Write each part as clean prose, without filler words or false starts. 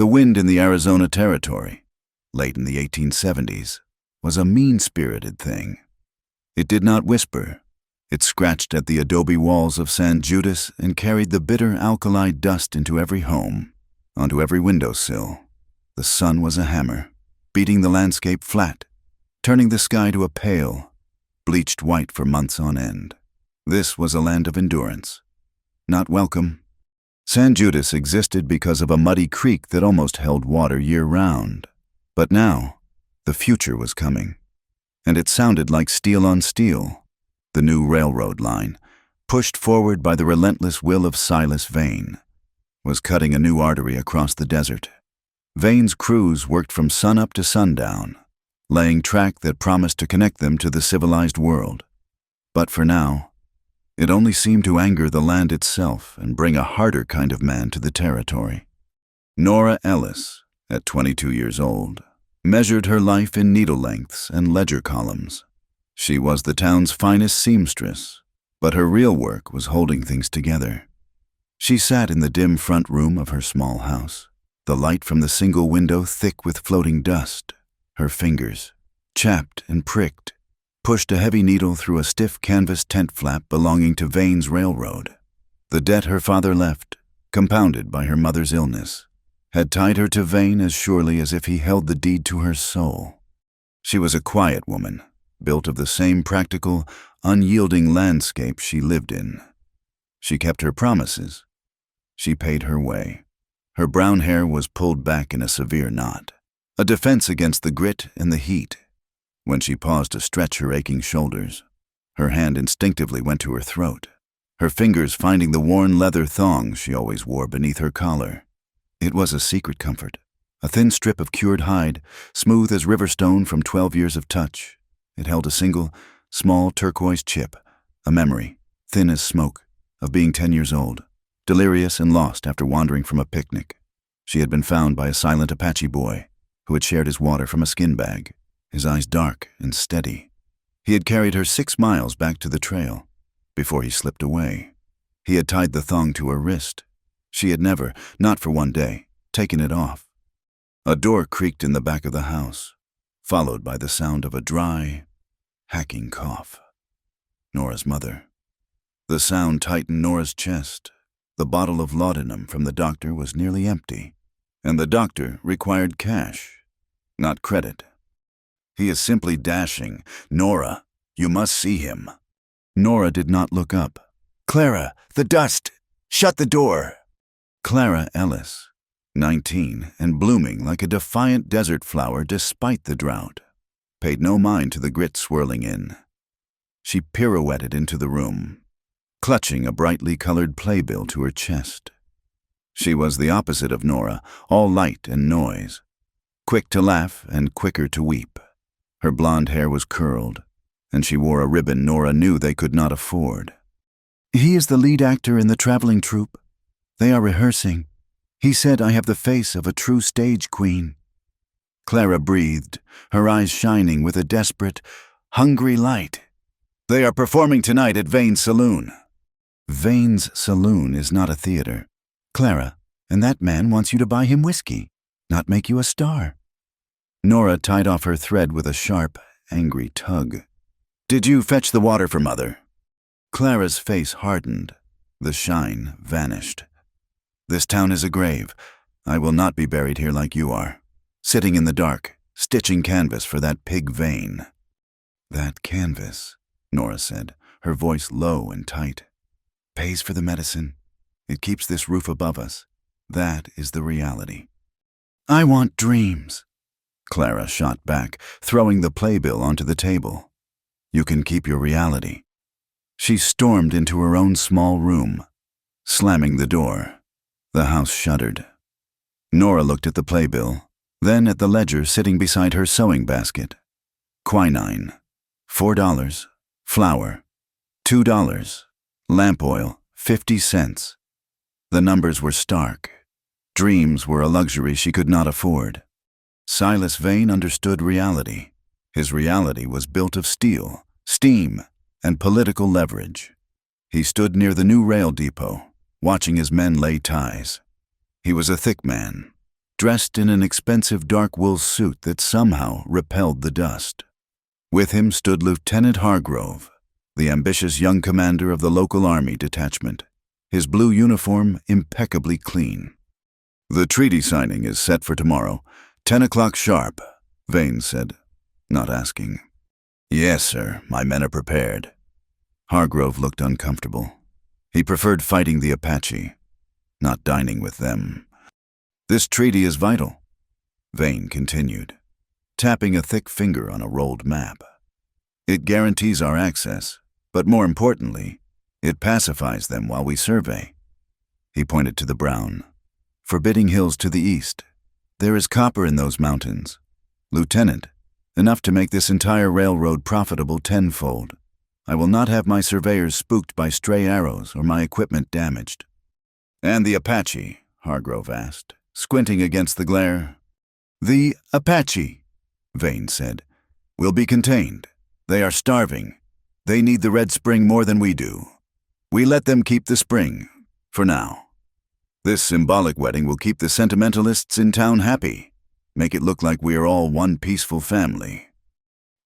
The wind in the Arizona Territory, late in the 1870s, was a mean-spirited thing. It did not whisper. It scratched at the adobe walls of San Judas and carried the bitter alkali dust into every home, onto every windowsill. The sun was a hammer, beating the landscape flat, turning the sky to a pale, bleached white for months on end. This was a land of endurance. Not welcome. San Judas existed because of a muddy creek that almost held water year-round. But now, the future was coming, and it sounded like steel on steel. The new railroad line, pushed forward by the relentless will of Silas Vane, was cutting a new artery across the desert. Vane's crews worked from sunup to sundown, laying track that promised to connect them to the civilized world. But for now, it only seemed to anger the land itself and bring a harder kind of man to the territory. Nora Ellis, at 22 years old, measured her life in needle lengths and ledger columns. She was the town's finest seamstress, but her real work was holding things together. She sat in the dim front room of her small house, the light from the single window thick with floating dust. Her fingers, chapped and pricked, pushed a heavy needle through a stiff canvas tent flap belonging to Vane's railroad. The debt her father left, compounded by her mother's illness, had tied her to Vane as surely as if he held the deed to her soul. She was a quiet woman, built of the same practical, unyielding landscape she lived in. She kept her promises. She paid her way. Her brown hair was pulled back in a severe knot, a defense against the grit and the heat. When she paused to stretch her aching shoulders, her hand instinctively went to her throat, her fingers finding the worn leather thong she always wore beneath her collar. It was a secret comfort, a thin strip of cured hide, smooth as river stone from 12 years of touch. It held a single, small turquoise chip, a memory, thin as smoke, of being 10 years old, delirious and lost after wandering from a picnic. She had been found by a silent Apache boy who had shared his water from a skin bag, his eyes dark and steady. He had carried her 6 miles back to the trail before he slipped away. He had tied the thong to her wrist. She had never, not for one day, taken it off. A door creaked in the back of the house, followed by the sound of a dry, hacking cough. Nora's mother. The sound tightened Nora's chest. The bottle of laudanum from the doctor was nearly empty, and the doctor required cash, not credit. He is simply dashing. Nora, you must see him. Nora did not look up. Clara, the dust! Shut the door! Clara Ellis, 19 and blooming like a defiant desert flower despite the drought, paid no mind to the grit swirling in. She pirouetted into the room, clutching a brightly colored playbill to her chest. She was the opposite of Nora, all light and noise, quick to laugh and quicker to weep. Her blonde hair was curled, and she wore a ribbon Nora knew they could not afford. He is the lead actor in the traveling troupe. They are rehearsing. He said I have the face of a true stage queen. Clara breathed, her eyes shining with a desperate, hungry light. They are performing tonight at Vane's Saloon. Vane's Saloon is not a theater. Clara, and that man wants you to buy him whiskey, not make you a star. Nora tied off her thread with a sharp, angry tug. Did you fetch the water for Mother? Clara's face hardened. The shine vanished. This town is a grave. I will not be buried here like you are, sitting in the dark, stitching canvas for that pig Vane. That canvas, Nora said, her voice low and tight, pays for the medicine. It keeps this roof above us. That is the reality. I want dreams, Clara shot back, throwing the playbill onto the table. You can keep your reality. She stormed into her own small room, slamming the door. The house shuddered. Nora looked at the playbill, then at the ledger sitting beside her sewing basket. Quinine, $4. Flour, $2. Lamp oil, 50 cents. The numbers were stark. Dreams were a luxury she could not afford. Silas Vane understood reality. His reality was built of steel, steam, and political leverage. He stood near the new rail depot, watching his men lay ties. He was a thick man, dressed in an expensive dark wool suit that somehow repelled the dust. With him stood Lieutenant Hargrove, the ambitious young commander of the local army detachment, his blue uniform impeccably clean. "The treaty signing is set for tomorrow, 10 o'clock sharp," Vane said, not asking. "Yes, sir, my men are prepared." Hargrove looked uncomfortable. He preferred fighting the Apache, not dining with them. "This treaty is vital," Vane continued, tapping a thick finger on a rolled map. "It guarantees our access, but more importantly, it pacifies them while we survey." He pointed to the brown, forbidding hills to the east. "There is copper in those mountains. Lieutenant, enough to make this entire railroad profitable tenfold. I will not have my surveyors spooked by stray arrows or my equipment damaged." "And the Apache?" Hargrove asked, squinting against the glare. "The Apache," Vane said, "will be contained. They are starving. They need the Red Spring more than we do. We let them keep the spring, for now. This symbolic wedding will keep the sentimentalists in town happy, make it look like we are all one peaceful family.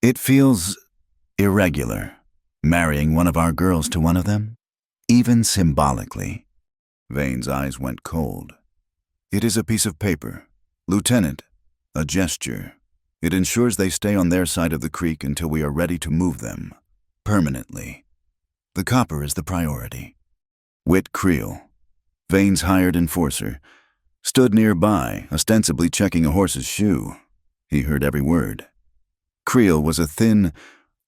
It feels irregular, marrying one of our girls to one of them, even symbolically." Vane's eyes went cold. "It is a piece of paper. Lieutenant, a gesture. It ensures they stay on their side of the creek until we are ready to move them, permanently. The copper is the priority." Whit Creel, Vane's hired enforcer, stood nearby, ostensibly checking a horse's shoe. He heard every word. Creel was a thin,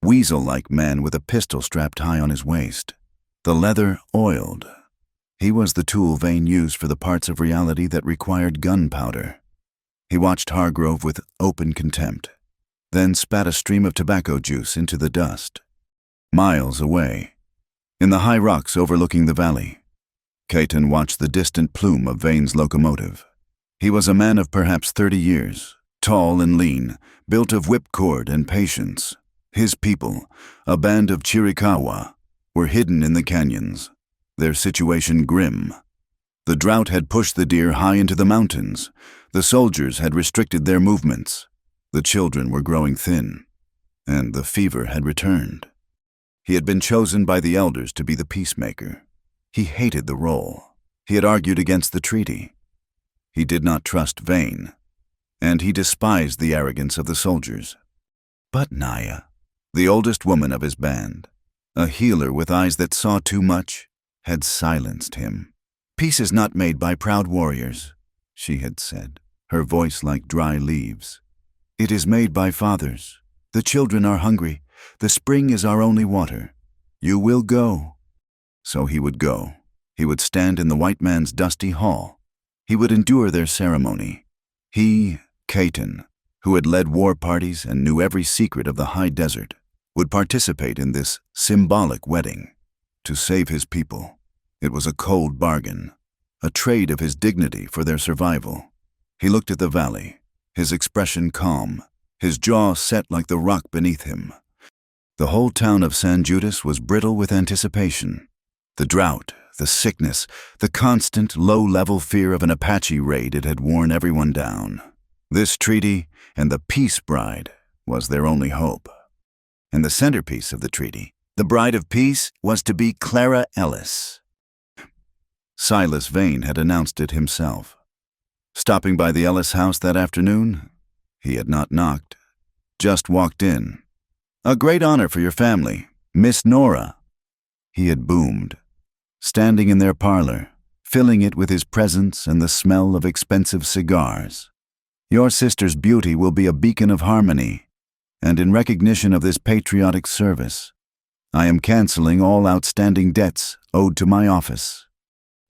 weasel-like man with a pistol strapped high on his waist, the leather oiled. He was the tool Vane used for the parts of reality that required gunpowder. He watched Hargrove with open contempt, then spat a stream of tobacco juice into the dust. Miles away, in the high rocks overlooking the valley, Caton watched the distant plume of Vane's locomotive. He was a man of perhaps 30 years, tall and lean, built of whipcord and patience. His people, a band of Chiricahua, were hidden in the canyons, their situation grim. The drought had pushed the deer high into the mountains. The soldiers had restricted their movements. The children were growing thin, and the fever had returned. He had been chosen by the elders to be the peacemaker. He hated the role. He had argued against the treaty. He did not trust Vane, and he despised the arrogance of the soldiers. But Naya, the oldest woman of his band, a healer with eyes that saw too much, had silenced him. "Peace is not made by proud warriors," she had said, her voice like dry leaves. "It is made by fathers. The children are hungry. The spring is our only water. You will go." So he would go. He would stand in the white man's dusty hall. He would endure their ceremony. He, Caton, who had led war parties and knew every secret of the high desert, would participate in this symbolic wedding. To save his people, it was a cold bargain, a trade of his dignity for their survival. He looked at the valley, his expression calm, his jaw set like the rock beneath him. The whole town of San Judas was brittle with anticipation. The drought, the sickness, the constant, low-level fear of an Apache raid, it had worn everyone down. This treaty and the peace bride was their only hope. And the centerpiece of the treaty, the bride of peace, was to be Clara Ellis. Silas Vane had announced it himself. Stopping by the Ellis house that afternoon, he had not knocked, just walked in. "A great honor for your family, Miss Nora," he had boomed, standing in their parlor, filling it with his presence and the smell of expensive cigars. "Your sister's beauty will be a beacon of harmony, and in recognition of this patriotic service, I am canceling all outstanding debts owed to my office."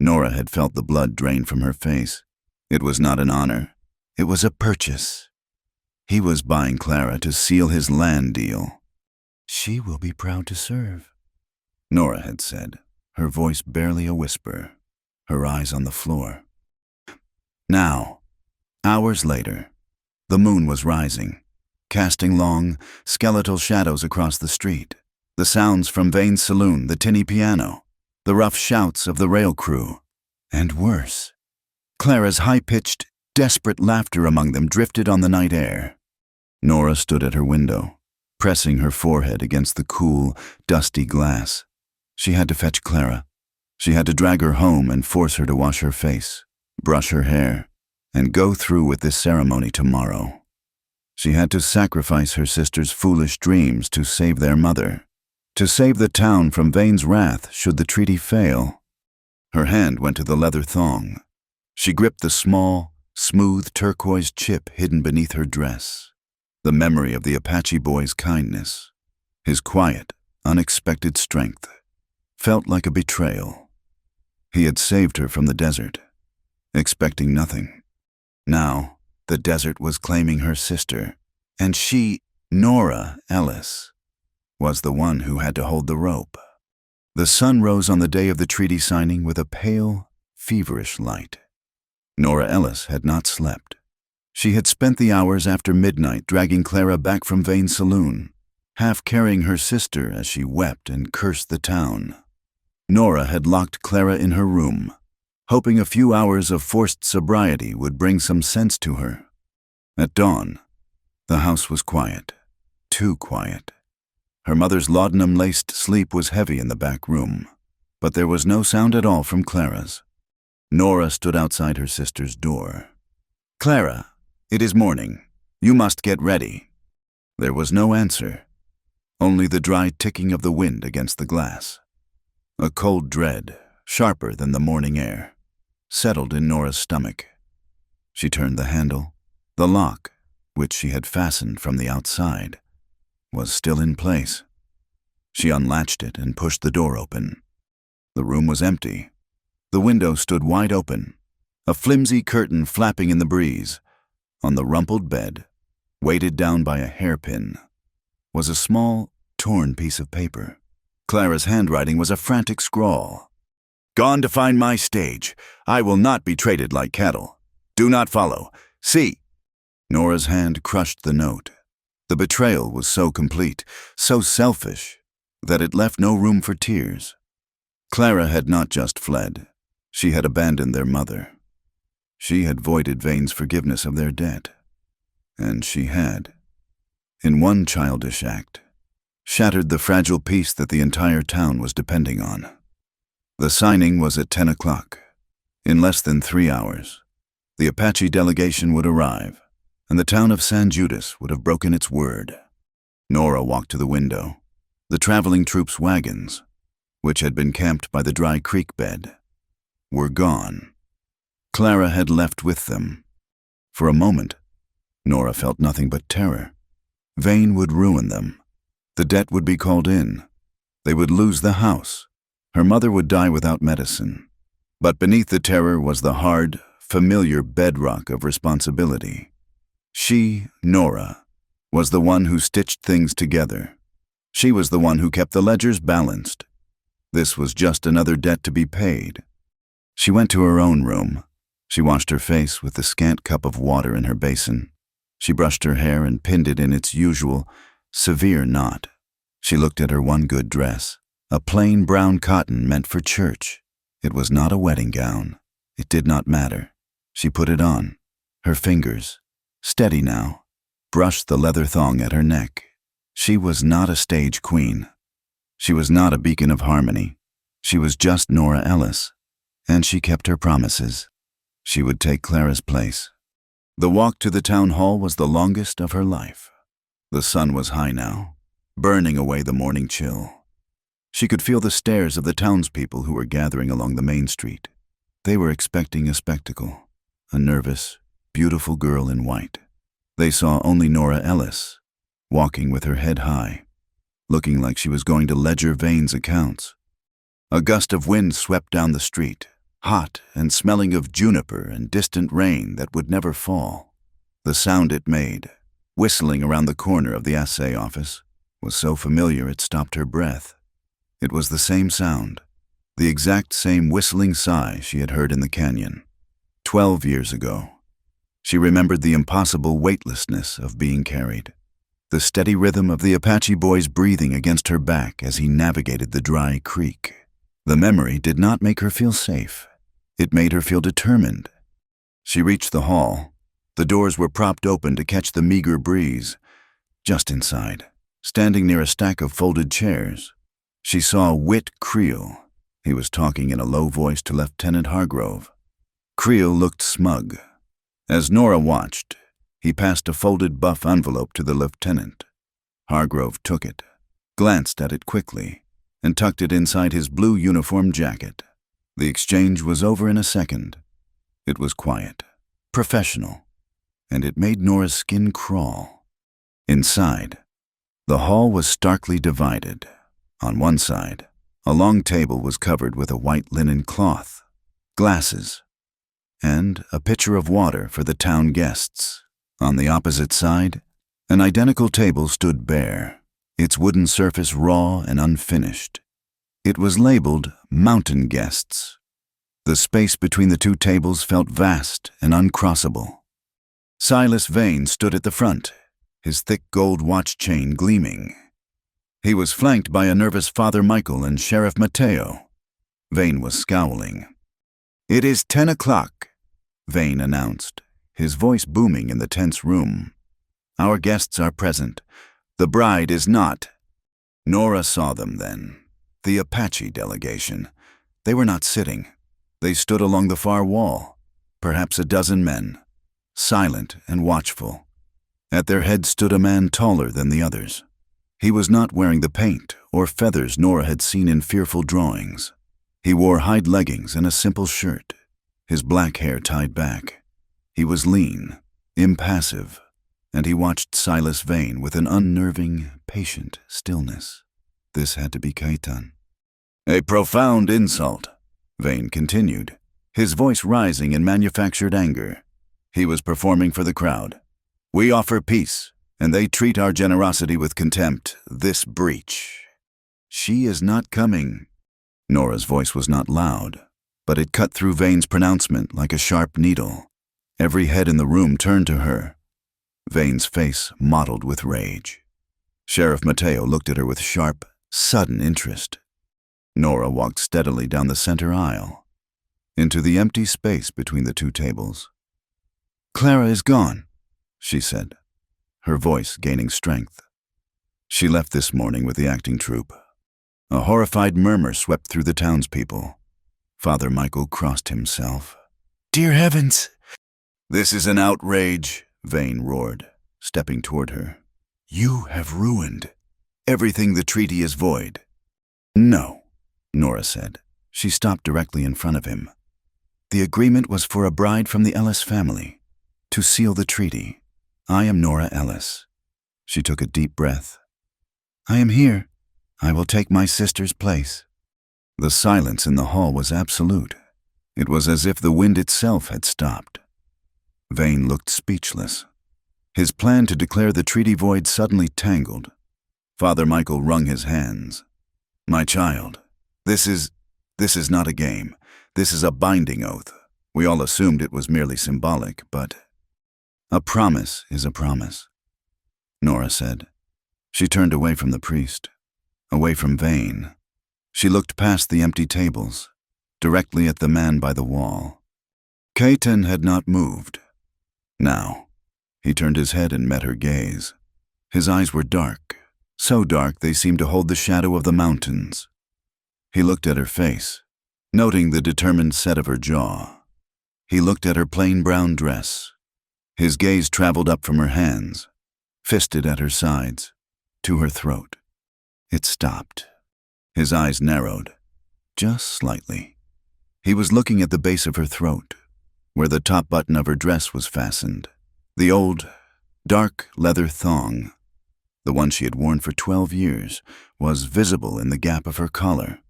Nora had felt the blood drain from her face. It was not an honor. It was a purchase. He was buying Clara to seal his land deal. "She will be proud to serve," Nora had said, her voice barely a whisper, her eyes on the floor. Now, hours later, the moon was rising, casting long, skeletal shadows across the street. The sounds from Vane's saloon, the tinny piano, the rough shouts of the rail crew, and worse, Clara's high-pitched, Desperate laughter among them drifted on the night air. Nora stood at her window, pressing her forehead against the cool, dusty glass. She had to fetch Clara. She had to drag her home and force her to wash her face, brush her hair, and go through with this ceremony tomorrow. She had to sacrifice her sister's foolish dreams to save their mother, to save the town from Vane's wrath should the treaty fail. Her hand went to the leather thong. She gripped the small, smooth turquoise chip hidden beneath her dress. The memory of the Apache boy's kindness, his quiet, unexpected strength, felt like a betrayal. He had saved her from the desert, expecting nothing. Now, the desert was claiming her sister, and she, Nora Ellis, was the one who had to hold the rope. The sun rose on the day of the treaty signing with a pale, feverish light. Nora Ellis had not slept. She had spent the hours after midnight dragging Clara back from Vane's saloon, half carrying her sister as she wept and cursed the town. Nora had locked Clara in her room, hoping a few hours of forced sobriety would bring some sense to her. At dawn, the house was quiet, too quiet. Her mother's laudanum-laced sleep was heavy in the back room, but there was no sound at all from Clara's. Nora stood outside her sister's door. "Clara, it is morning. You must get ready." There was no answer, only the dry ticking of the wind against the glass. A cold dread, sharper than the morning air, settled in Nora's stomach. She turned the handle. The lock, which she had fastened from the outside, was still in place. She unlatched it and pushed the door open. The room was empty. The window stood wide open, a flimsy curtain flapping in the breeze. On the rumpled bed, weighted down by a hairpin, was a small, torn piece of paper. Clara's handwriting was a frantic scrawl. "Gone to find my stage. I will not be traded like cattle. Do not follow. See." Nora's hand crushed the note. The betrayal was so complete, so selfish, that it left no room for tears. Clara had not just fled. She had abandoned their mother. She had voided Vane's forgiveness of their debt. And she had, in one childish act, shattered the fragile peace that the entire town was depending on. The signing was at 10 o'clock. In less than 3 hours, the Apache delegation would arrive, and the town of San Judas would have broken its word. Nora walked to the window. The traveling troops' wagons, which had been camped by the dry creek bed, were gone. Clara had left with them. For a moment, Nora felt nothing but terror. Vane would ruin them. The debt would be called in. They would lose the house. Her mother would die without medicine. But beneath the terror was the hard, familiar bedrock of responsibility. She, Nora, was the one who stitched things together. She was the one who kept the ledgers balanced. This was just another debt to be paid. She went to her own room. She washed her face with the scant cup of water in her basin. She brushed her hair and pinned it in its usual, severe knot. She looked at her one good dress, a plain brown cotton meant for church. It was not a wedding gown. It did not matter. She put it on. Her fingers, steady now, brushed the leather thong at her neck. She was not a stage queen. She was not a beacon of harmony. She was just Nora Ellis, and she kept her promises. She would take Clara's place. The walk to the town hall was the longest of her life. The sun was high now, burning away the morning chill. She could feel the stares of the townspeople who were gathering along the main street. They were expecting a spectacle, a nervous, beautiful girl in white. They saw only Nora Ellis, walking with her head high, looking like she was going to ledger Vane's accounts. A gust of wind swept down the street, hot and smelling of juniper and distant rain that would never fall. The sound it made, whistling around the corner of the assay office, was so familiar it stopped her breath. It was the same sound, the exact same whistling sigh she had heard in the canyon, 12 years ago. She remembered the impossible weightlessness of being carried, the steady rhythm of the Apache boy's breathing against her back as he navigated the dry creek. The memory did not make her feel safe. It made her feel determined. She reached the hall. The doors were propped open to catch the meager breeze. Just inside, standing near a stack of folded chairs, she saw Whit Creel. He was talking in a low voice to Lieutenant Hargrove. Creel looked smug. As Nora watched, he passed a folded buff envelope to the lieutenant. Hargrove took it, glanced at it quickly, and tucked it inside his blue uniform jacket. The exchange was over in a second. It was quiet, professional, and it made Nora's skin crawl. Inside, the hall was starkly divided. On one side, a long table was covered with a white linen cloth, glasses, and a pitcher of water for the town guests. On the opposite side, an identical table stood bare, its wooden surface raw and unfinished. It was labeled Mountain Guests. The space between the two tables felt vast and uncrossable. Silas Vane stood at the front, his thick gold watch chain gleaming. He was flanked by a nervous Father Michael and Sheriff Mateo. Vane was scowling. "It is 10 o'clock, Vane announced, his voice booming in the tense room. "Our guests are present. The bride is not." Nora saw them then. The Apache delegation. They were not sitting. They stood along the far wall, perhaps a dozen men, silent and watchful. At their head stood a man taller than the others. He was not wearing the paint or feathers Nora had seen in fearful drawings. He wore hide leggings and a simple shirt, his black hair tied back. He was lean, impassive, and he watched Silas Vane with an unnerving, patient stillness. This had to be Caetan. "A profound insult," Vane continued, his voice rising in manufactured anger. He was performing for the crowd. "We offer peace, and they treat our generosity with contempt. This breach." "She is not coming." Nora's voice was not loud, but it cut through Vane's pronouncement like a sharp needle. Every head in the room turned to her. Vane's face mottled with rage. Sheriff Mateo looked at her with sharp, sudden interest. Nora walked steadily down the center aisle, into the empty space between the two tables. "Clara is gone," she said, her voice gaining strength. "She left this morning with the acting troupe." A horrified murmur swept through the townspeople. Father Michael crossed himself. "Dear heavens!" "This is an outrage," Vane roared, stepping toward her. "You have ruined everything. The treaty is void." "No," Nora said. She stopped directly in front of him. "The agreement was for a bride from the Ellis family, to seal the treaty. I am Nora Ellis." She took a deep breath. "I am here. I will take my sister's place." The silence in the hall was absolute. It was as if the wind itself had stopped. Vane looked speechless. His plan to declare the treaty void suddenly tangled. Father Michael wrung his hands. "My child, this is not a game. This is a binding oath. We all assumed it was merely symbolic, but a promise is a promise," Nora said. She turned away from the priest, away from Vane. She looked past the empty tables, directly at the man by the wall. Caetan had not moved. Now, he turned his head and met her gaze. His eyes were dark, so dark they seemed to hold the shadow of the mountains. He looked at her face, noting the determined set of her jaw. He looked at her plain brown dress. His gaze traveled up from her hands, fisted at her sides, to her throat. It stopped. His eyes narrowed, just slightly. He was looking at the base of her throat, where the top button of her dress was fastened. The old, dark leather thong, the one she had worn for 12 years, was visible in the gap of her collar.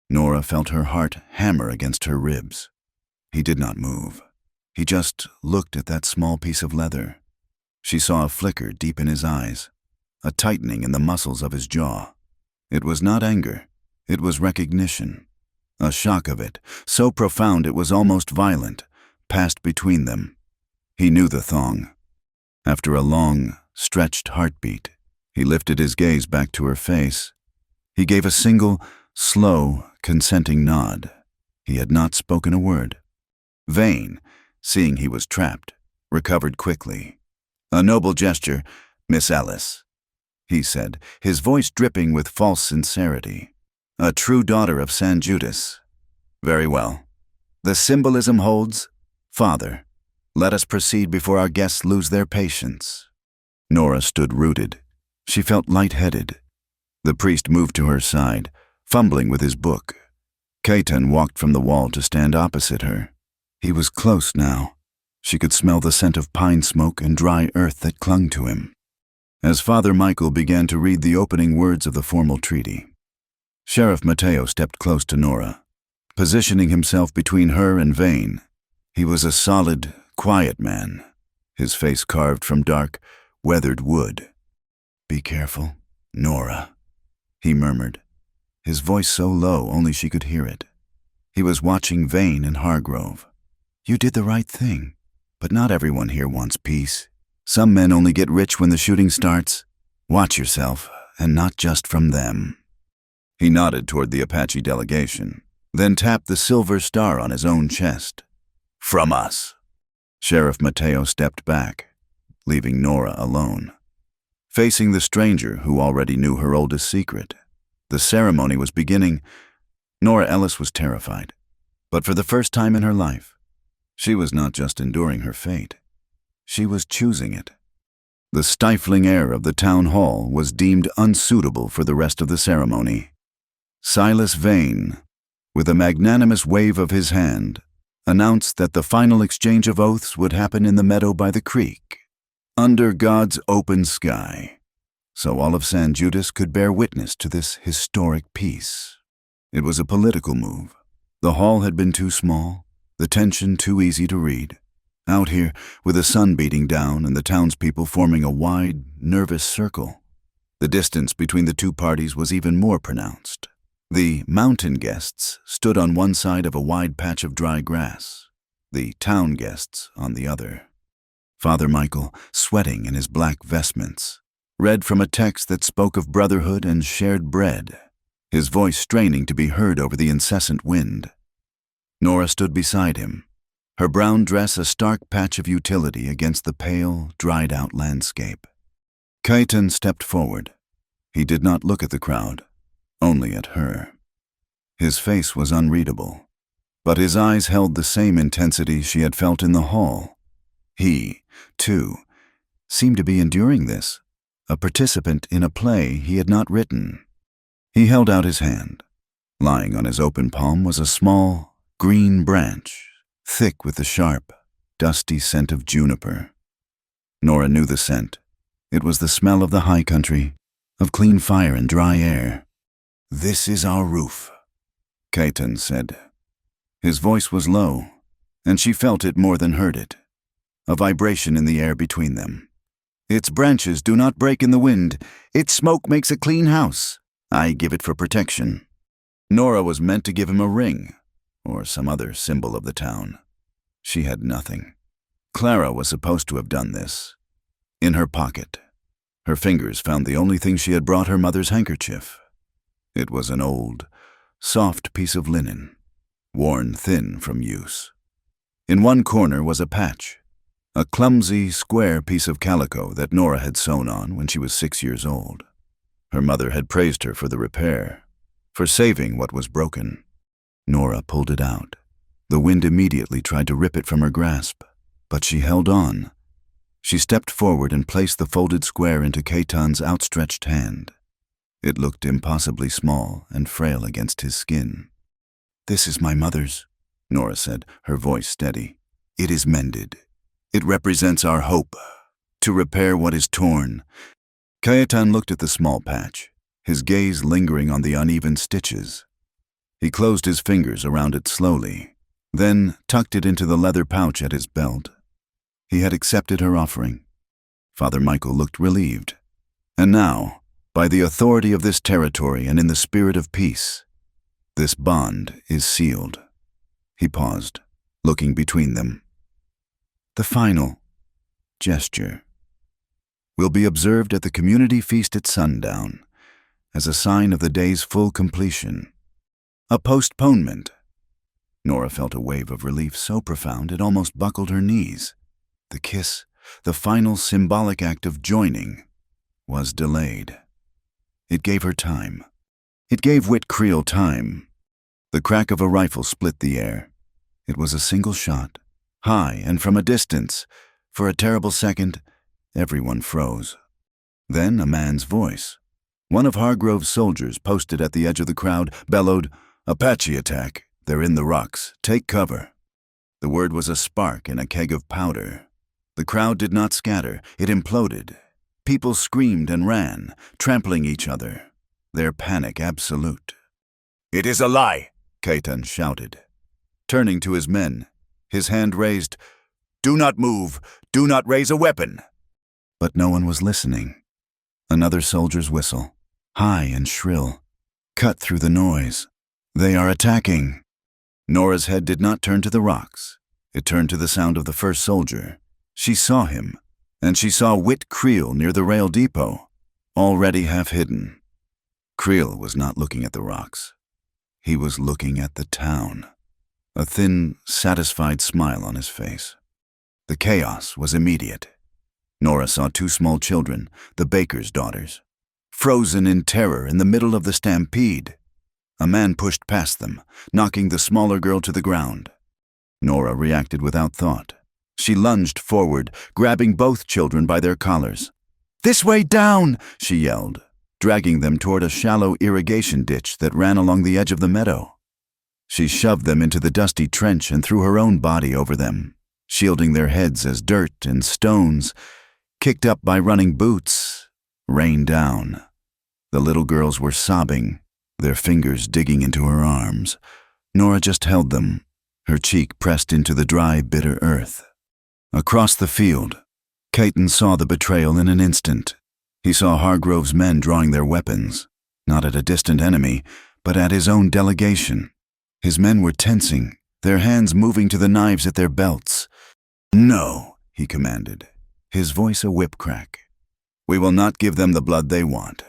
Nora felt her heart hammer against her ribs. He did not move. He just looked at that small piece of leather. She saw a flicker deep in his eyes, a tightening in the muscles of his jaw. It was not anger. It was recognition. A shock of it, so profound it was almost violent, passed between them. He knew the thong. After a long, stretched heartbeat, he lifted his gaze back to her face. He gave a single, slow, consenting nod. He had not spoken a word. Vane, seeing he was trapped, recovered quickly. "A noble gesture, Miss Alice," he said, his voice dripping with false sincerity. "A true daughter of San Judas. Very well. The symbolism holds. Father, let us proceed before our guests lose their patience." Nora stood rooted. She felt lightheaded. The priest moved to her side, fumbling with his book. Caton walked from the wall to stand opposite her. He was close now. She could smell the scent of pine smoke and dry earth that clung to him. As Father Michael began to read the opening words of the formal treaty, Sheriff Mateo stepped close to Nora, positioning himself between her and Vane. He was a solid, quiet man, his face carved from dark, weathered wood. "Be careful, Nora," he murmured, his voice so low only she could hear it. He was watching Vane and Hargrove. "You did the right thing, but not everyone here wants peace. Some men only get rich when the shooting starts. Watch yourself, and not just from them." He nodded toward the Apache delegation, then tapped the silver star on his own chest. "From us." Sheriff Mateo stepped back, leaving Nora alone. Facing the stranger who already knew her oldest secret, the ceremony was beginning. Nora Ellis was terrified, but for the first time in her life, she was not just enduring her fate. She was choosing it. The stifling air of the town hall was deemed unsuitable for the rest of the ceremony. Silas Vane, with a magnanimous wave of his hand, announced that the final exchange of oaths would happen in the meadow by the creek, under God's open sky, so all of San Judas could bear witness to this historic peace. It was a political move. The hall had been too small, the tension too easy to read. Out here, with the sun beating down and the townspeople forming a wide, nervous circle, the distance between the two parties was even more pronounced. The mountain guests stood on one side of a wide patch of dry grass, the town guests on the other. Father Michael, sweating in his black vestments, read from a text that spoke of brotherhood and shared bread, his voice straining to be heard over the incessant wind. Nora stood beside him, her brown dress a stark patch of utility against the pale, dried-out landscape. Caton stepped forward. He did not look at the crowd, only at her. His face was unreadable, but his eyes held the same intensity she had felt in the hall. He, too, seemed to be enduring this, a participant in a play he had not written. He held out his hand. Lying on his open palm was a small, green branch, thick with the sharp, dusty scent of juniper. Nora knew the scent. It was the smell of the high country, of clean fire and dry air. "This is our roof," Caton said. His voice was low, and she felt it more than heard it, a vibration in the air between them. "Its branches do not break in the wind. Its smoke makes a clean house. I give it for protection." Nora was meant to give him a ring, or some other symbol of the town. She had nothing. Clara was supposed to have done this. In her pocket, her fingers found the only thing she had brought, her mother's handkerchief. It was an old, soft piece of linen, worn thin from use. In one corner was a patch, a clumsy, square piece of calico that Nora had sewn on when she was 6 years old. Her mother had praised her for the repair, for saving what was broken. Nora pulled it out. The wind immediately tried to rip it from her grasp, but she held on. She stepped forward and placed the folded square into Caton's outstretched hand. It looked impossibly small and frail against his skin. "This is my mother's," Nora said, her voice steady. "It is mended. It represents our hope, to repair what is torn." Caton looked at the small patch, his gaze lingering on the uneven stitches. He closed his fingers around it slowly, then tucked it into the leather pouch at his belt. He had accepted her offering. Father Michael looked relieved. And now, by the authority of this territory and in the spirit of peace, this bond is sealed. He paused, looking between them. "The final gesture will be observed at the community feast at sundown as a sign of the day's full completion. A postponement Nora felt a wave of relief so profound it almost buckled her knees. The kiss, the final symbolic act of joining, was delayed. It gave her time. It gave Whit Creel time. The crack of a rifle split the air. It was a single shot, high and from a distance. For a terrible second, everyone froze. Then a man's voice. One of Hargrove's soldiers, posted at the edge of the crowd, bellowed, "Apache attack. They're in the rocks. Take cover." The word was a spark in a keg of powder. The crowd did not scatter. It imploded. People screamed and ran, trampling each other, their panic absolute. "It is a lie," Caton shouted. Turning to his men, his hand raised, "Do not move. Do not raise a weapon." But no one was listening. Another soldier's whistle, high and shrill, cut through the noise. "They are attacking." Nora's head did not turn to the rocks. It turned to the sound of the first soldier. She saw him, and she saw Whit Creel near the rail depot, already half hidden. Creel was not looking at the rocks. He was looking at the town, a thin, satisfied smile on his face. The chaos was immediate. Nora saw two small children, the baker's daughters, frozen in terror in the middle of the stampede. A man pushed past them, knocking the smaller girl to the ground. Nora reacted without thought. She lunged forward, grabbing both children by their collars. "This way down!" she yelled, dragging them toward a shallow irrigation ditch that ran along the edge of the meadow. She shoved them into the dusty trench and threw her own body over them, shielding their heads as dirt and stones, kicked up by running boots, rained down. The little girls were sobbing, their fingers digging into her arms. Nora just held them, her cheek pressed into the dry, bitter earth. Across the field, Caton saw the betrayal in an instant. He saw Hargrove's men drawing their weapons, not at a distant enemy, but at his own delegation. His men were tensing, their hands moving to the knives at their belts. "No," he commanded, his voice a whip crack. "We will not give them the blood they want."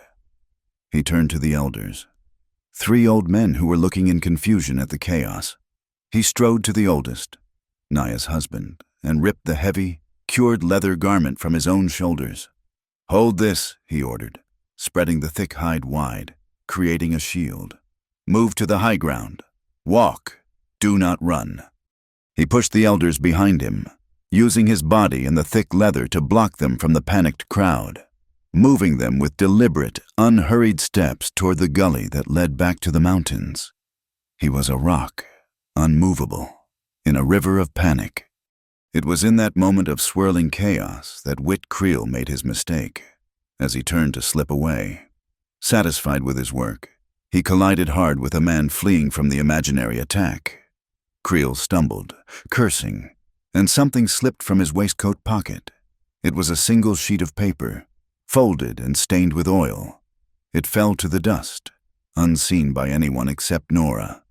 He turned to the elders, 3 old men who were looking in confusion at the chaos. He strode to the oldest, Naya's husband, and ripped the heavy, cured leather garment from his own shoulders. "Hold this," he ordered, spreading the thick hide wide, creating a shield. "Move to the high ground. Walk. Do not run." He pushed the elders behind him, using his body and the thick leather to block them from the panicked crowd, moving them with deliberate, unhurried steps toward the gully that led back to the mountains. He was a rock, unmovable, in a river of panic. It was in that moment of swirling chaos that Whit Creel made his mistake. As he turned to slip away, satisfied with his work, he collided hard with a man fleeing from the imaginary attack. Creel stumbled, cursing, and something slipped from his waistcoat pocket. It was a single sheet of paper, folded and stained with oil. It fell to the dust, unseen by anyone except Nora.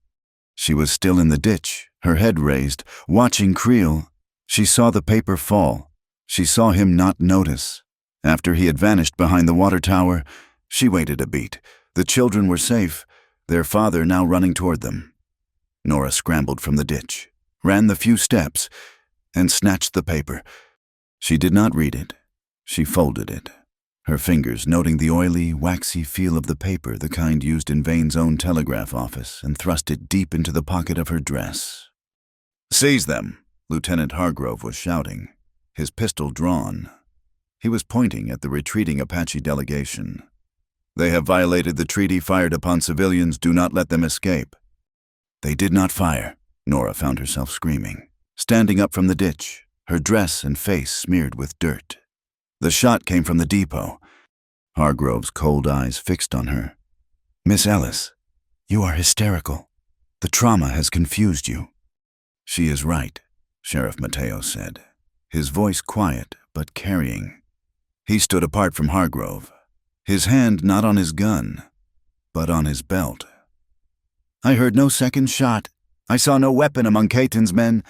She was still in the ditch, her head raised, watching Creel. She saw the paper fall. She saw him not notice. After he had vanished behind the water tower, she waited a beat. The children were safe, their father now running toward them. Nora scrambled from the ditch, ran the few steps, and snatched the paper. She did not read it. She folded it, her fingers noting the oily, waxy feel of the paper, the kind used in Vane's own telegraph office, and thrust it deep into the pocket of her dress. "Seize them!" Lieutenant Hargrove was shouting, his pistol drawn. He was pointing at the retreating Apache delegation. "They have violated the treaty fired upon civilians. Do not let them escape." "They did not fire," Nora found herself screaming, standing up from the ditch, her dress and face smeared with dirt. "The shot came from the depot." Hargrove's cold eyes fixed on her. "Miss Ellis, you are hysterical. The trauma has confused you." "She is right," Sheriff Mateo said, his voice quiet but carrying. He stood apart from Hargrove, his hand not on his gun, but on his belt. "I heard no second shot. I saw no weapon among Caton's men."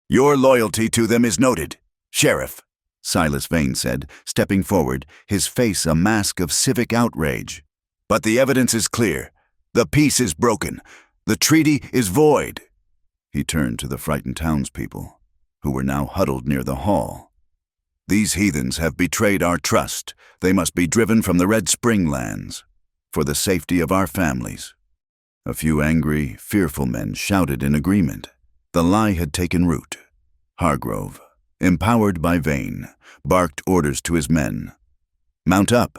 "Your loyalty to them is noted, Sheriff," Silas Vane said, stepping forward, his face a mask of civic outrage. "But the evidence is clear. The peace is broken. The treaty is void." He turned to the frightened townspeople, who were now huddled near the hall. "These heathens have betrayed our trust. They must be driven from the Red Spring lands, for the safety of our families." A few angry, fearful men shouted in agreement. The lie had taken root. Hargrove, empowered by Vane, barked orders to his men. "Mount up.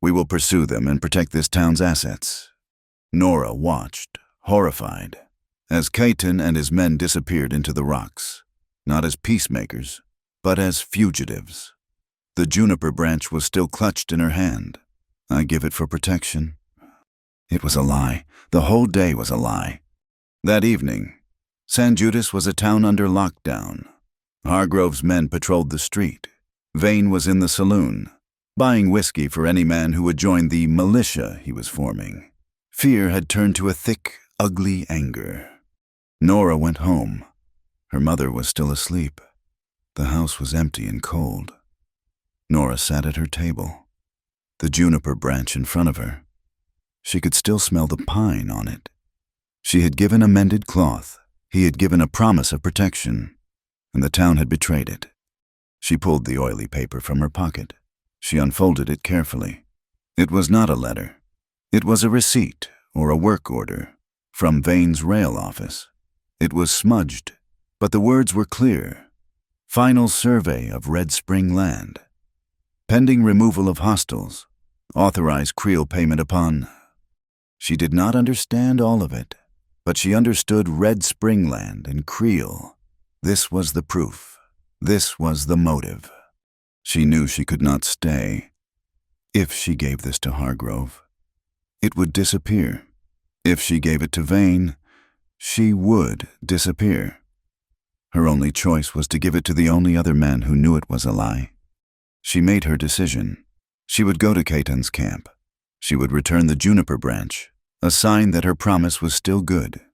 We will pursue them and protect this town's assets." Nora watched, horrified, as Caton and his men disappeared into the rocks, not as peacemakers, but as fugitives. The juniper branch was still clutched in her hand. "I give it for protection." It was a lie. The whole day was a lie. That evening, San Judas was a town under lockdown. Hargrove's men patrolled the street. Vane was in the saloon, buying whiskey for any man who would join the militia he was forming. Fear had turned to a thick, ugly anger. Nora went home. Her mother was still asleep. The house was empty and cold. Nora sat at her table, the juniper branch in front of her. She could still smell the pine on it. She had given a mended cloth. He had given a promise of protection, and the town had betrayed it. She pulled the oily paper from her pocket. She unfolded it carefully. It was not a letter. It was a receipt or a work order from Vane's rail office. It was smudged, but the words were clear. "Final survey of Red Spring land. Pending removal of hostiles. Authorize creel payment upon..." She did not understand all of it, but she understood Red Spring land and creel. This was the proof. This was the motive. She knew she could not stay. If she gave this to Hargrove, it would disappear. If she gave it to Vane, she would disappear. Her only choice was to give it to the only other man who knew it was a lie. She made her decision. She would go to Caton's camp. She would return the juniper branch, a sign that her promise was still good,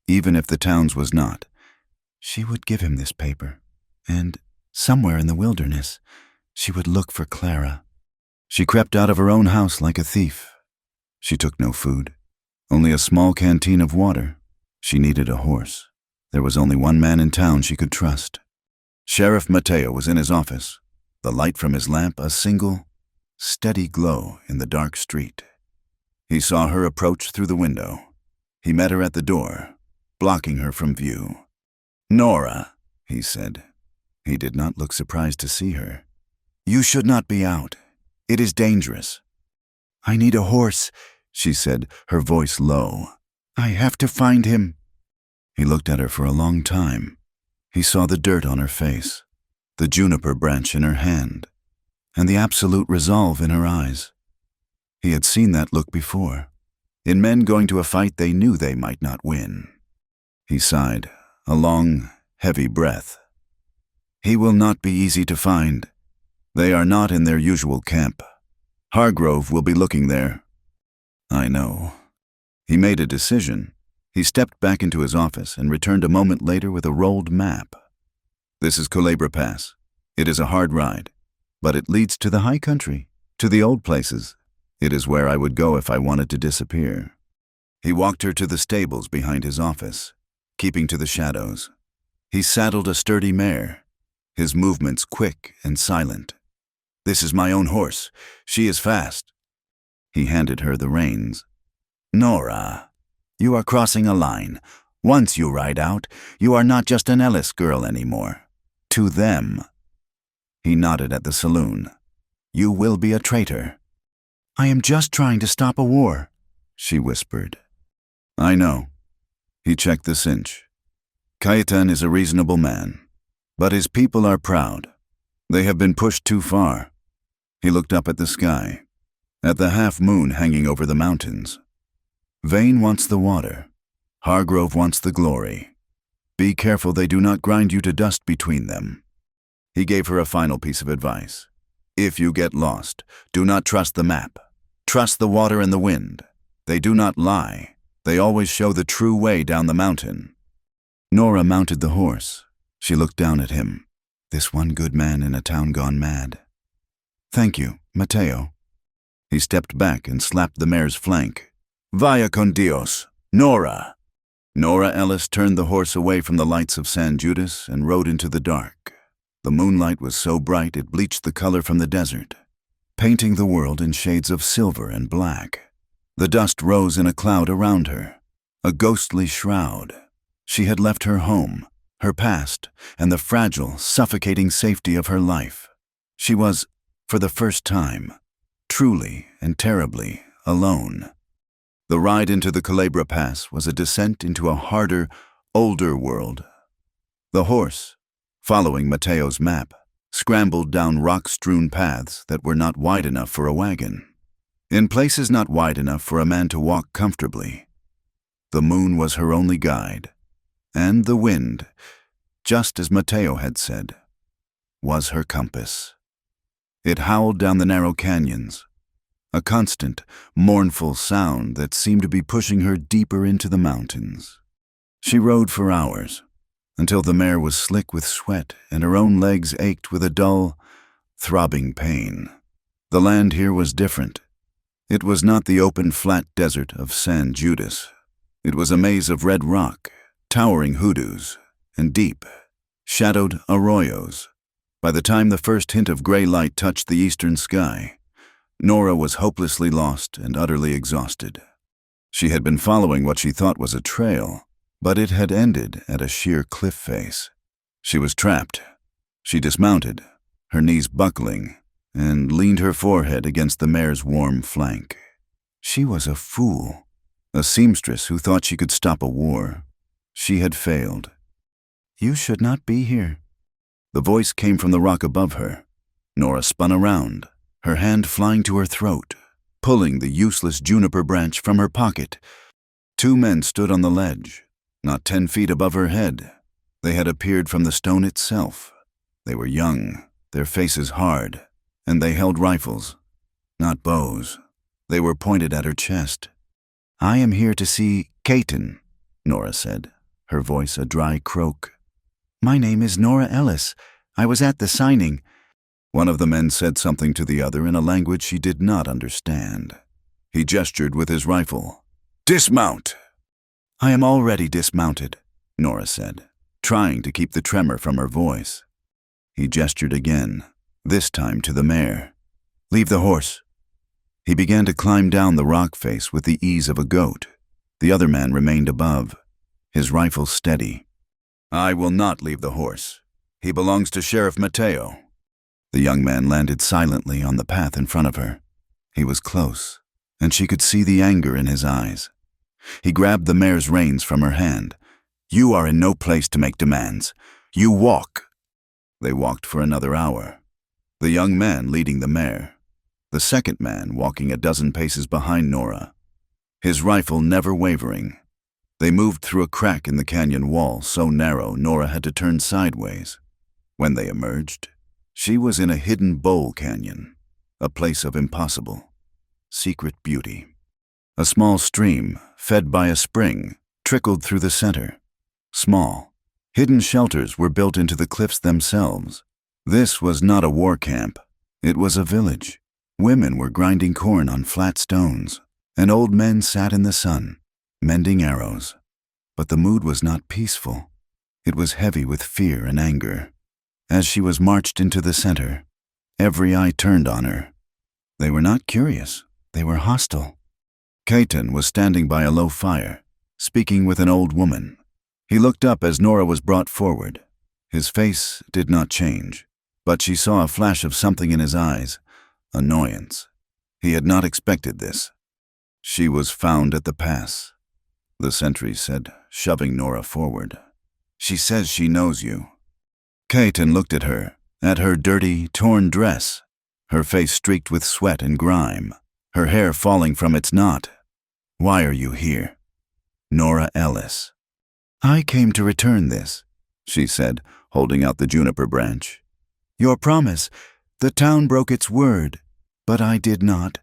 even if the town's was not. She would give him this paper, and somewhere in the wilderness, she would look for Clara. She crept out of her own house like a thief. She took no food, only a small canteen of water. She needed a horse. There was only one man in town she could trust. Sheriff Mateo was in his office, the light from his lamp a single, steady glow in the dark street. He saw her approach through the window. He met her at the door, blocking her from view. "Nora," he said. He did not look surprised to see her. "You should not be out. It is dangerous." "I need a horse," she said, her voice low. "I have to find him." He looked at her for a long time. He saw the dirt on her face, the juniper branch in her hand, and the absolute resolve in her eyes. He had seen that look before. In men going to a fight they knew they might not win. He sighed, a long, heavy breath. "He will not be easy to find. They are not in their usual camp. Hargrove will be looking there." "I know." He made a decision. He stepped back into his office and returned a moment later with a rolled map. "This is Culebra Pass. It is a hard ride, but it leads to the high country, to the old places. It is where I would go if I wanted to disappear." He walked her to the stables behind his office, keeping to the shadows. He saddled a sturdy mare, his movements quick and silent. "This is my own horse. She is fast." He handed her the reins. "Nora, you are crossing a line. Once you ride out, you are not just an Ellis girl anymore. To them." He nodded at the saloon. "You will be a traitor." "I am just trying to stop a war," she whispered. "I know." He checked the cinch. "Cayetan is a reasonable man, but his people are proud. They have been pushed too far." He looked up at the sky, at the half-moon hanging over the mountains. "Vane wants the water. Hargrove wants the glory. Be careful they do not grind you to dust between them." He gave her a final piece of advice. "If you get lost, do not trust the map. Trust the water and the wind. They do not lie. They always show the true way down the mountain." Nora mounted the horse. She looked down at him. This one good man in a town gone mad. "Thank you, Mateo." He stepped back and slapped the mare's flank. "Vaya con Dios, Nora." Nora Ellis turned the horse away from the lights of San Judas and rode into the dark. The moonlight was so bright it bleached the color from the desert, painting the world in shades of silver and black. The dust rose in a cloud around her, a ghostly shroud. She had left her home, her past, and the fragile, suffocating safety of her life. She was, for the first time, truly and terribly alone. The ride into the Culebra Pass was a descent into a harder, older world. The horse, following Mateo's map, scrambled down rock-strewn paths that were not wide enough for a wagon, in places not wide enough for a man to walk comfortably. The moon was her only guide, and the wind, just as Mateo had said, was her compass. It howled down the narrow canyons, a constant, mournful sound that seemed to be pushing her deeper into the mountains. She rode for hours, until the mare was slick with sweat and her own legs ached with a dull, throbbing pain. The land here was different. It was not the open, flat desert of San Judas. It was a maze of red rock, towering hoodoos, and deep, shadowed arroyos. By the time the first hint of gray light touched the eastern sky, Nora was hopelessly lost and utterly exhausted. She had been following what she thought was a trail, but it had ended at a sheer cliff face. She was trapped. She dismounted, her knees buckling, and leaned her forehead against the mare's warm flank. She was a fool, a seamstress who thought she could stop a war. She had failed. "You should not be here." The voice came from the rock above her. Nora spun around, her hand flying to her throat, pulling the useless juniper branch from her pocket. Two men stood on the ledge, not 10 feet above her head. They had appeared from the stone itself. They were young, their faces hard, and they held rifles, not bows. They were pointed at her chest. "I am here to see Caton," Nora said, her voice a dry croak. "My name is Nora Ellis. I was at the signing." One of the men said something to the other in a language she did not understand. He gestured with his rifle. "Dismount!" "I am already dismounted," Nora said, trying to keep the tremor from her voice. He gestured again, this time to the mare. "Leave the horse." He began to climb down the rock face with the ease of a goat. The other man remained above, his rifle steady. "I will not leave the horse. He belongs to Sheriff Mateo." The young man landed silently on the path in front of her. He was close, and she could see the anger in his eyes. He grabbed the mare's reins from her hand. "You are in no place to make demands. You walk." They walked for another hour, the young man leading the mare, the second man walking a dozen paces behind Nora, his rifle never wavering. They moved through a crack in the canyon wall so narrow Nora had to turn sideways. When they emerged, she was in a hidden bowl canyon, a place of impossible, secret beauty. A small stream, fed by a spring, trickled through the center. Small, hidden shelters were built into the cliffs themselves. This was not a war camp. It was a village. Women were grinding corn on flat stones, and old men sat in the sun, mending arrows. But the mood was not peaceful. It was heavy with fear and anger. As she was marched into the center, every eye turned on her. They were not curious. They were hostile. Caton was standing by a low fire, speaking with an old woman. He looked up as Nora was brought forward. His face did not change, but she saw a flash of something in his eyes, annoyance. He had not expected this. "She was found at the pass," the sentry said, shoving Nora forward. "She says she knows you." Caton looked at her dirty, torn dress, her face streaked with sweat and grime, her hair falling from its knot. "Why are you here?" "Nora Ellis." "I came to return this," she said, holding out the juniper branch. "Your promise. The town broke its word, but I did not."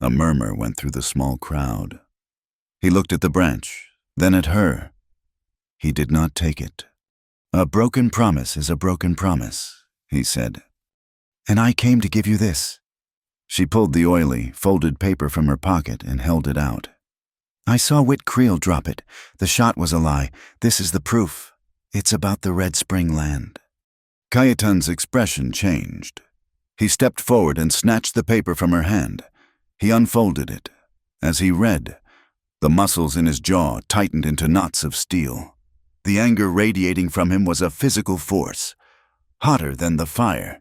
A murmur went through the small crowd. He looked at the branch, then at her. He did not take it. "A broken promise is a broken promise," he said. "And I came to give you this." She pulled the oily, folded paper from her pocket and held it out. I saw Whit Creel drop it. The shot was a lie. This is the proof. It's about the Red Spring land. Cayetan's expression changed. He stepped forward and snatched the paper from her hand. He unfolded it. As he read, the muscles in his jaw tightened into knots of steel. The anger radiating from him was a physical force, hotter than the fire.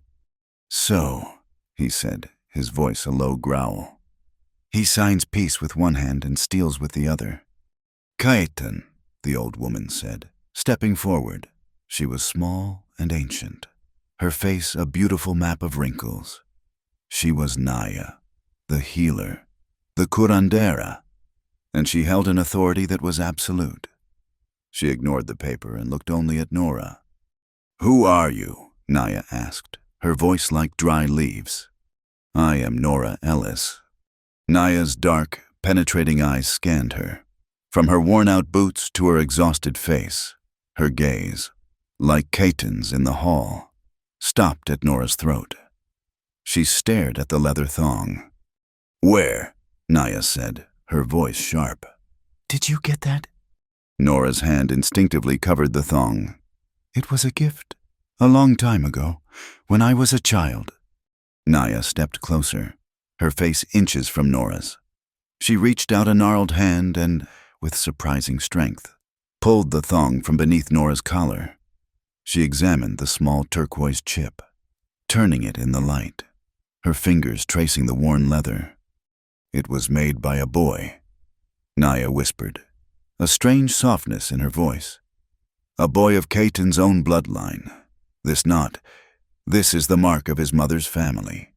So, he said, his voice a low growl. He signs peace with one hand and steals with the other. Cayetan, the old woman said, stepping forward. She was small and ancient, her face a beautiful map of wrinkles. She was Naya, the healer, the curandera, and she held an authority that was absolute. She ignored the paper and looked only at Nora. "Who are you?" Naya asked, her voice like dry leaves. "I am Nora Ellis." Naya's dark, penetrating eyes scanned her. From her worn-out boots to her exhausted face, her gaze, like Cayetan's in the hall, stopped at Nora's throat. She stared at the leather thong. "Where?" Naya said, her voice sharp. "Did you get that?" Nora's hand instinctively covered the thong. "It was a gift, a long time ago, when I was a child." Naya stepped closer, her face inches from Nora's. She reached out a gnarled hand and, with surprising strength, pulled the thong from beneath Nora's collar. She examined the small turquoise chip, turning it in the light, her fingers tracing the worn leather. "It was made by a boy," Naya whispered, a strange softness in her voice. "A boy of Cayetan's own bloodline. This is the mark of his mother's family."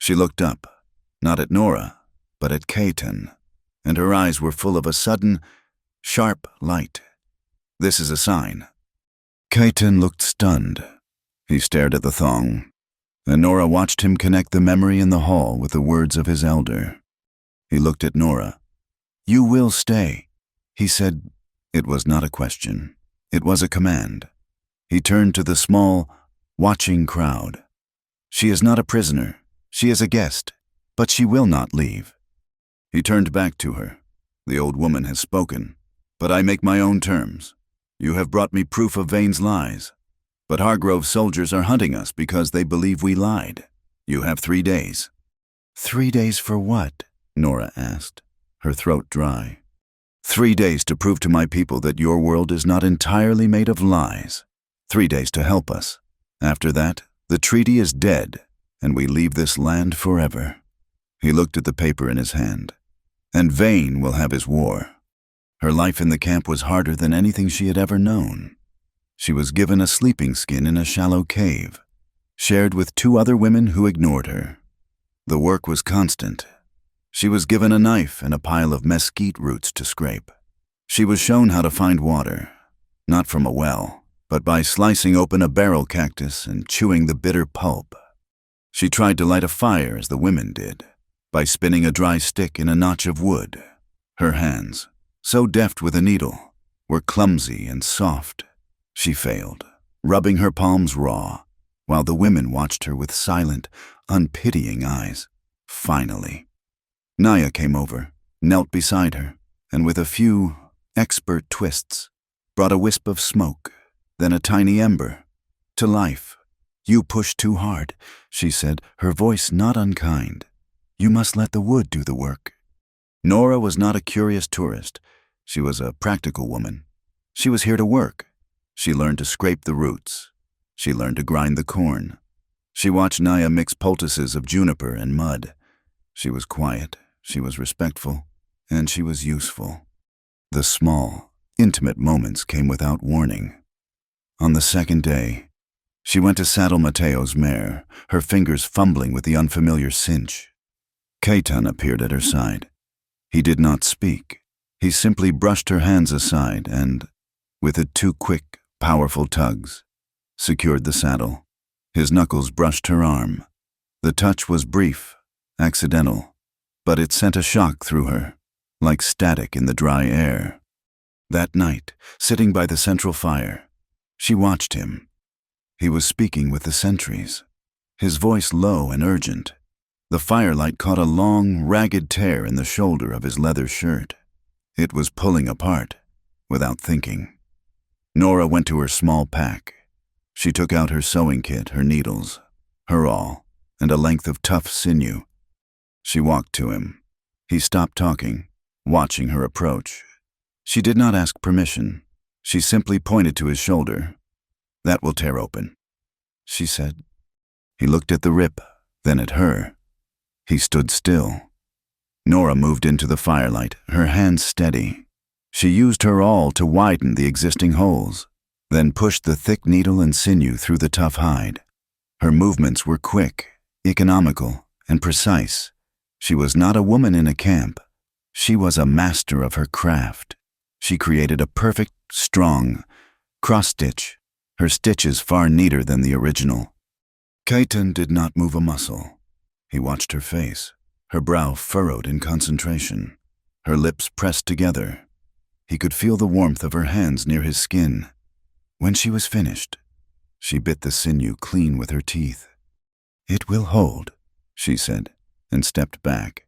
She looked up, not at Nora, but at Cayetan, and her eyes were full of a sudden, sharp light. "This is a sign." Cayetan looked stunned. He stared at the thong, and Nora watched him connect the memory in the hall with the words of his elder. He looked at Nora. "You will stay," he said. It was not a question. It was a command. He turned to the small, watching crowd. "She is not a prisoner. She is a guest, but she will not leave." He turned back to her. "The old woman has spoken, but I make my own terms. You have brought me proof of Vane's lies, but Hargrove's soldiers are hunting us because they believe we lied. You have 3 days. 3 days for what? Nora asked, her throat dry. 3 days to prove to my people that your world is not entirely made of lies. 3 days to help us. After that, the treaty is dead, and we leave this land forever. He looked at the paper in his hand. And Vane will have his war. Her life in the camp was harder than anything she had ever known. She was given a sleeping skin in a shallow cave, shared with 2 other women who ignored her. The work was constant. She was given a knife and a pile of mesquite roots to scrape. She was shown how to find water, not from a well, but by slicing open a barrel cactus and chewing the bitter pulp. She tried to light a fire as the women did, by spinning a dry stick in a notch of wood. Her hands, so deft with a needle, were clumsy and soft. She failed, rubbing her palms raw, while the women watched her with silent, unpitying eyes. Finally, Naya came over, knelt beside her, and with a few expert twists, brought a wisp of smoke, then a tiny ember, to life. You push too hard, she said, her voice not unkind. You must let the wood do the work. Nora was not a curious tourist. She was a practical woman. She was here to work. She learned to scrape the roots. She learned to grind the corn. She watched Naya mix poultices of juniper and mud. She was quiet, she was respectful, and she was useful. The small, intimate moments came without warning. On the second day, she went to saddle Mateo's mare, her fingers fumbling with the unfamiliar cinch. Cayetan appeared at her side. He did not speak. He simply brushed her hands aside and, with 2 quick, powerful tugs, secured the saddle. His knuckles brushed her arm. The touch was brief, accidental, but it sent a shock through her, like static in the dry air. That night, sitting by the central fire, she watched him. He was speaking with the sentries, his voice low and urgent. The firelight caught a long, ragged tear in the shoulder of his leather shirt. It was pulling apart, without thinking. Nora went to her small pack. She took out her sewing kit, her needles, her awl, and a length of tough sinew. She walked to him. He stopped talking, watching her approach. She did not ask permission. She simply pointed to his shoulder. "That will tear open," she said. He looked at the rip, then at her. He stood still. Nora moved into the firelight, her hands steady. She used her awl to widen the existing holes, then pushed the thick needle and sinew through the tough hide. Her movements were quick, economical, and precise. She was not a woman in a camp. She was a master of her craft. She created a perfect, strong cross-stitch, her stitches far neater than the original. Caton did not move a muscle. He watched her face, her brow furrowed in concentration, her lips pressed together. He could feel the warmth of her hands near his skin. When she was finished, she bit the sinew clean with her teeth. "It will hold," she said, and stepped back.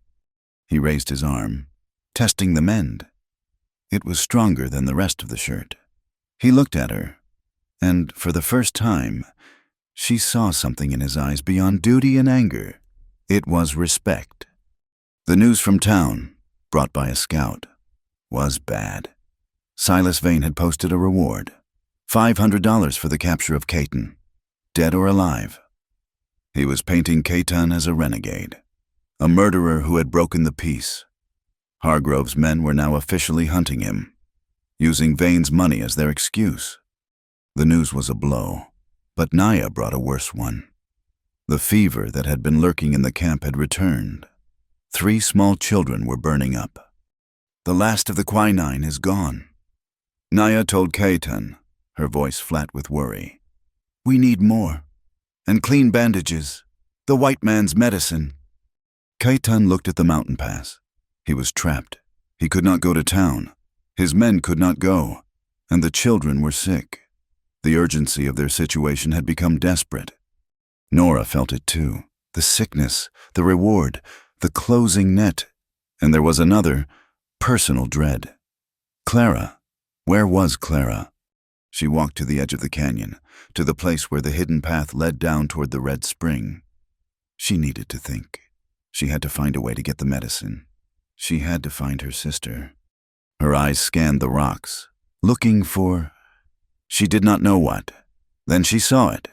He raised his arm, testing the mend. It was stronger than the rest of the shirt. He looked at her, and for the first time, she saw something in his eyes beyond duty and anger. It was respect. The news from town, brought by a scout, was bad. Silas Vane had posted a reward, $500 for the capture of Caton, dead or alive. He was painting Caton as a renegade, a murderer who had broken the peace. Hargrove's men were now officially hunting him, using Vane's money as their excuse. The news was a blow, but Naya brought a worse one. The fever that had been lurking in the camp had returned. 3 small children were burning up. "The last of the quinine is gone," Naya told Caton, her voice flat with worry. "We need more. And clean bandages. The white man's medicine." Caton looked at the mountain pass. He was trapped. He could not go to town. His men could not go. And the children were sick. The urgency of their situation had become desperate. Nora felt it too. The sickness, the reward, the closing net. And there was another, personal dread. Clara. Where was Clara? She walked to the edge of the canyon, to the place where the hidden path led down toward the red spring. She needed to think. She had to find a way to get the medicine. She had to find her sister. Her eyes scanned the rocks, looking for... She did not know what. Then she saw it.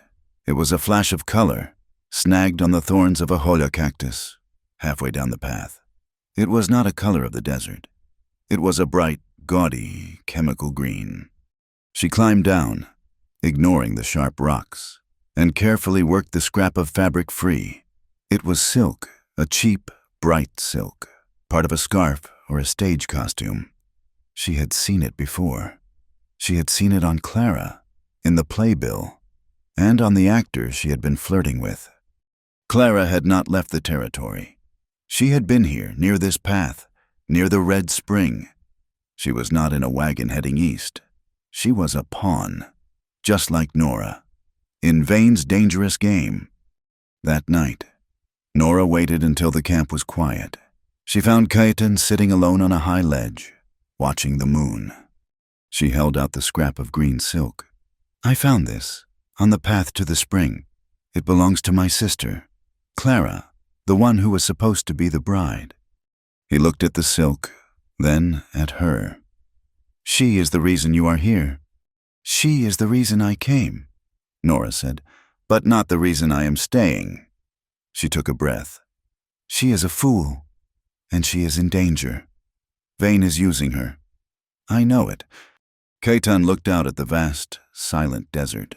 It was a flash of color, snagged on the thorns of a hoya cactus, halfway down the path. It was not a color of the desert. It was a bright, gaudy, chemical green. She climbed down, ignoring the sharp rocks, and carefully worked the scrap of fabric free. It was silk, a cheap, bright silk, part of a scarf or a stage costume. She had seen it before. She had seen it on Clara, in the playbill, and on the actor she had been flirting with. Clara had not left the territory. She had been here, near this path, near the red spring. She was not in a wagon heading east. She was a pawn, just like Nora, in Vane's dangerous game. That night, Nora waited until the camp was quiet. She found Caton sitting alone on a high ledge, watching the moon. She held out the scrap of green silk. "I found this, on the path to the spring. It belongs to my sister, Clara, the one who was supposed to be the bride." He looked at the silk, then at her. "She is the reason you are here." "She is the reason I came," Nora said, "but not the reason I am staying." She took a breath. "She is a fool, and she is in danger. Vane is using her. I know it." Caton looked out at the vast, silent desert.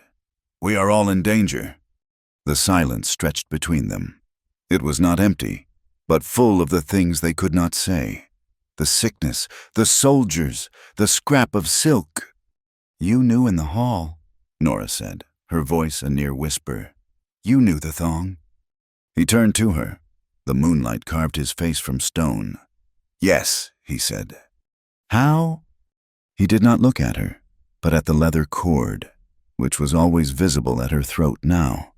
"We are all in danger." The silence stretched between them. It was not empty, but full of the things they could not say. The sickness, the soldiers, the scrap of silk. "You knew in the hall," Nora said, her voice a near whisper. "You knew the thong." He turned to her. The moonlight carved his face from stone. "Yes," he said. "How?" He did not look at her, but at the leather cord, which was always visible at her throat now.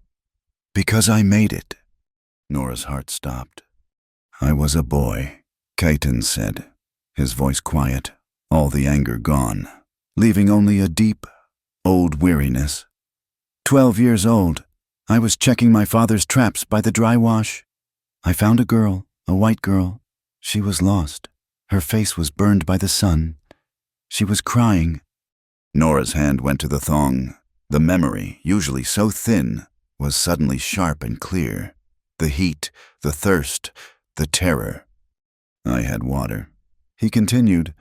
"Because I made it." Nora's heart stopped. "I was a boy," Caton said. his voice quiet, all the anger gone, leaving only a deep, old weariness. 12 years old, I was checking my father's traps by the dry wash. I found a girl, a white girl. She was lost. Her face was burned by the sun. She was crying. Nora's hand went to the thong. The memory, usually so thin, was suddenly sharp and clear. The heat, the thirst, the terror. I had water. He continued.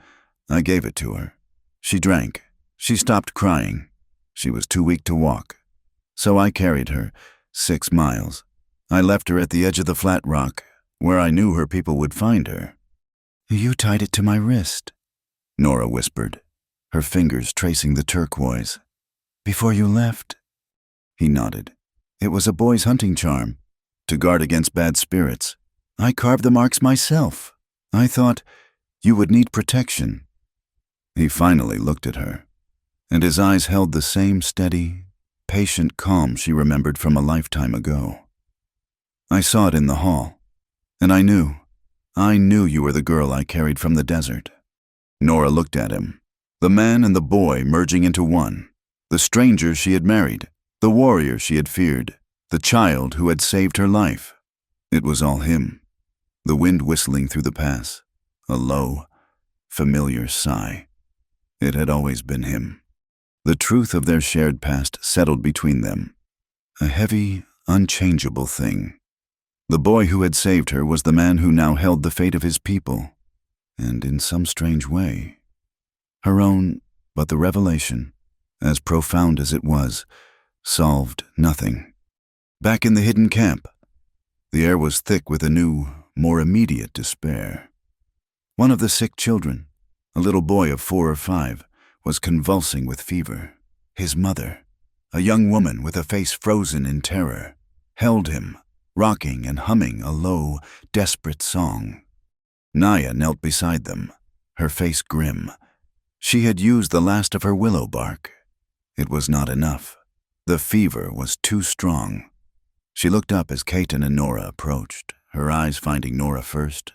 I gave it to her. She drank. She stopped crying. She was too weak to walk. So I carried her 6 miles. I left her at the edge of the flat rock, where I knew her people would find her. You tied it to my wrist, Nora whispered, her fingers tracing the turquoise. Before you left. He nodded. It was a boy's hunting charm, to guard against bad spirits. I carved the marks myself. I thought you would need protection. He finally looked at her, and his eyes held the same steady, patient calm she remembered from a lifetime ago. I saw it in the hall, and I knew you were the girl I carried from the desert. Nora looked at him, the man and the boy merging into one, the stranger she had married, the warrior she had feared, the child who had saved her life. It was all him, the wind whistling through the pass, a low, familiar sigh. It had always been him. The truth of their shared past settled between them, a heavy, unchangeable thing. The boy who had saved her was the man who now held the fate of his people, and in some strange way, her own, but the revelation, as profound as it was, solved nothing. Back in the hidden camp, the air was thick with a new, more immediate despair. One of the sick children, a little boy of 4 or 5, was convulsing with fever. His mother, a young woman with a face frozen in terror, held him, rocking and humming a low, desperate song. Naya knelt beside them, her face grim. She had used the last of her willow bark. It was not enough. The fever was too strong. She looked up as Caton and Nora approached, her eyes finding Nora first.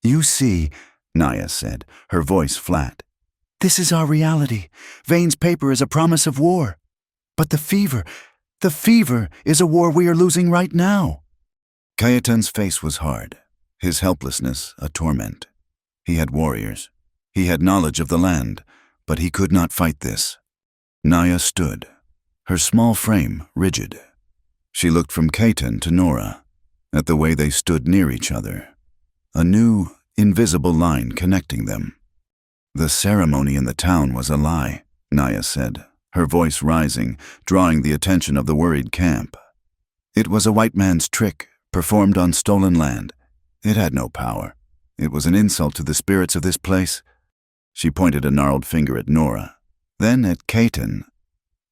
You see, Naya said, her voice flat. This is our reality. Vane's paper is a promise of war. But the fever is a war we are losing right now. Cayetan's face was hard, his helplessness a torment. He had warriors. He had knowledge of the land, but he could not fight this. Naya stood, her small frame rigid. She looked from Caton to Nora, at the way they stood near each other. A new, invisible line connecting them. The ceremony in the town was a lie, Naya said, her voice rising, drawing the attention of the worried camp. It was a white man's trick, performed on stolen land. It had no power. It was an insult to the spirits of this place. She pointed a gnarled finger at Nora, then at Caton.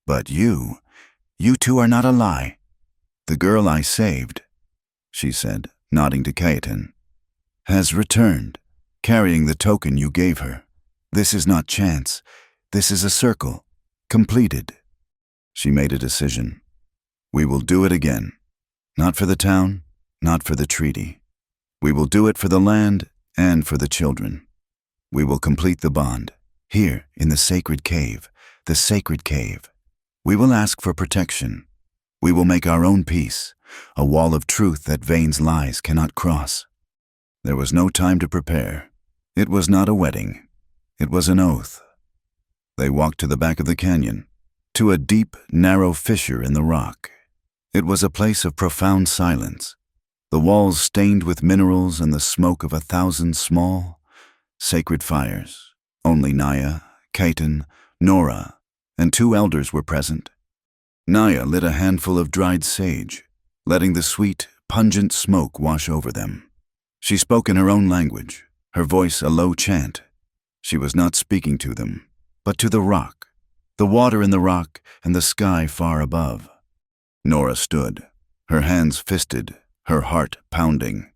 But you two are not a lie. The girl I saved, she said, nodding to Caton, has returned, carrying the token you gave her. This is not chance. This is a circle, completed. She made a decision. We will do it again. Not for the town, not for the treaty. We will do it for the land and for the children. We will complete the bond, here in the sacred cave, the sacred cave. We will ask for protection. We will make our own peace, a wall of truth that Vane's lies cannot cross. There was no time to prepare. It was not a wedding. It was an oath. They walked to the back of the canyon, to a deep, narrow fissure in the rock. It was a place of profound silence, the walls stained with minerals and the smoke of 1,000 small, sacred fires. Only Naya, Caton, Nora, and 2 elders were present. Naya lit a handful of dried sage, letting the sweet, pungent smoke wash over them. She spoke in her own language, her voice a low chant. She was not speaking to them, but to the rock, the water in the rock and the sky far above. Nora stood, her hands fisted, her heart pounding.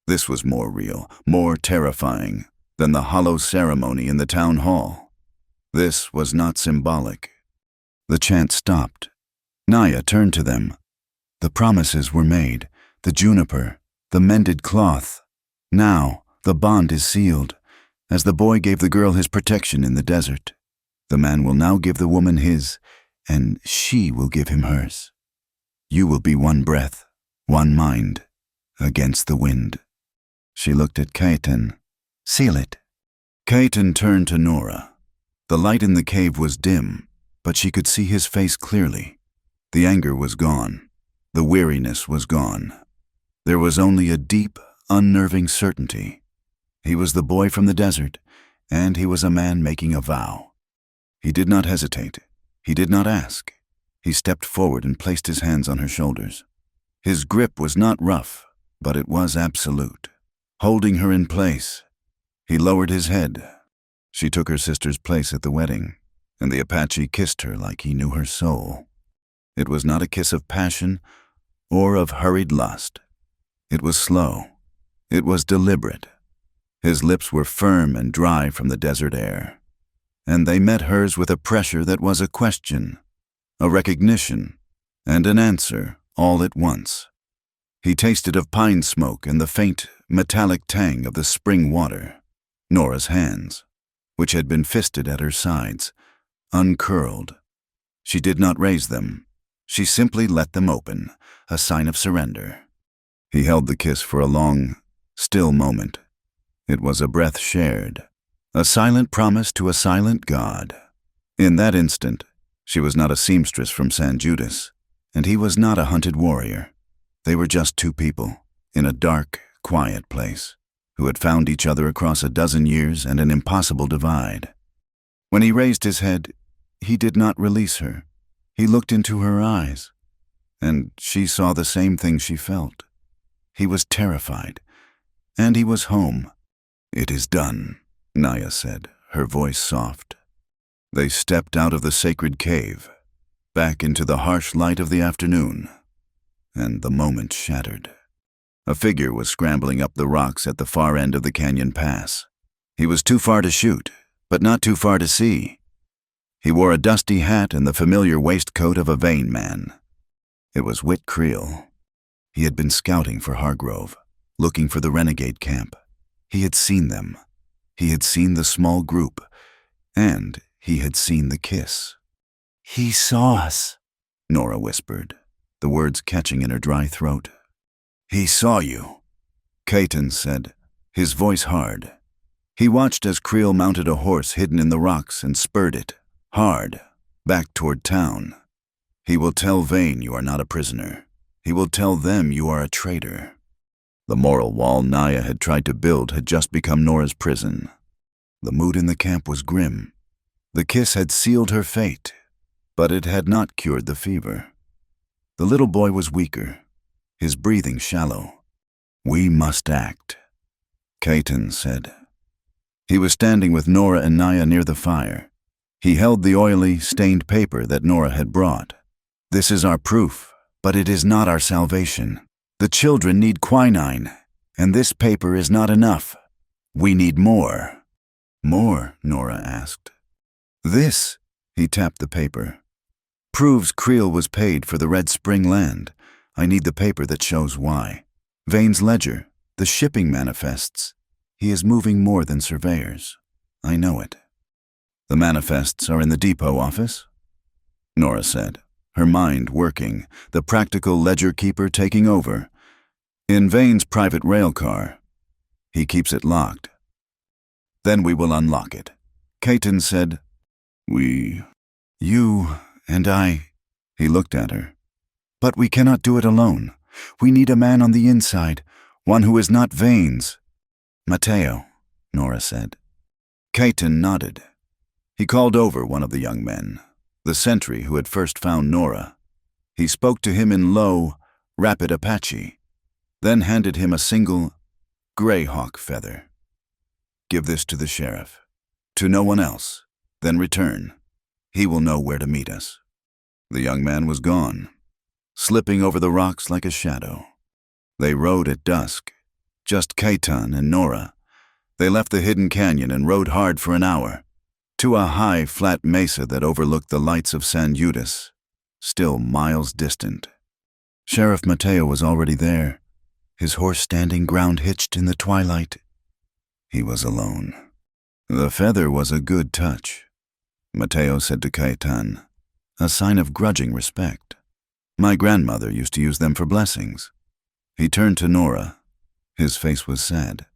This was more real, more terrifying than the hollow ceremony in the town hall. This was not symbolic. The chant stopped. Naya turned to them. The promises were made, the juniper, the mended cloth. Now the bond is sealed, As the boy gave the girl his protection in the desert, the man will now give the woman his, and she will give him hers. You will be one breath, one mind, against the wind. She looked at Caetan. Seal it. Caetan turned to Nora. The light in the cave was dim, but she could see his face clearly. The anger was gone. The weariness was gone. There was only a deep, unnerving certainty. He was the boy from the desert, and he was a man making a vow. He did not hesitate. He did not ask. He stepped forward and placed his hands on her shoulders. His grip was not rough, but it was absolute, holding her in place. He lowered his head. She took her sister's place at the wedding, and the Apache kissed her like he knew her soul. It was not a kiss of passion or of hurried lust. It was slow. It was deliberate. His lips were firm and dry from the desert air, and they met hers with a pressure that was a question, a recognition, and an answer all at once. He tasted of pine smoke and the faint, metallic tang of the spring water. Nora's hands, which had been fisted at her sides, uncurled. She did not raise them. She simply let them open, a sign of surrender. He held the kiss for a long, still moment. It was a breath shared, a silent promise to a silent God. In that instant, she was not a seamstress from San Judas, and he was not a hunted warrior. They were just two people, in a dark, quiet place, who had found each other across a dozen years and an impossible divide. When he raised his head, he did not release her. He looked into her eyes, and she saw the same thing she felt. He was terrified, and he was home. "It is done," Naya said, her voice soft. They stepped out of the sacred cave, back into the harsh light of the afternoon, and the moment shattered. A figure was scrambling up the rocks at the far end of the canyon pass. He was too far to shoot, but not too far to see. He wore a dusty hat and the familiar waistcoat of a vain man. It was Whit Creel. He had been scouting for Hargrove, looking for the renegade camp. He had seen them. He had seen the small group, and he had seen the kiss. "He saw us," Nora whispered, the words catching in her dry throat. "He saw you," Caetan said, his voice hard. He watched as Creel mounted a horse hidden in the rocks and spurred it, hard, back toward town. "He will tell Vane you are not a prisoner. He will tell them you are a traitor." The moral wall Naya had tried to build had just become Nora's prison. The mood in the camp was grim. The kiss had sealed her fate, but it had not cured the fever. The little boy was weaker, his breathing shallow. "We must act," Caetan said. He was standing with Nora and Naya near the fire. He held the oily, stained paper that Nora had brought. "This is our proof, but it is not our salvation. The children need quinine, and this paper is not enough. We need more." "More?" Nora asked. "This," he tapped the paper, "proves Creel was paid for the Red Spring land. I need the paper that shows why. Vane's ledger, the shipping manifests. He is moving more than surveyors. I know it." "The manifests are in the depot office?" Nora said, her mind working, the practical ledger keeper taking over. "In Vane's private rail car. He keeps it locked." "Then we will unlock it." Caetan said, You and I," he looked at her. "But we cannot do it alone. We need a man on the inside, one who is not Vane's." "Mateo," Nora said. Caetan nodded. He called over one of the young men, the sentry who had first found Nora. He spoke to him in low, rapid Apache, then handed him a single greyhawk feather. "Give this to the sheriff. To no one else. Then return. He will know where to meet us." The young man was gone, slipping over the rocks like a shadow. They rode at dusk, just Caetan and Nora. They left the hidden canyon and rode hard for an hour, to a high, flat mesa that overlooked the lights of San Judas, still miles distant. Sheriff Mateo was already there, his horse standing ground-hitched in the twilight. He was alone. The feather was a good touch, Mateo said to Caetan, a sign of grudging respect. My grandmother used to use them for blessings. He turned to Nora. His face was sad.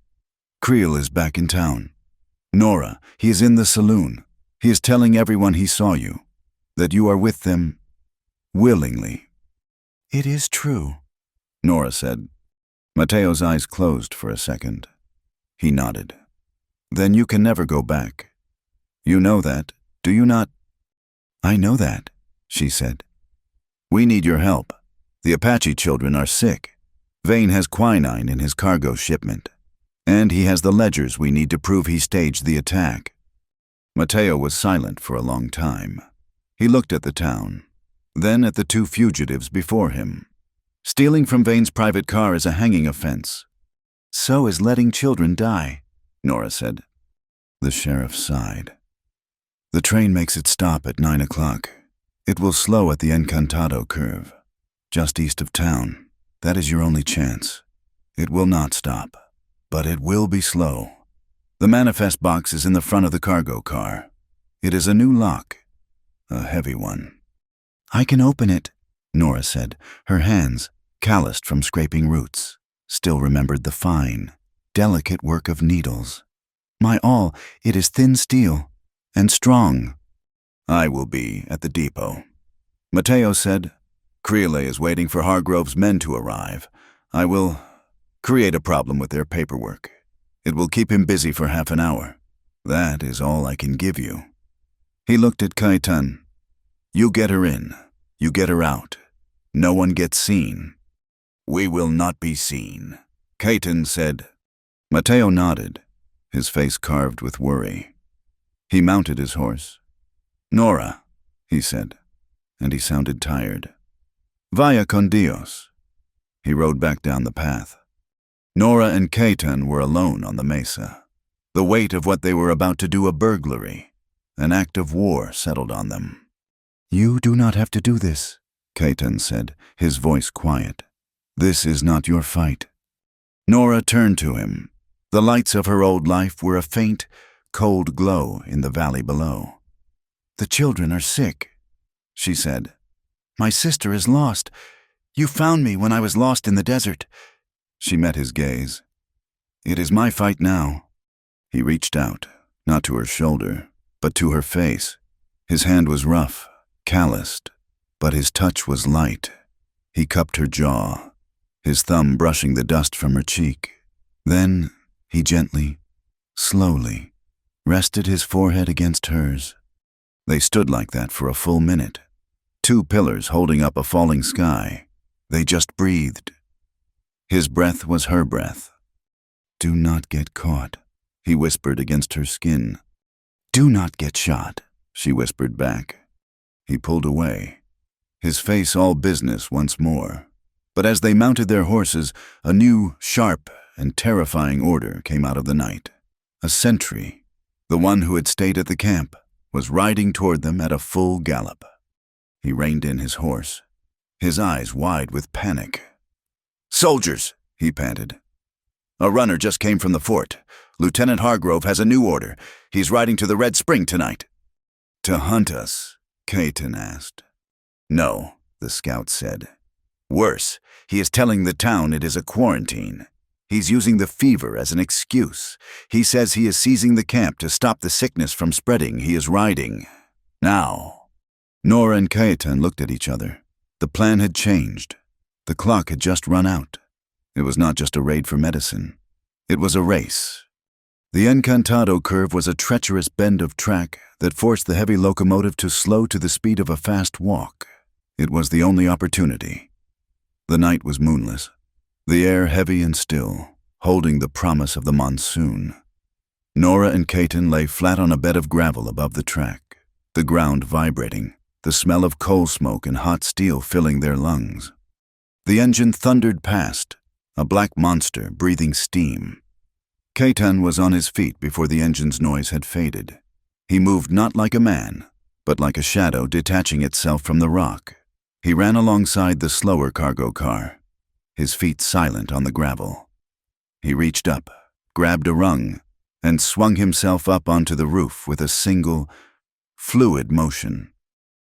Creel is back in town. Nora, he is in the saloon. He is telling everyone he saw you, that you are with them willingly. It is true, Nora said. Mateo's eyes closed for a second. He nodded. Then you can never go back. You know that, do you not? I know that, she said. We need your help. The Apache children are sick. Vane has quinine in his cargo shipment, and he has the ledgers we need to prove he staged the attack. Mateo was silent for a long time. He looked at the town, then at the two fugitives before him. Stealing from Vane's private car is a hanging offense. So is letting children die, Nora said. The sheriff sighed. The train makes its stop at 9 o'clock. It will slow at the Encantado curve, just east of town. That is your only chance. It will not stop, but it will be slow. The manifest box is in the front of the cargo car. It is a new lock, a heavy one. I can open it, Nora said. Her hands, calloused from scraping roots, still remembered the fine, delicate work of needles. My all, it is thin steel, and strong. I will be at the depot. Mateo said, Creel is waiting for Hargrove's men to arrive. I will create a problem with their paperwork. It will keep him busy for half an hour. That is all I can give you. He looked at Caetan. You get her in. You get her out. No one gets seen. We will not be seen, Caetan said. Mateo nodded, his face carved with worry. He mounted his horse. Nora, he said, and he sounded tired. Vaya con Dios. He rode back down the path. Nora and Caetan were alone on the mesa. The weight of what they were about to do, a burglary, an act of war, settled on them. You do not have to do this, Caetan said, his voice quiet. This is not your fight. Nora turned to him. The lights of her old life were a faint, cold glow in the valley below. The children are sick, she said. My sister is lost. You found me when I was lost in the desert. She met his gaze. It is my fight now. He reached out, not to her shoulder, but to her face. His hand was rough, calloused, but his touch was light. He cupped her jaw, his thumb brushing the dust from her cheek. Then he gently, slowly, rested his forehead against hers. They stood like that for a full minute, two pillars holding up a falling sky. They just breathed. His breath was her breath. Do not get caught, he whispered against her skin. Do not get shot, she whispered back. He pulled away, his face all business once more. But as they mounted their horses, a new, sharp, and terrifying order came out of the night. A sentry, the one who had stayed at the camp, was riding toward them at a full gallop. He reined in his horse, his eyes wide with panic. Soldiers, he panted. A runner just came from the fort. Lieutenant Hargrove has a new order. He's riding to the Red Spring tonight. To hunt us? Caetan asked. No, the scout said. Worse, he is telling the town it is a quarantine. He's using the fever as an excuse. He says he is seizing the camp to stop the sickness from spreading. He is riding. Now. Nora and Caetan looked at each other. The plan had changed. The clock had just run out. It was not just a raid for medicine. It was a race. The Encantado curve was a treacherous bend of track that forced the heavy locomotive to slow to the speed of a fast walk. It was the only opportunity. The night was moonless, the air heavy and still, holding the promise of the monsoon. Nora and Caetan lay flat on a bed of gravel above the track, the ground vibrating, the smell of coal smoke and hot steel filling their lungs. The engine thundered past, a black monster breathing steam. Caetan was on his feet before the engine's noise had faded. He moved not like a man, but like a shadow detaching itself from the rock. He ran alongside the slower cargo car, his feet silent on the gravel. He reached up, grabbed a rung, and swung himself up onto the roof with a single, fluid motion.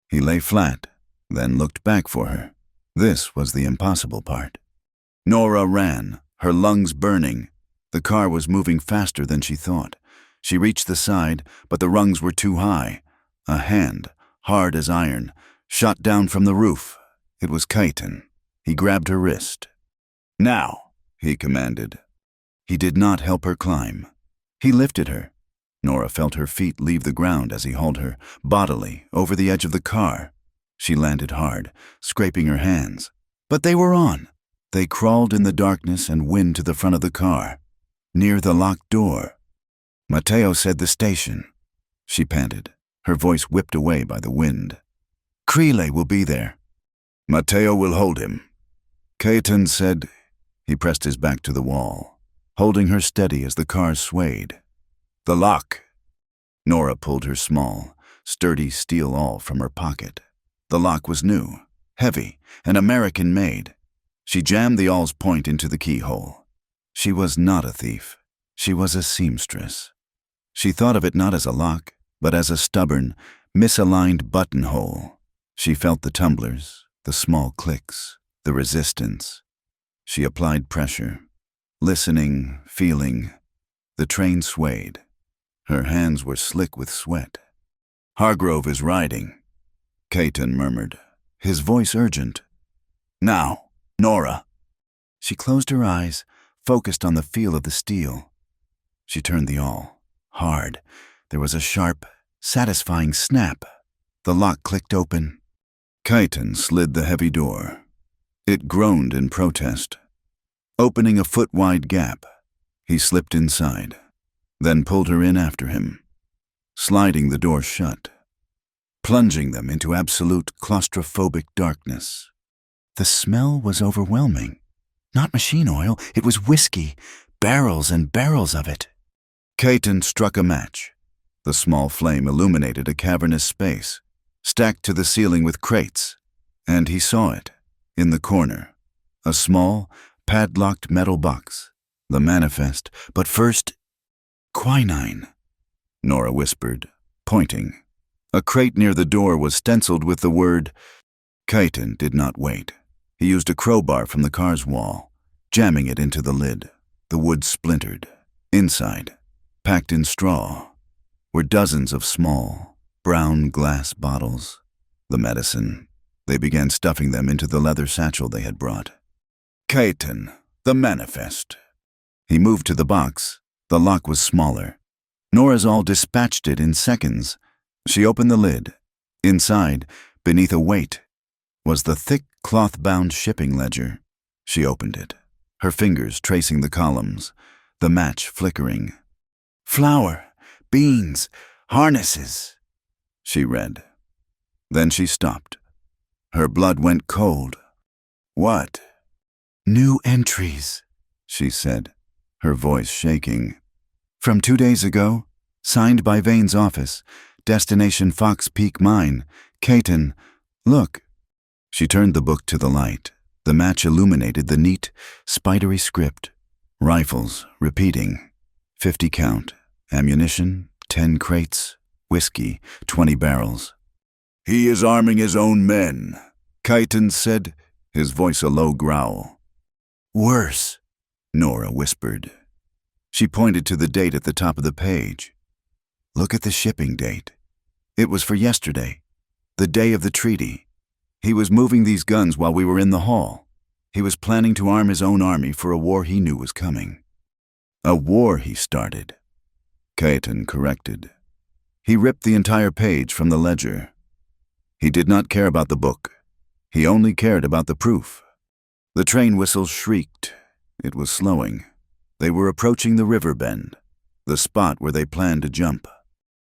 He lay flat, then looked back for her. This was the impossible part. Nora ran, her lungs burning. The car was moving faster than she thought. She reached the side, but the rungs were too high. A hand, hard as iron, shot down from the roof. It was Kaiten. He grabbed her wrist. "Now," he commanded. He did not help her climb. He lifted her. Nora felt her feet leave the ground as he hauled her, bodily, over the edge of the car. She landed hard, scraping her hands. But they were on. They crawled in the darkness and wind to the front of the car, near the locked door. "Matteo said the station," she panted, her voice whipped away by the wind. "Crele will be there." "Matteo will hold him," Kaiten said. He pressed his back to the wall, holding her steady as the car swayed. "The lock." Nora pulled her small, sturdy steel awl from her pocket. The lock was new, heavy, and American-made. She jammed the awl's point into the keyhole. She was not a thief. She was a seamstress. She thought of it not as a lock, but as a stubborn, misaligned buttonhole. She felt the tumblers, the small clicks, the resistance. She applied pressure. Listening, feeling. The train swayed. Her hands were slick with sweat. "Hargrove is riding," Kaiten murmured, his voice urgent. "Now, Nora." She closed her eyes, focused on the feel of the steel. She turned the awl. Hard. There was a sharp, satisfying snap. The lock clicked open. Kaiten slid the heavy door. It groaned in protest. Opening a foot-wide gap, he slipped inside, then pulled her in after him, sliding the door shut, plunging them into absolute claustrophobic darkness. The smell was overwhelming. Not machine oil, it was whiskey, barrels and barrels of it. Kaiten struck a match. The small flame illuminated a cavernous space, stacked to the ceiling with crates, and he saw it, in the corner, a small, padlocked metal box, the manifest, but first, quinine, Nora whispered, pointing. A crate near the door was stenciled with the word. Kaiten did not wait. He used a crowbar from the car's wall, jamming it into the lid. The wood splintered. Inside, packed in straw, were dozens of small, brown glass bottles. The medicine. They began stuffing them into the leather satchel they had brought. "Kaiten, the manifest." He moved to the box. The lock was smaller. Nora's all dispatched it in seconds. She opened the lid. Inside, beneath a weight, was the thick cloth-bound shipping ledger. She opened it, her fingers tracing the columns, the match flickering. "Flour, beans, harnesses," she read. Then she stopped. Her blood went cold. "What?" "New entries," she said, her voice shaking. "From 2 days ago, signed by Vane's office, destination Fox Peak Mine, Kaiten, look." She turned the book to the light. The match illuminated the neat, spidery script. Rifles, repeating. 50 count. Ammunition, 10 crates. Whiskey, 20 barrels. "He is arming his own men," Kaiten said, his voice a low growl. "Worse," Nora whispered. She pointed to the date at the top of the page. "Look at the shipping date. It was for yesterday, the day of the treaty. He was moving these guns while we were in the hall. He was planning to arm his own army for a war he knew was coming." "A war he started," Kaiten corrected. He ripped the entire page from the ledger. He did not care about the book. He only cared about the proof. The train whistles shrieked. It was slowing. They were approaching the river bend, the spot where they planned to jump.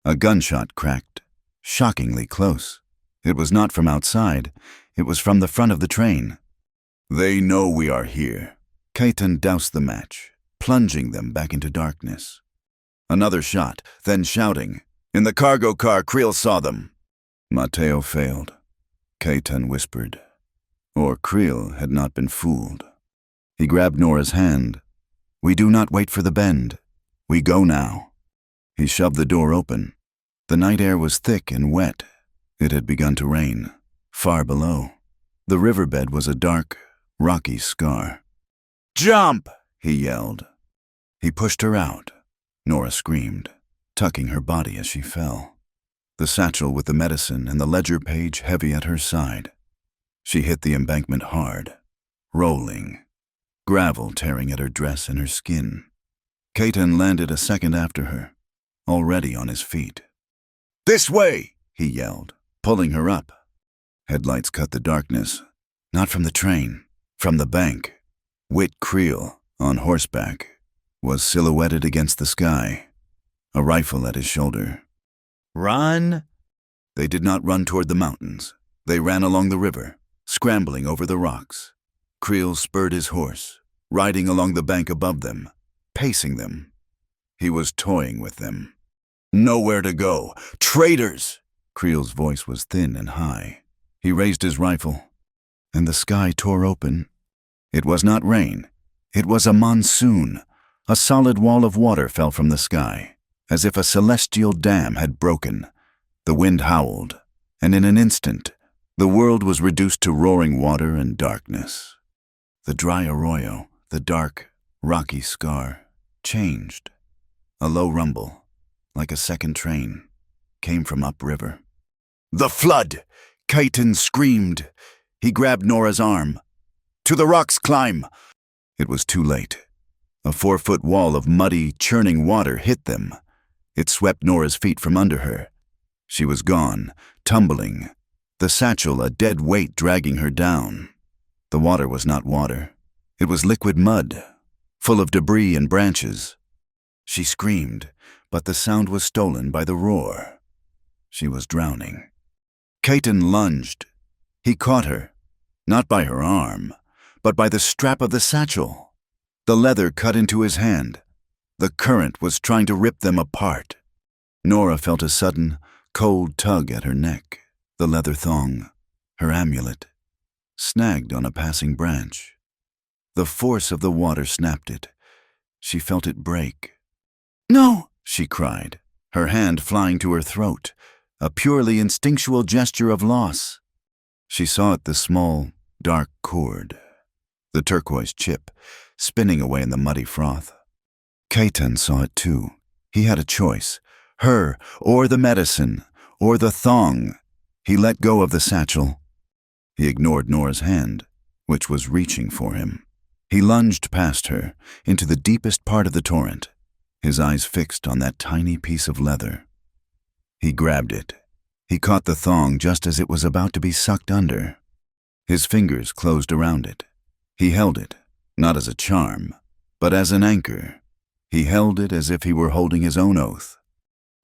A gunshot cracked, shockingly close. It was not from outside. It was from the front of the train. "They know we are here." Kaiten doused the match, plunging them back into darkness. Another shot, then shouting. "In the cargo car, Creel saw them." Matteo failed, Kaiten whispered. Or Creel had not been fooled. He grabbed Nora's hand. "We do not wait for the bend. We go now." He shoved the door open. The night air was thick and wet. It had begun to rain. Far below, the riverbed was a dark, rocky scar. "Jump!" he yelled. He pushed her out. Nora screamed, tucking her body as she fell. The satchel with the medicine and the ledger page heavy at her side. She hit the embankment hard, rolling, gravel tearing at her dress and her skin. Caton landed a second after her, already on his feet. "This way!" he yelled, pulling her up. Headlights cut the darkness, not from the train, from the bank. Whit Creel, on horseback, was silhouetted against the sky, a rifle at his shoulder. "Run!" They did not run toward the mountains. They ran along the river, scrambling over the rocks. Creel spurred his horse, riding along the bank above them, pacing them. He was toying with them. "Nowhere to go! Traitors!" Creel's voice was thin and high. He raised his rifle, and the sky tore open. It was not rain. It was a monsoon. A solid wall of water fell from the sky, as if a celestial dam had broken. The wind howled, and in an instant, the world was reduced to roaring water and darkness. The dry arroyo, the dark, rocky scar, changed. A low rumble, like a second train, came from upriver. "The flood!" Caton screamed. He grabbed Nora's arm. "To the rocks climb!" It was too late. A 4-foot wall of muddy, churning water hit them. It swept Nora's feet from under her. She was gone, tumbling, the satchel a dead weight dragging her down. The water was not water. It was liquid mud, full of debris and branches. She screamed, but the sound was stolen by the roar. She was drowning. Caton lunged. He caught her, not by her arm, but by the strap of the satchel. The leather cut into his hand. The current was trying to rip them apart. Nora felt a sudden, cold tug at her neck. The leather thong, her amulet, snagged on a passing branch. The force of the water snapped it. She felt it break. "No!" she cried, her hand flying to her throat, a purely instinctual gesture of loss. She saw the small, dark cord, the turquoise chip, spinning away in the muddy froth. Caton saw it too. He had a choice, her or the medicine, or the thong. He let go of the satchel. He ignored Nora's hand, which was reaching for him. He lunged past her, into the deepest part of the torrent, his eyes fixed on that tiny piece of leather. He grabbed it. He caught the thong just as it was about to be sucked under. His fingers closed around it. He held it, not as a charm, but as an anchor. He held it as if he were holding his own oath.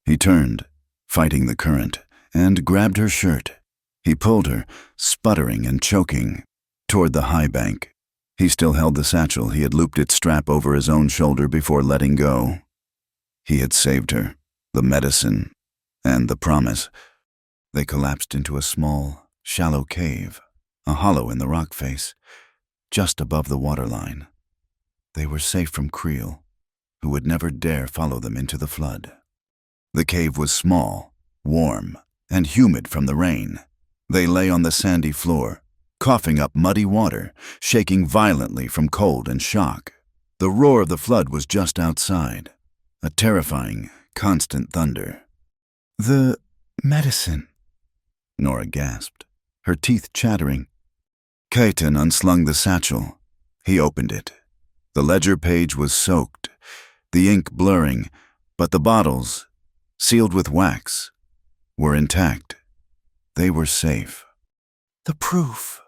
He turned, fighting the current, and grabbed her shirt. He pulled her, sputtering and choking, toward the high bank. He still held the satchel. He had looped its strap over his own shoulder before letting go. He had saved her, the medicine, and the promise. They collapsed into a small, shallow cave, a hollow in the rock face, just above the waterline. They were safe from Creel, who would never dare follow them into the flood. The cave was small, warm, and humid from the rain. They lay on the sandy floor, coughing up muddy water, shaking violently from cold and shock. The roar of the flood was just outside, a terrifying, constant thunder. "The medicine," Nora gasped, her teeth chattering. Caton unslung the satchel. He opened it. The ledger page was soaked, the ink blurring, but the bottles, sealed with wax, were intact. They were safe. "The proof,"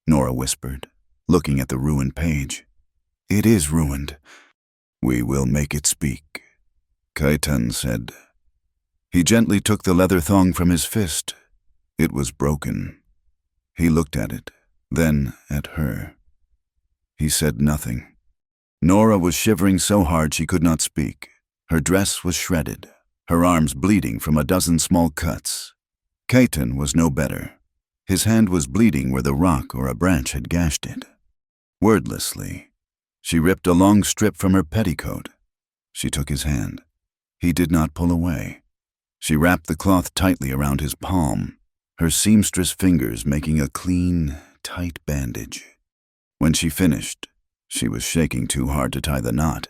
Nora whispered, looking at the ruined page. "It is ruined." "We will make it speak," Caton said. He gently took the leather thong from his fist. It was broken. He looked at it, then at her. He said nothing. Nora was shivering so hard she could not speak. Her dress was shredded, her arms bleeding from a dozen small cuts. Caton was no better. His hand was bleeding where the rock or a branch had gashed it. Wordlessly, she ripped a long strip from her petticoat. She took his hand. He did not pull away. She wrapped the cloth tightly around his palm, her seamstress fingers making a clean, tight bandage. When she finished, she was shaking too hard to tie the knot.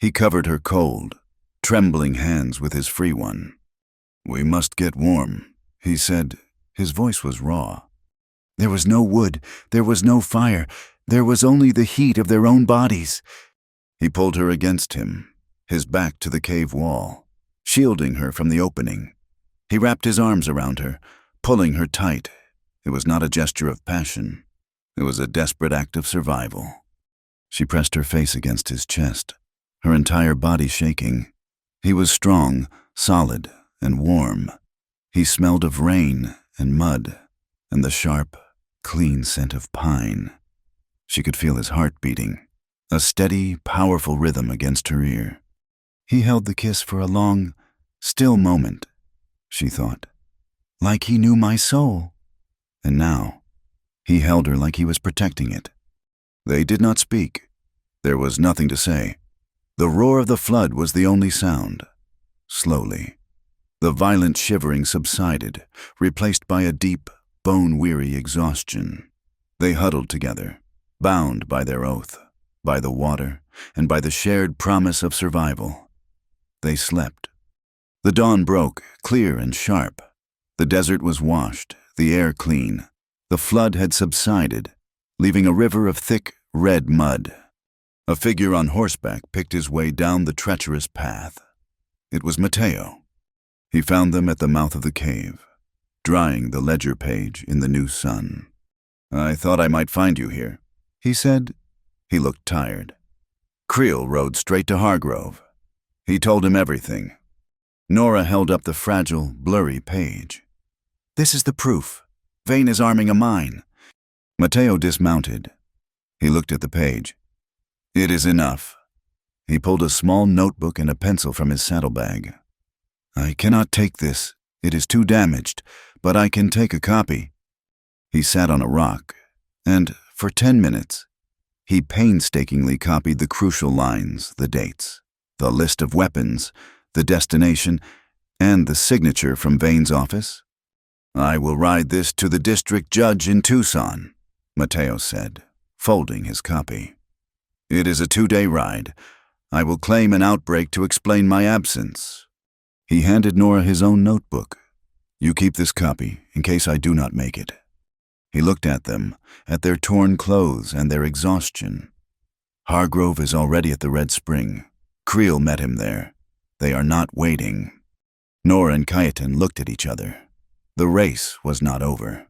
He covered her cold, trembling hands with his free one. "We must get warm," he said. His voice was raw. There was no wood, there was no fire, there was only the heat of their own bodies. He pulled her against him, his back to the cave wall, shielding her from the opening. He wrapped his arms around her, pulling her tight. It was not a gesture of passion. It was a desperate act of survival. She pressed her face against his chest, her entire body shaking. He was strong, solid, and warm. He smelled of rain and mud and the sharp, clean scent of pine. She could feel his heart beating, a steady, powerful rhythm against her ear. He held the kiss for a long, still moment, she thought, like he knew my soul. And now, he held her like he was protecting it. They did not speak. There was nothing to say. The roar of the flood was the only sound. Slowly, the violent shivering subsided, replaced by a deep, bone-weary exhaustion. They huddled together, bound by their oath, by the water, and by the shared promise of survival. They slept. The dawn broke, clear and sharp. The desert was washed, the air clean. The flood had subsided, leaving a river of thick, red mud. A figure on horseback picked his way down the treacherous path. It was Mateo. He found them at the mouth of the cave, drying the ledger page in the new sun. "I thought I might find you here," he said. He looked tired. Creel rode straight to Hargrove. He told him everything. Nora held up the fragile, blurry page. "This is the proof. Vane is arming a mine." Mateo dismounted. He looked at the page. "It is enough." He pulled a small notebook and a pencil from his saddlebag. "I cannot take this. It is too damaged, but I can take a copy." He sat on a rock, and for 10 minutes, he painstakingly copied the crucial lines, the dates, the list of weapons, the destination, and the signature from Vane's office. "I will ride this to the district judge in Tucson," Mateo said, folding his copy. "It is a 2-day ride. I will claim an outbreak to explain my absence." He handed Nora his own notebook. "You keep this copy in case I do not make it." He looked at them, at their torn clothes and their exhaustion. "Hargrove is already at the Red Spring. Creel met him there. They are not waiting." Nora and Cayetan looked at each other. The race was not over.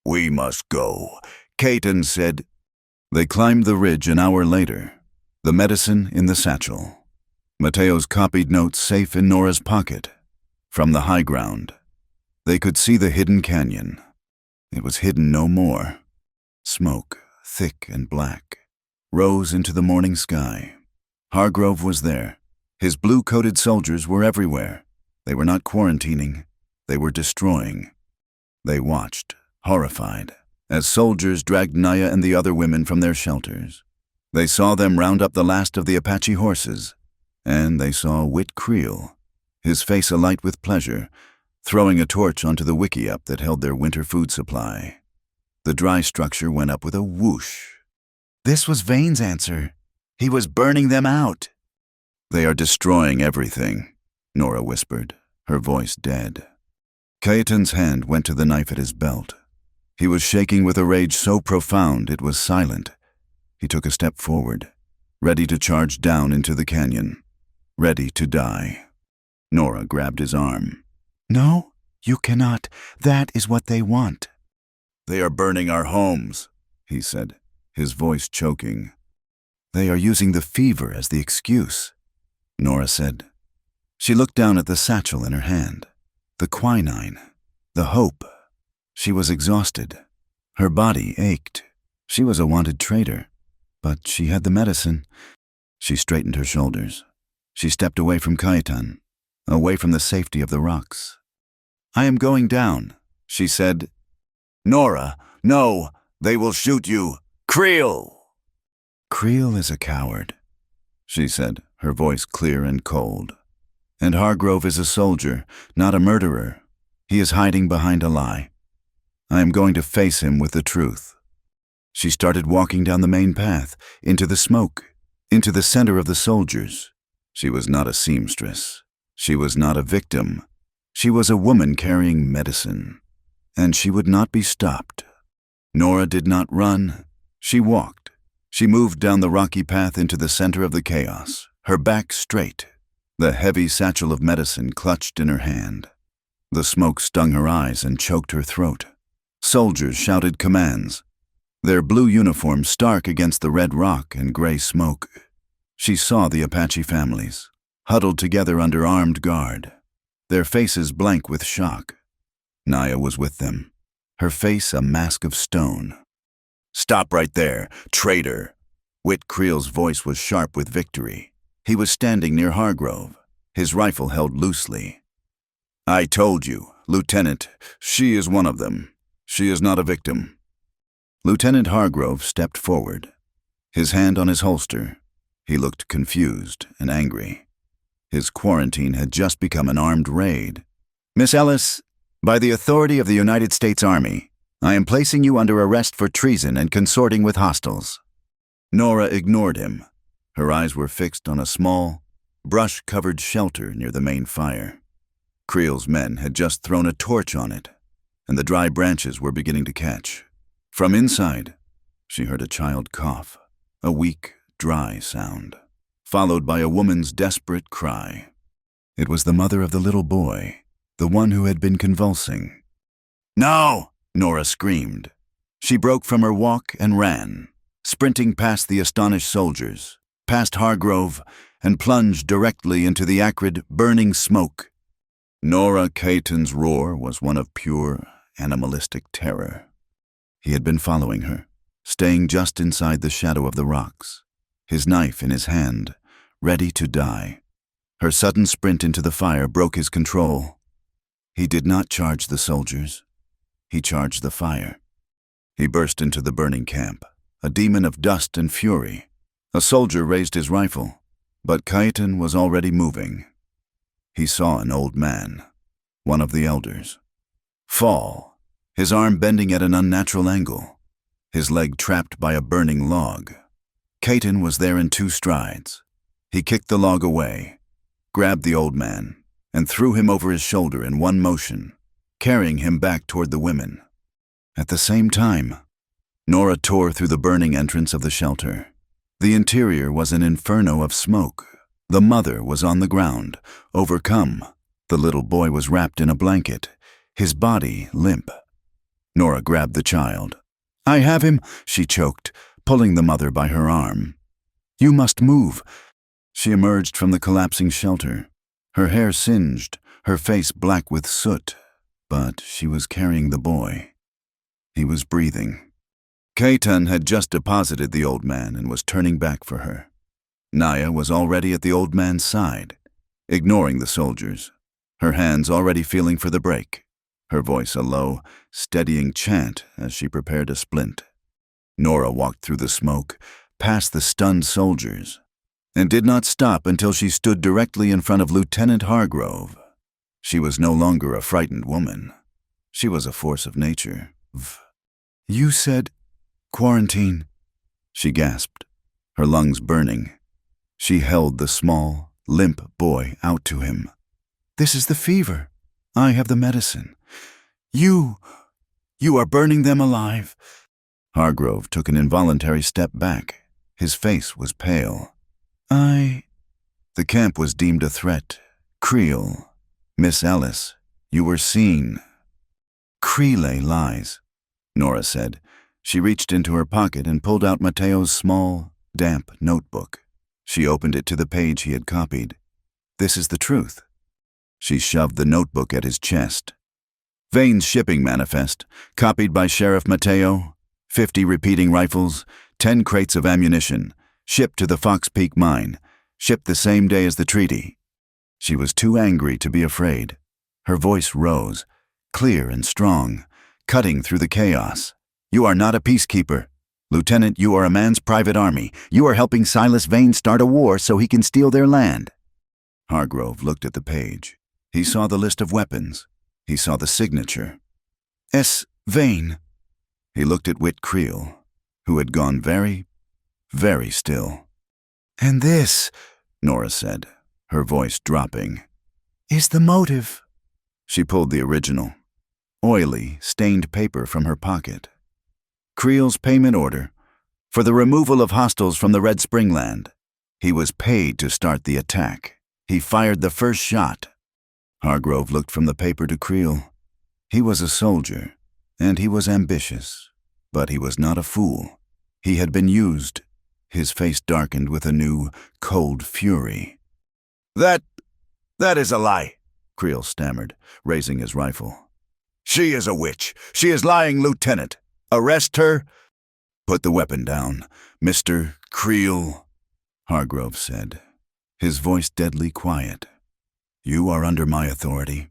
"We must go," Cayetan said. They climbed the ridge an hour later, the medicine in the satchel. Mateo's copied notes safe in Nora's pocket. From the high ground, they could see the hidden canyon. It was hidden no more. Smoke, thick and black, rose into the morning sky. Hargrove was there. His blue-coated soldiers were everywhere. They were not quarantining. They were destroying. They watched, horrified, as soldiers dragged Naya and the other women from their shelters. They saw them round up the last of the Apache horses, and they saw Whit Creel, his face alight with pleasure, throwing a torch onto the wickiup that held their winter food supply. The dry structure went up with a whoosh. This was Vane's answer. He was burning them out. "They are destroying everything," Nora whispered, her voice dead. Cayetan's hand went to the knife at his belt. He was shaking with a rage so profound it was silent. He took a step forward, ready to charge down into the canyon, ready to die. Nora grabbed his arm. "No, you cannot. That is what they want." "They are burning our homes," he said, his voice choking. "They are using the fever as the excuse," Nora said. She looked down at the satchel in her hand, the quinine, the hope. She was exhausted. Her body ached. She was a wanted traitor, but she had the medicine. She straightened her shoulders. She stepped away from Cayetan, away from the safety of the rocks. "I am going down," she said. "Nora, no, they will shoot you. Creel!" "Creel is a coward," she said, her voice clear and cold. "And Hargrove is a soldier, not a murderer. He is hiding behind a lie. I am going to face him with the truth." She started walking down the main path, into the smoke, into the center of the soldiers. She was not a seamstress. She was not a victim. She was a woman carrying medicine, and she would not be stopped. Nora did not run. She walked. She moved down the rocky path into the center of the chaos, her back straight, the heavy satchel of medicine clutched in her hand. The smoke stung her eyes and choked her throat. Soldiers shouted commands, their blue uniforms stark against the red rock and gray smoke. She saw the Apache families, huddled together under armed guard, their faces blank with shock. Naya was with them, her face a mask of stone. "Stop right there, traitor!" Whit Creel's voice was sharp with victory. He was standing near Hargrove, his rifle held loosely. "I told you, Lieutenant, she is one of them. She is not a victim." Lieutenant Hargrove stepped forward, his hand on his holster. He looked confused and angry. His quarantine had just become an armed raid. "Miss Ellis, by the authority of the United States Army, I am placing you under arrest for treason and consorting with hostiles." Nora ignored him. Her eyes were fixed on a small, brush-covered shelter near the main fire. Creel's men had just thrown a torch on it, and the dry branches were beginning to catch. From inside, she heard a child cough, a weak, dry sound, followed by a woman's desperate cry. It was the mother of the little boy, the one who had been convulsing. "No!" Nora screamed. She broke from her walk and ran, sprinting past the astonished soldiers, past Hargrove, and plunged directly into the acrid, burning smoke. Nora Caton's roar was one of pure, animalistic terror. He had been following her, staying just inside the shadow of the rocks, his knife in his hand, ready to die. Her sudden sprint into the fire broke his control. He did not charge the soldiers. He charged the fire. He burst into the burning camp, a demon of dust and fury. A soldier raised his rifle, but Caton was already moving. He saw an old man, one of the elders, fall, his arm bending at an unnatural angle, his leg trapped by a burning log. Caton was there in 2 strides. He kicked the log away, grabbed the old man, and threw him over his shoulder in one motion, carrying him back toward the women. At the same time, Nora tore through the burning entrance of the shelter. The interior was an inferno of smoke. The mother was on the ground, overcome. The little boy was wrapped in a blanket, his body limp. Nora grabbed the child. "I have him," she choked, pulling the mother by her arm. "You must move." She emerged from the collapsing shelter, her hair singed, her face black with soot, but she was carrying the boy. He was breathing. Caton had just deposited the old man and was turning back for her. Naya was already at the old man's side, ignoring the soldiers, her hands already feeling for the brake, her voice a low, steadying chant as she prepared to splint. Nora walked through the smoke, past the stunned soldiers, and did not stop until she stood directly in front of Lieutenant Hargrove. She was no longer a frightened woman. She was a force of nature. "You said quarantine," she gasped, her lungs burning. She held the small, limp boy out to him. "This is the fever. I have the medicine. You are burning them alive." Hargrove took an involuntary step back. His face was pale. The camp was deemed a threat. Creel, Miss Ellis, you were seen." "Creel lies," Nora said. She reached into her pocket and pulled out Mateo's small, damp notebook. She opened it to the page he had copied. "This is the truth." She shoved the notebook at his chest. "Vane's shipping manifest, copied by Sheriff Mateo, 50 repeating rifles, 10 crates of ammunition, shipped to the Fox Peak mine, shipped the same day as the treaty." She was too angry to be afraid. Her voice rose, clear and strong, cutting through the chaos. "You are not a peacekeeper. Lieutenant, you are a man's private army. You are helping Silas Vane start a war so he can steal their land." Hargrove looked at the page. He saw the list of weapons. He saw the signature. S. Vane. He looked at Whit Creel, who had gone very, very still. "And this," Nora said, her voice dropping, "is the motive." She pulled the original, oily, stained paper from her pocket. Creel's payment order for the removal of hostiles from the Red Spring land. He was paid to start the attack. He fired the first shot. Hargrove looked from the paper to Creel. He was a soldier, and he was ambitious, but he was not a fool. He had been used. His face darkened with a new, cold fury. That is a lie," Creel stammered, raising his rifle. "She is a witch. She is lying, Lieutenant. Arrest her." "Put the weapon down, Mr. Creel," Hargrove said, his voice deadly quiet. "You are under my authority."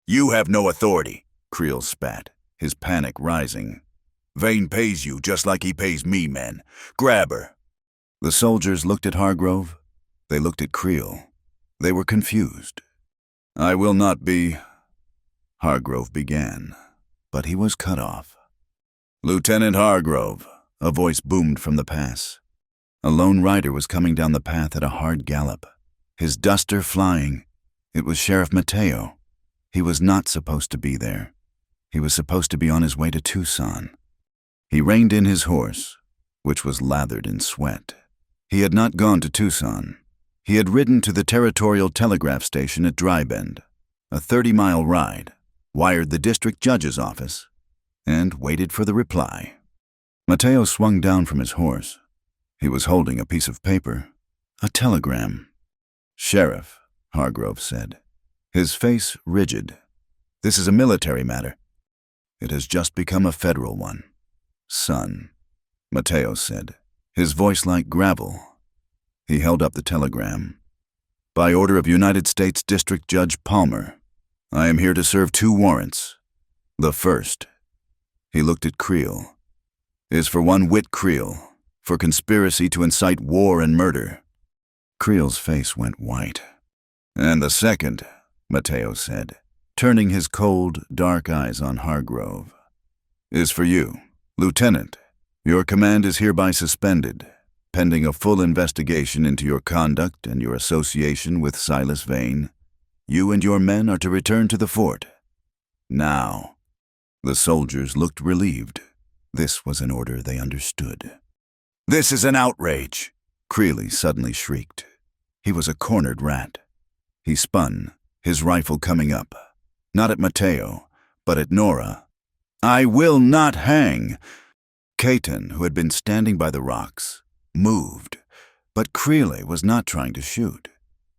"You have no authority," Creel spat, his panic rising. "Vane pays you just like he pays me, men. Grab her." The soldiers looked at Hargrove. They looked at Creel. They were confused. "I will not be," Hargrove began, but he was cut off. "Lieutenant Hargrove," a voice boomed from the pass. A lone rider was coming down the path at a hard gallop, his duster flying. It was Sheriff Mateo. He was not supposed to be there. He was supposed to be on his way to Tucson. He reined in his horse, which was lathered in sweat. He had not gone to Tucson. He had ridden to the territorial telegraph station at Dry Bend, a 30-mile ride, wired the district judge's office, and waited for the reply. Mateo swung down from his horse. He was holding a piece of paper, a telegram. "Sheriff," Hargrove said, his face rigid. "This is a military matter. It has just become a federal one." "Son," Mateo said, his voice like gravel. He held up the telegram. "By order of United States District Judge Palmer, I am here to serve 2 warrants. The first," he looked at Creel, "is for one Whit Creel, for conspiracy to incite war and murder." Creel's face went white. "And the second," Mateo said, turning his cold, dark eyes on Hargrove, "is for you, Lieutenant. Your command is hereby suspended, pending a full investigation into your conduct and your association with Silas Vane. You and your men are to return to the fort. Now." The soldiers looked relieved. This was an order they understood. "This is an outrage," Creel suddenly shrieked. He was a cornered rat. He spun, his rifle coming up, not at Mateo, but at Nora. "I will not hang." Caton, who had been standing by the rocks, moved, but Creel was not trying to shoot.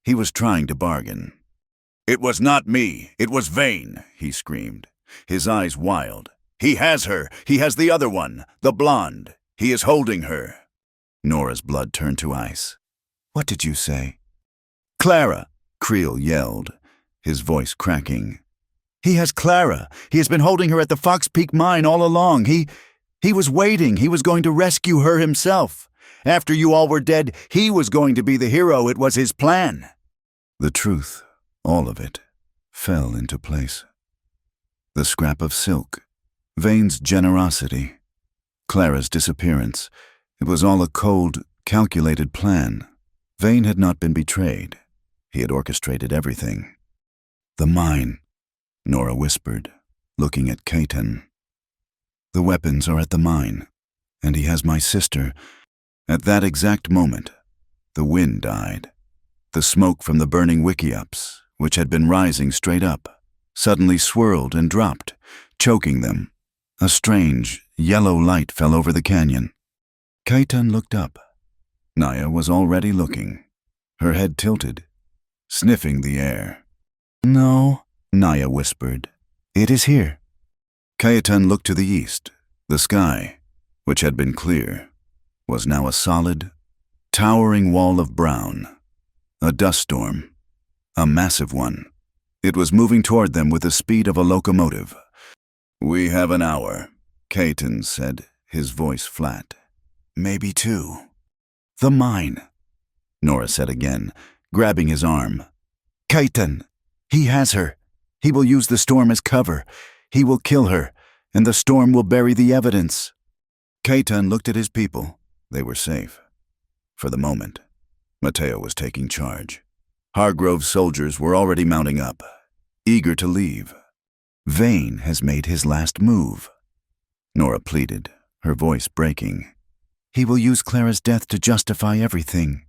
He was trying to bargain. "It was not me. It was Vane," he screamed, his eyes wild. "He has her. He has the other one, the blonde. He is holding her." Nora's blood turned to ice. "What did you say?" "Clara," Creel yelled, his voice cracking. "He has Clara. He has been holding her at the Fox Peak mine all along. He was waiting. He was going to rescue her himself. After you all were dead, he was going to be the hero. It was his plan." The truth, all of it, fell into place. The scrap of silk, Vane's generosity, Clara's disappearance. It was all a cold, calculated plan. Vane had not been betrayed. He had orchestrated everything. "The mine," Nora whispered, looking at Caton. "The weapons are at the mine, and he has my sister." At that exact moment, the wind died. The smoke from the burning wickiups, which had been rising straight up, suddenly swirled and dropped, choking them. A strange, yellow light fell over the canyon. Caton looked up. Naya was already looking, her head tilted, sniffing the air. "No," Naya whispered. "It is here." Caton looked to the east. The sky, which had been clear, was now a solid, towering wall of brown. A dust storm. A massive one. It was moving toward them with the speed of a locomotive. "We have an hour," Caton said, his voice flat. maybe two. The mine, Nora said again, grabbing his arm. Kaitan, he has her. He will use the storm as cover. He will kill her, and the storm will bury the evidence. Kaitan looked at his people. They were safe. For the moment, Mateo was taking charge. Hargrove's soldiers were already mounting up, eager to leave. Vane has made his last move, Nora pleaded, her voice breaking. He will use Clara's death to justify everything.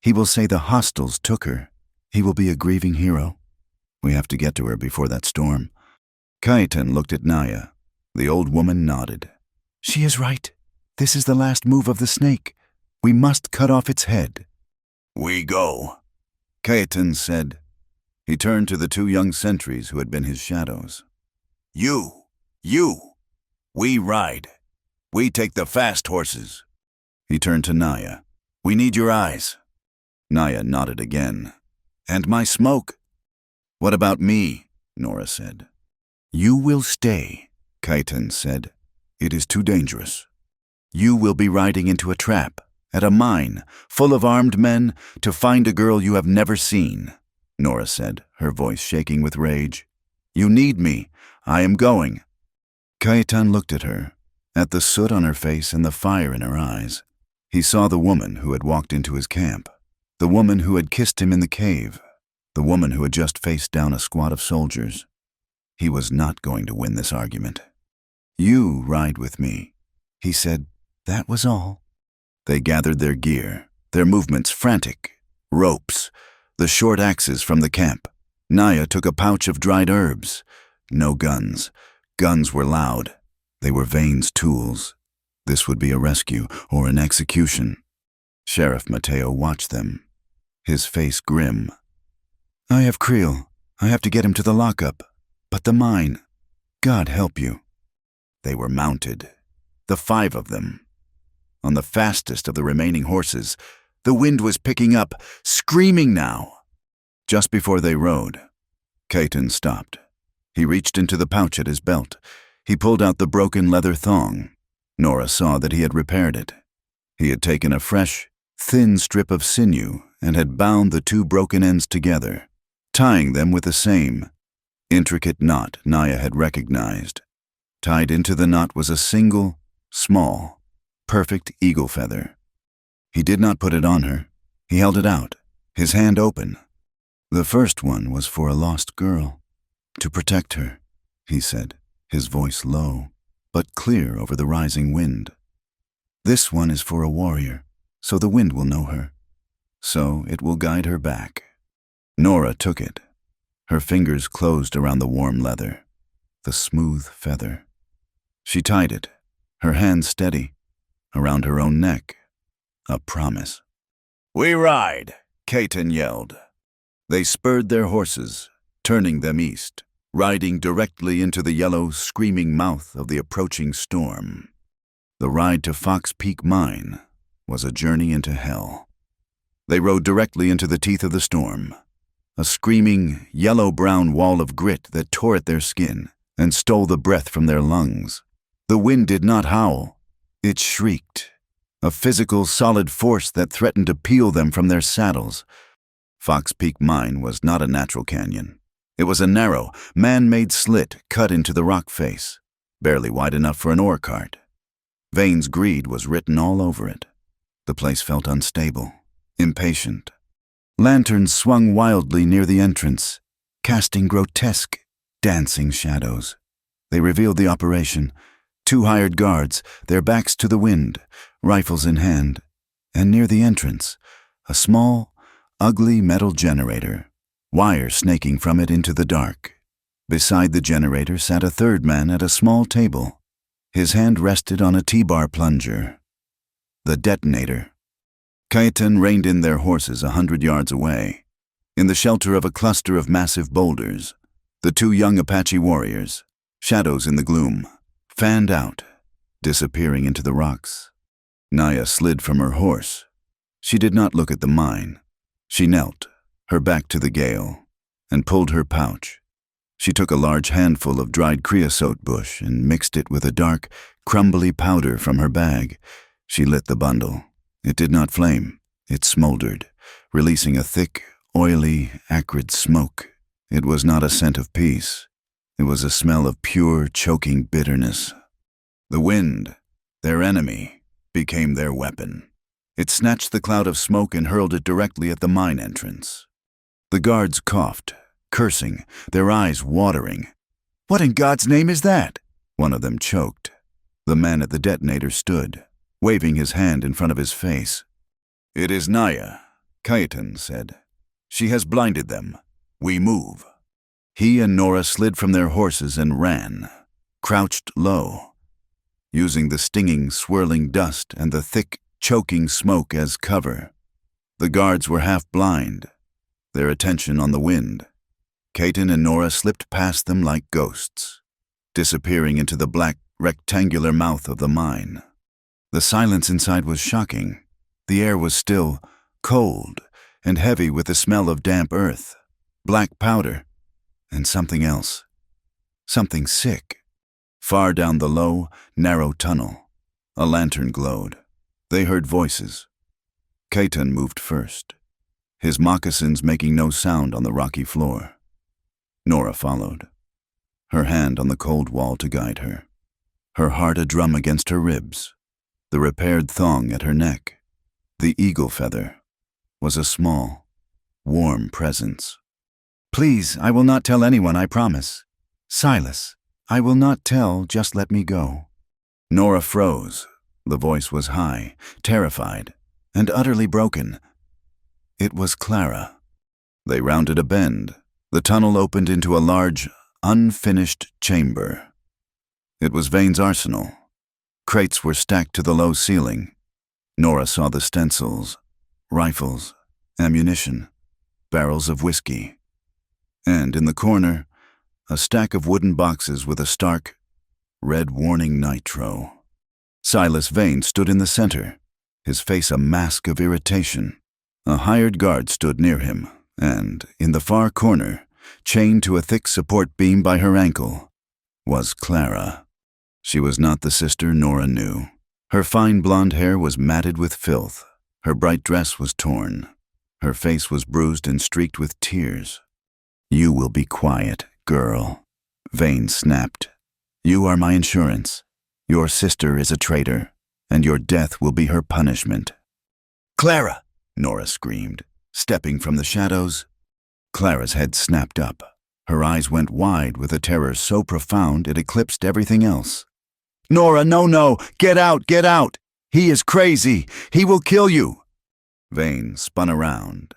He will say the hostiles took her. He will be a grieving hero. We have to get to her before that storm. Kaitan looked at Naya. The old woman nodded. She is right. This is the last move of the snake. We must cut off its head. We go, Kaitan said. He turned to the two young sentries who had been his shadows. You, we ride. We take the fast horses. He turned to Naya. We need your eyes. Naya nodded again. And my smoke. What about me? Nora said. You will stay, Kaitan said. It is too dangerous. You will be riding into a trap, at a mine, full of armed men, to find a girl you have never seen, Nora said, her voice shaking with rage. You need me. I am going. Kaitan looked at her, at the soot on her face and the fire in her eyes. He saw the woman who had walked into his camp, the woman who had kissed him in the cave, the woman who had just faced down a squad of soldiers. He was not going to win this argument. You ride with me, he said. That was all. They gathered their gear, their movements frantic. Ropes, the short axes from the camp. Naya took a pouch of dried herbs. No guns. Guns were loud. They were Vane's tools. This would be a rescue or an execution. Sheriff Mateo watched them, his face grim. I have Creel. I have to get him to the lockup. But the mine. God help you. They were mounted. The 5 of them. On the fastest of the remaining horses, the wind was picking up, screaming now. Just before they rode, Kaitan stopped. He reached into the pouch at his belt. He pulled out the broken leather thong. Nora saw that he had repaired it. He had taken a fresh, thin strip of sinew and had bound the 2 broken ends together, tying them with the same intricate knot Naya had recognized. Tied into the knot was a single, small, perfect eagle feather. He did not put it on her. He held it out, his hand open. The first one was for a lost girl. To protect her, he said, his voice low, but clear over the rising wind. This one is for a warrior, so the wind will know her. So it will guide her back. Nora took it. Her fingers closed around the warm leather, the smooth feather. She tied it, her hand steady, around her own neck. A promise. We ride, Kaitan yelled. They spurred their horses, turning them east, riding directly into the yellow, screaming mouth of the approaching storm. The ride to Fox Peak Mine was a journey into hell. They rode directly into the teeth of the storm, a screaming, yellow-brown wall of grit that tore at their skin and stole the breath from their lungs. The wind did not howl. It shrieked, a physical, solid force that threatened to peel them from their saddles. Fox Peak Mine was not a natural canyon. It was a narrow, man-made slit cut into the rock face, barely wide enough for an ore cart. Vane's greed was written all over it. The place felt unstable, impatient. Lanterns swung wildly near the entrance, casting grotesque, dancing shadows. They revealed the operation. 2 hired guards, their backs to the wind, rifles in hand, and near the entrance, a small, ugly metal generator, wire snaking from it into the dark. Beside the generator sat a third man at a small table. His hand rested on a T-bar plunger. The detonator. Kaitan reined in their horses 100 yards away. In the shelter of a cluster of massive boulders, the 2 young Apache warriors, shadows in the gloom, fanned out, disappearing into the rocks. Naya slid from her horse. She did not look at the mine. She knelt, her back to the gale, and pulled her pouch. She took a large handful of dried creosote bush and mixed it with a dark, crumbly powder from her bag. She lit the bundle. It did not flame. It smoldered, releasing a thick, oily, acrid smoke. It was not a scent of peace. It was a smell of pure, choking bitterness. The wind, their enemy, became their weapon. It snatched the cloud of smoke and hurled it directly at the mine entrance. The guards coughed, cursing, their eyes watering. "What in God's name is that?" One of them choked. The man at the detonator stood, waving his hand in front of his face. "It is Naya," Cayetan said. "She has blinded them. We move." He and Nora slid from their horses and ran, crouched low, using the stinging, swirling dust and the thick, choking smoke as cover. The guards were half blind, their attention on the wind. Cayetan and Nora slipped past them like ghosts, disappearing into the black, rectangular mouth of the mine. The silence inside was shocking. The air was still, cold, and heavy with the smell of damp earth, black powder, and something else. Something sick. Far down the low, narrow tunnel, a lantern glowed. They heard voices. Cayetan moved first, his moccasins making no sound on the rocky floor. Nora followed, her hand on the cold wall to guide her, her heart a drum against her ribs, the repaired thong at her neck. The eagle feather was a small, warm presence. "Please, I will not tell anyone, I promise. Silas, I will not tell, just let me go." Nora froze. The voice was high, terrified, and utterly broken. It was Clara. They rounded a bend. The tunnel opened into a large, unfinished chamber. It was Vane's arsenal. Crates were stacked to the low ceiling. Nora saw the stencils, rifles, ammunition, barrels of whiskey. And in the corner, a stack of wooden boxes with a stark, red warning nitro. Silas Vane stood in the center, his face a mask of irritation. A hired guard stood near him, and, in the far corner, chained to a thick support beam by her ankle, was Clara. She was not the sister Nora knew. Her fine blonde hair was matted with filth. Her bright dress was torn. Her face was bruised and streaked with tears. "You will be quiet, girl," Vane snapped. "You are my insurance. Your sister is a traitor, and your death will be her punishment." "Clara!" Nora screamed, stepping from the shadows. Clara's head snapped up. Her eyes went wide with a terror so profound it eclipsed everything else. "Nora, no! Get out! Get out! He is crazy! He will kill you!" Vane spun around.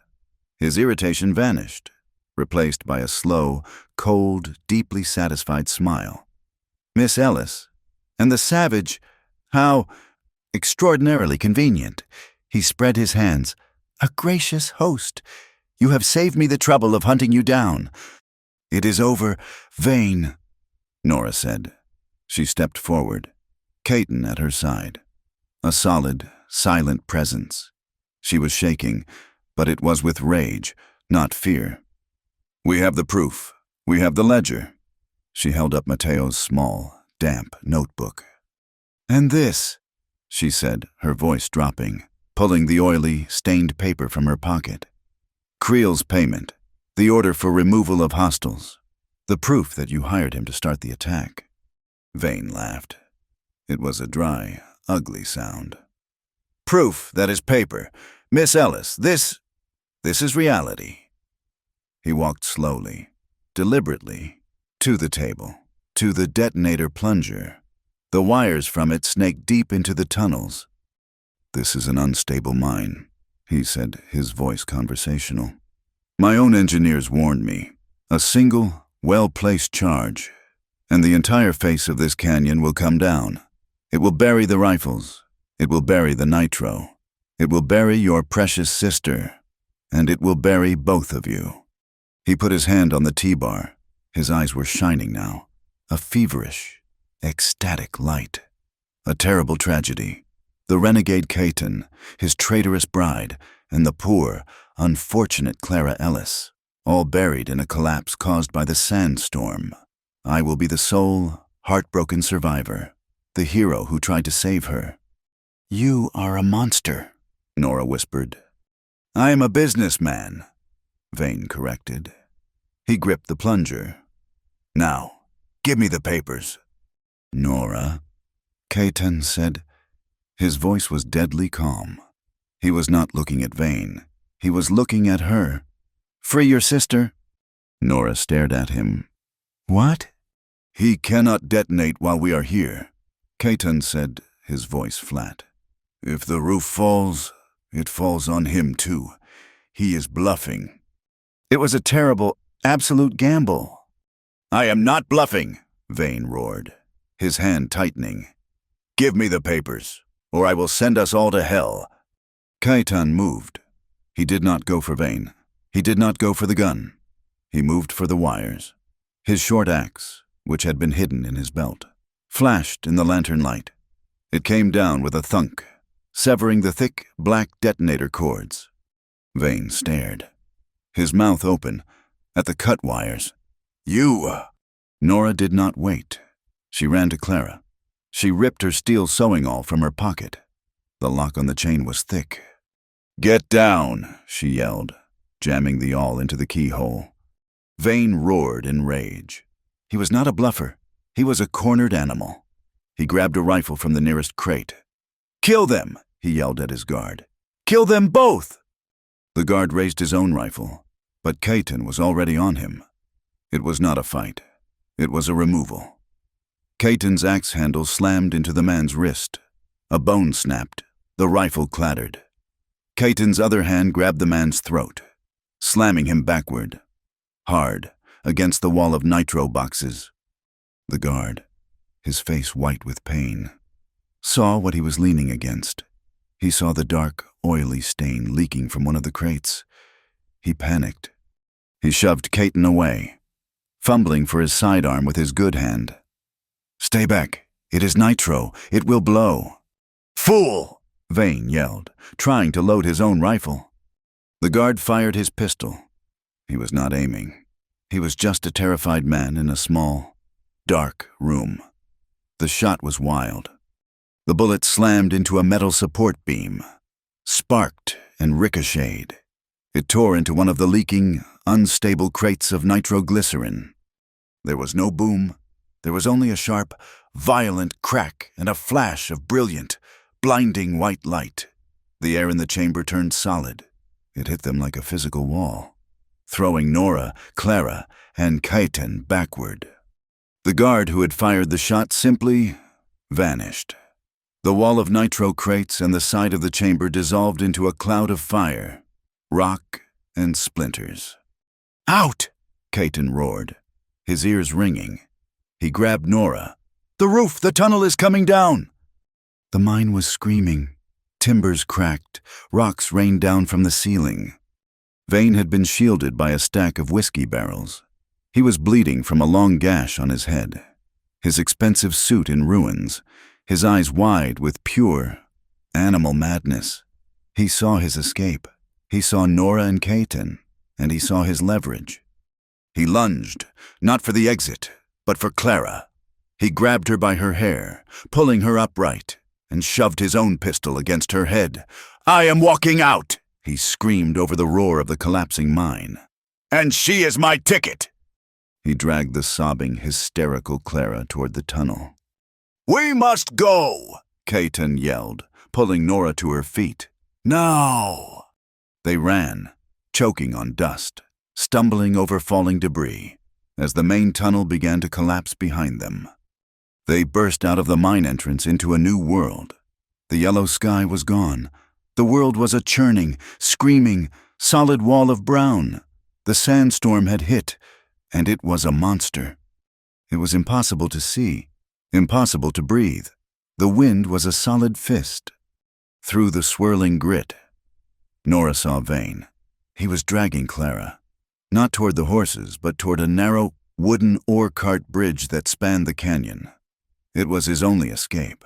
His irritation vanished, replaced by a slow, cold, deeply satisfied smile. "Miss Ellis, and the savage, how extraordinarily convenient." He spread his hands. "A gracious host. You have saved me the trouble of hunting you down." "It is over, Vane," Nora said. She stepped forward, Cayetan at her side. A solid, silent presence. She was shaking, but it was with rage, not fear. "We have the proof. We have the ledger." She held up Mateo's small, damp notebook. "And this," she said, her voice dropping, pulling the oily, stained paper from her pocket. "Creel's payment, the order for removal of hostiles, the proof that you hired him to start the attack." Vane laughed. It was a dry, ugly sound. "Proof that is paper. Miss Ellis, this is reality." He walked slowly, deliberately, to the table, to the detonator plunger. The wires from it snaked deep into the tunnels. "This is an unstable mine," he said, his voice conversational. "My own engineers warned me. A single, well-placed charge, and the entire face of this canyon will come down. It will bury the rifles. It will bury the nitro. It will bury your precious sister, and it will bury both of you." He put his hand on the T-bar. His eyes were shining now, a feverish, ecstatic light. A terrible tragedy. The renegade Cayetan, his traitorous bride, and the poor, unfortunate Clara Ellis, all buried in a collapse caused by the sandstorm. I will be the sole, heartbroken survivor, the hero who tried to save her. "You are a monster," Nora whispered. "I am a businessman," Vane corrected. He gripped the plunger. "Now, give me the papers." "Nora," Caton said. His voice was deadly calm. He was not looking at Vane. He was looking at her. "Free your sister." Nora stared at him. "What?" "He cannot detonate while we are here," Caton said, his voice flat. "If the roof falls, it falls on him too. He is bluffing." "It was a terrible, absolute gamble." "I am not bluffing," Vane roared, his hand tightening. "Give me the papers, or I will send us all to hell." Caton moved. He did not go for Vane. He did not go for the gun. He moved for the wires. His short axe, which had been hidden in his belt, flashed in the lantern light. It came down with a thunk, severing the thick, black detonator cords. Vane stared, his mouth open, at the cut wires. "You!" Nora did not wait. She ran to Clara. She ripped her steel sewing awl from her pocket. The lock on the chain was thick. "Get down," she yelled, jamming the awl into the keyhole. Vane roared in rage. He was not a bluffer. He was a cornered animal. He grabbed a rifle from the nearest crate. "Kill them," he yelled at his guard. "Kill them both!" The guard raised his own rifle, but Caton was already on him. It was not a fight. It was a removal. Caton's axe handle slammed into the man's wrist. A bone snapped. The rifle clattered. Caton's other hand grabbed the man's throat, slamming him backward, hard, against the wall of nitro boxes. The guard, his face white with pain, saw what he was leaning against. He saw the dark, oily stain leaking from one of the crates. He panicked. He shoved Caton away, fumbling for his sidearm with his good hand. "Stay back. It is nitro. It will blow." "Fool!" Vane yelled, trying to load his own rifle. The guard fired his pistol. He was not aiming. He was just a terrified man in a small, dark room. The shot was wild. The bullet slammed into a metal support beam, sparked and ricocheted. It tore into one of the leaking, unstable crates of nitroglycerin. There was no boom. There was only a sharp, violent crack and a flash of brilliant, blinding white light. The air in the chamber turned solid. It hit them like a physical wall, throwing Nora, Clara, and Caton backward. The guard who had fired the shot simply vanished. The wall of nitro crates and the side of the chamber dissolved into a cloud of fire, rock, and splinters. "Out!" Caton roared, his ears ringing. He grabbed Nora. "The roof! The tunnel is coming down!" The mine was screaming. Timbers cracked. Rocks rained down from the ceiling. Vane had been shielded by a stack of whiskey barrels. He was bleeding from a long gash on his head, his expensive suit in ruins, his eyes wide with pure, animal madness. He saw his escape. He saw Nora and Caton, and he saw his leverage. He lunged, not for the exit, but for Clara. He grabbed her by her hair, pulling her upright, and shoved his own pistol against her head. "I am walking out!" he screamed over the roar of the collapsing mine. "And she is my ticket!" He dragged the sobbing, hysterical Clara toward the tunnel. "We must go!" Caton yelled, pulling Nora to her feet. "Now!" They ran, choking on dust, stumbling over falling debris, as the main tunnel began to collapse behind them. They burst out of the mine entrance into a new world. The yellow sky was gone. The world was a churning, screaming, solid wall of brown. The sandstorm had hit, and it was a monster. It was impossible to see, impossible to breathe. The wind was a solid fist. Through the swirling grit, Nora saw Vane. He was dragging Clara, not toward the horses, but toward a narrow, wooden ore cart bridge that spanned the canyon. It was his only escape.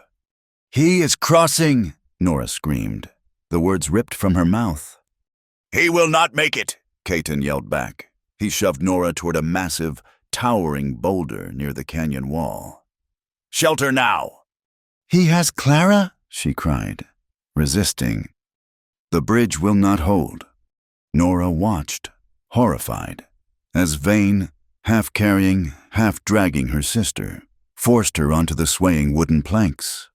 "He is crossing!" Nora screamed, the words ripped from her mouth. "He will not make it!" Caton yelled back. He shoved Nora toward a massive, towering boulder near the canyon wall. "Shelter now!" "He has Clara?" she cried. resisting. The bridge will not hold. Nora watched, horrified, as Vane, half carrying, half dragging her sister, forced her onto the swaying wooden planks.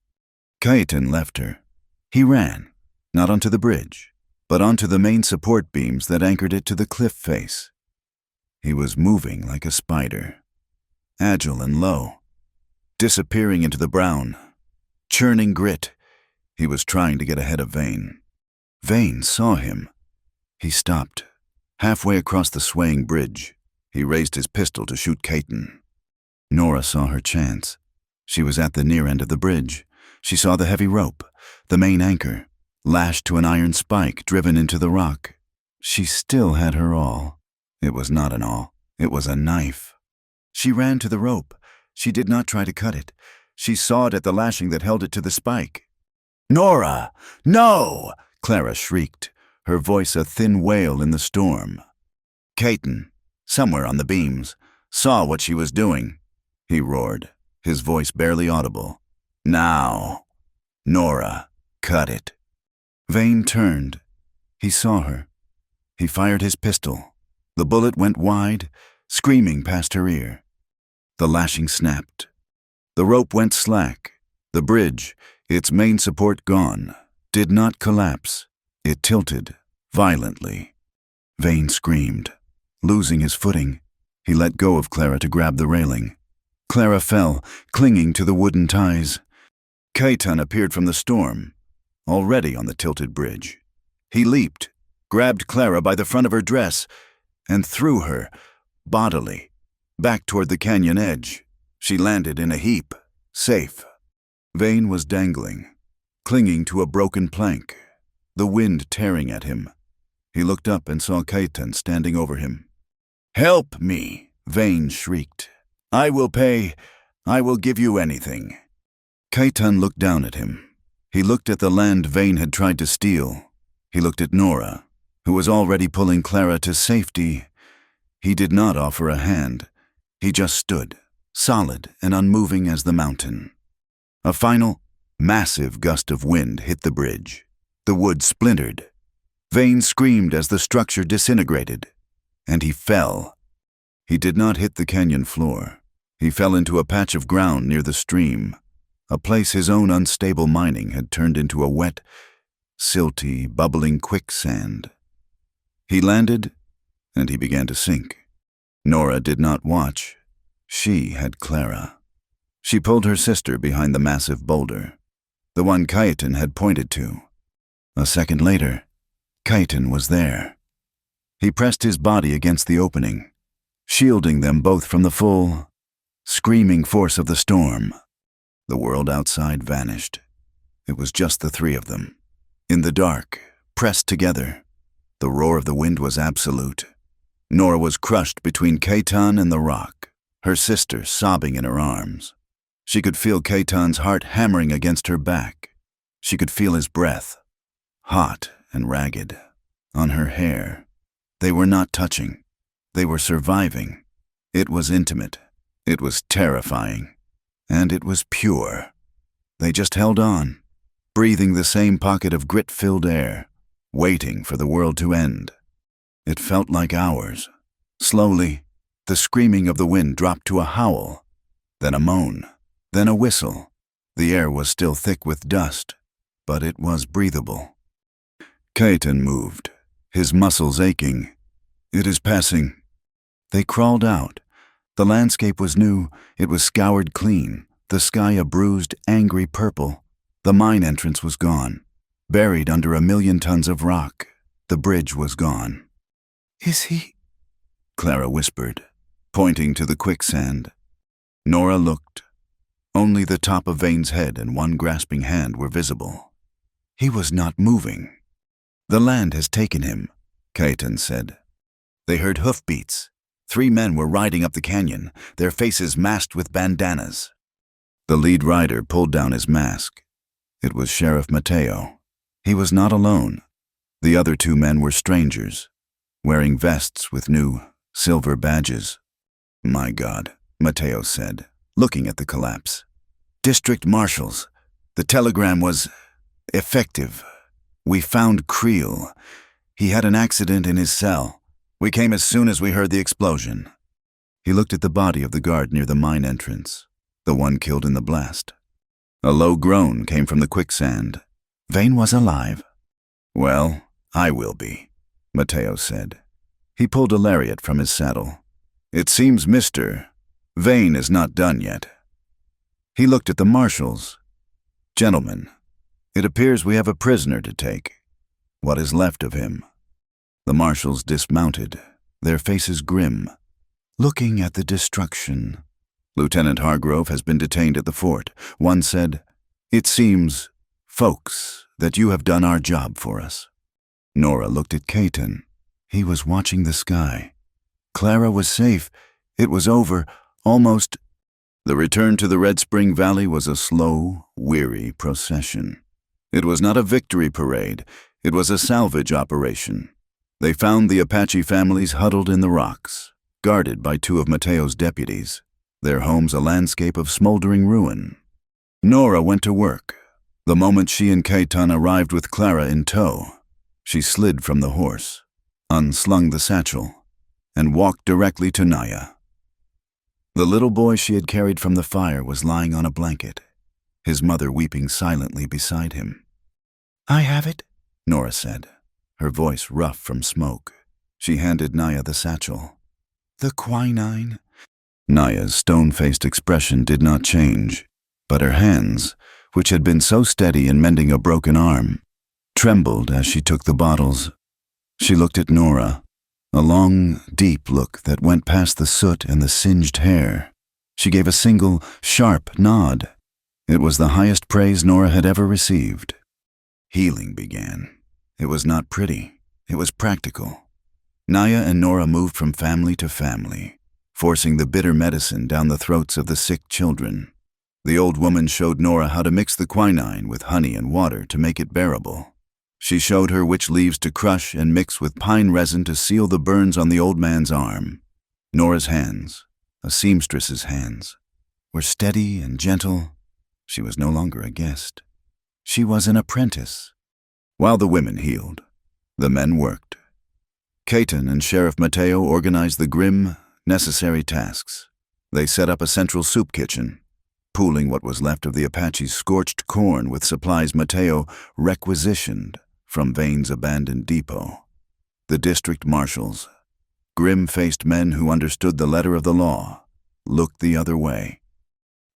Cayetan left her. He ran, not onto the bridge, but onto the main support beams that anchored it to the cliff face. He was moving like a spider, agile and low, disappearing into the brown, churning grit. He was trying to get ahead of Vane. Vane saw him. He stopped. Halfway across the swaying bridge, he raised his pistol to shoot Cayetan. Nora saw her chance. She was at the near end of the bridge. She saw the heavy rope, the main anchor, lashed to an iron spike driven into the rock. She still had her awl. It was not an awl. It was a knife. She ran to the rope. She did not try to cut it. She sawed at the lashing that held it to the spike. "Nora! No!" Clara shrieked, her voice a thin wail in the storm. Cayetan, somewhere on the beams, saw what she was doing. He roared, his voice barely audible. "Now! Nora, cut it." Vane turned. He saw her. He fired his pistol. The bullet went wide, screaming past her ear. The lashing snapped. The rope went slack. The bridge, its main support gone, did not collapse. It tilted, violently. Vane screamed. Losing his footing, he let go of Clara to grab the railing. Clara fell, clinging to the wooden ties. Cayetan appeared from the storm, already on the tilted bridge. He leaped, grabbed Clara by the front of her dress, and threw her, bodily, back toward the canyon edge. She landed in a heap, safe. Vane was dangling, clinging to a broken plank, the wind tearing at him. He looked up and saw Cayetan standing over him. "Help me!" Vane shrieked. "I will pay. I will give you anything." Cayetan looked down at him. He looked at the land Vane had tried to steal. He looked at Nora, who was already pulling Clara to safety. He did not offer a hand. He just stood, solid and unmoving as the mountain. A final, massive gust of wind hit the bridge. The wood splintered. Vane screamed as the structure disintegrated, and he fell. He did not hit the canyon floor. He fell into a patch of ground near the stream, a place his own unstable mining had turned into a wet, silty, bubbling quicksand. He landed, and he began to sink. Nora did not watch. She had Clara. She pulled her sister behind the massive boulder, the one Cayetan had pointed to. A second later, Cayetan was there. He pressed his body against the opening, shielding them both from the full, screaming force of the storm. The world outside vanished. It was just the three of them. In the dark, pressed together. The roar of the wind was absolute. Nora was crushed between Cayetan and the rock, her sister sobbing in her arms. She could feel Cayetan's heart hammering against her back. She could feel his breath, hot and ragged, on her hair. They were not touching. They were surviving. It was intimate. It was terrifying. And it was pure. They just held on, breathing the same pocket of grit-filled air, waiting for the world to end. It felt like hours. Slowly, the screaming of the wind dropped to a howl, then a moan, then a whistle. The air was still thick with dust, but it was breathable. Cayetan moved, his muscles aching. "It is passing." They crawled out. The landscape was new. It was scoured clean, the sky a bruised, angry purple. The mine entrance was gone, buried under 1,000,000 tons of rock. The bridge was gone. "Is he?" Clara whispered, pointing to the quicksand. Nora looked. Only the top of Vane's head and one grasping hand were visible. He was not moving. "The land has taken him," Cayetan said. They heard hoofbeats. 3 men were riding up the canyon, their faces masked with bandanas. The lead rider pulled down his mask. It was Sheriff Mateo. He was not alone. The other 2 men were strangers, wearing vests with new, silver badges. "My God," Mateo said, looking at the collapse. "District marshals. The telegram was..." Effective. We found Creel. He had an accident in his cell. We came as soon as we heard the explosion." He looked at the body of the guard near the mine entrance, the one killed in the blast. A low groan came from the quicksand. Vane was alive. "Well, I will be," Mateo said. He pulled a lariat from his saddle. "It seems Mr. Vane is not done yet." He looked at the marshals. "Gentlemen, it appears we have a prisoner to take. What is left of him?" The marshals dismounted, their faces grim, looking at the destruction. "Lieutenant Hargrove has been detained at the fort." One said, "It seems, folks, that you have done our job for us." Nora looked at Caton. He was watching the sky. Clara was safe. It was over, almost. The return to the Red Spring Valley was a slow, weary procession. It was not a victory parade. It was a salvage operation. They found the Apache families huddled in the rocks, guarded by two of Mateo's deputies, their homes a landscape of smoldering ruin. Nora went to work. The moment she and Caton arrived with Clara in tow, she slid from the horse, unslung the satchel, and walked directly to Naya. The little boy she had carried from the fire was lying on a blanket, his mother weeping silently beside him. "I have it," Nora said, her voice rough from smoke. She handed Naya the satchel. "The quinine." Naya's stone-faced expression did not change, but her hands, which had been so steady in mending a broken arm, trembled as she took the bottles. She looked at Nora, a long, deep look that went past the soot and the singed hair. She gave a single, sharp nod. It was the highest praise Nora had ever received. Healing began. It was not pretty. It was practical. Naya and Nora moved from family to family, forcing the bitter medicine down the throats of the sick children. The old woman showed Nora how to mix the quinine with honey and water to make it bearable. She showed her which leaves to crush and mix with pine resin to seal the burns on the old man's arm. Nora's hands, a seamstress's hands, were steady and gentle. She was no longer a guest. She was an apprentice. While the women healed, the men worked. Caton and Sheriff Mateo organized the grim, necessary tasks. They set up a central soup kitchen, pooling what was left of the Apache's scorched corn with supplies Mateo requisitioned from Vane's abandoned depot. The district marshals, grim-faced men who understood the letter of the law, looked the other way.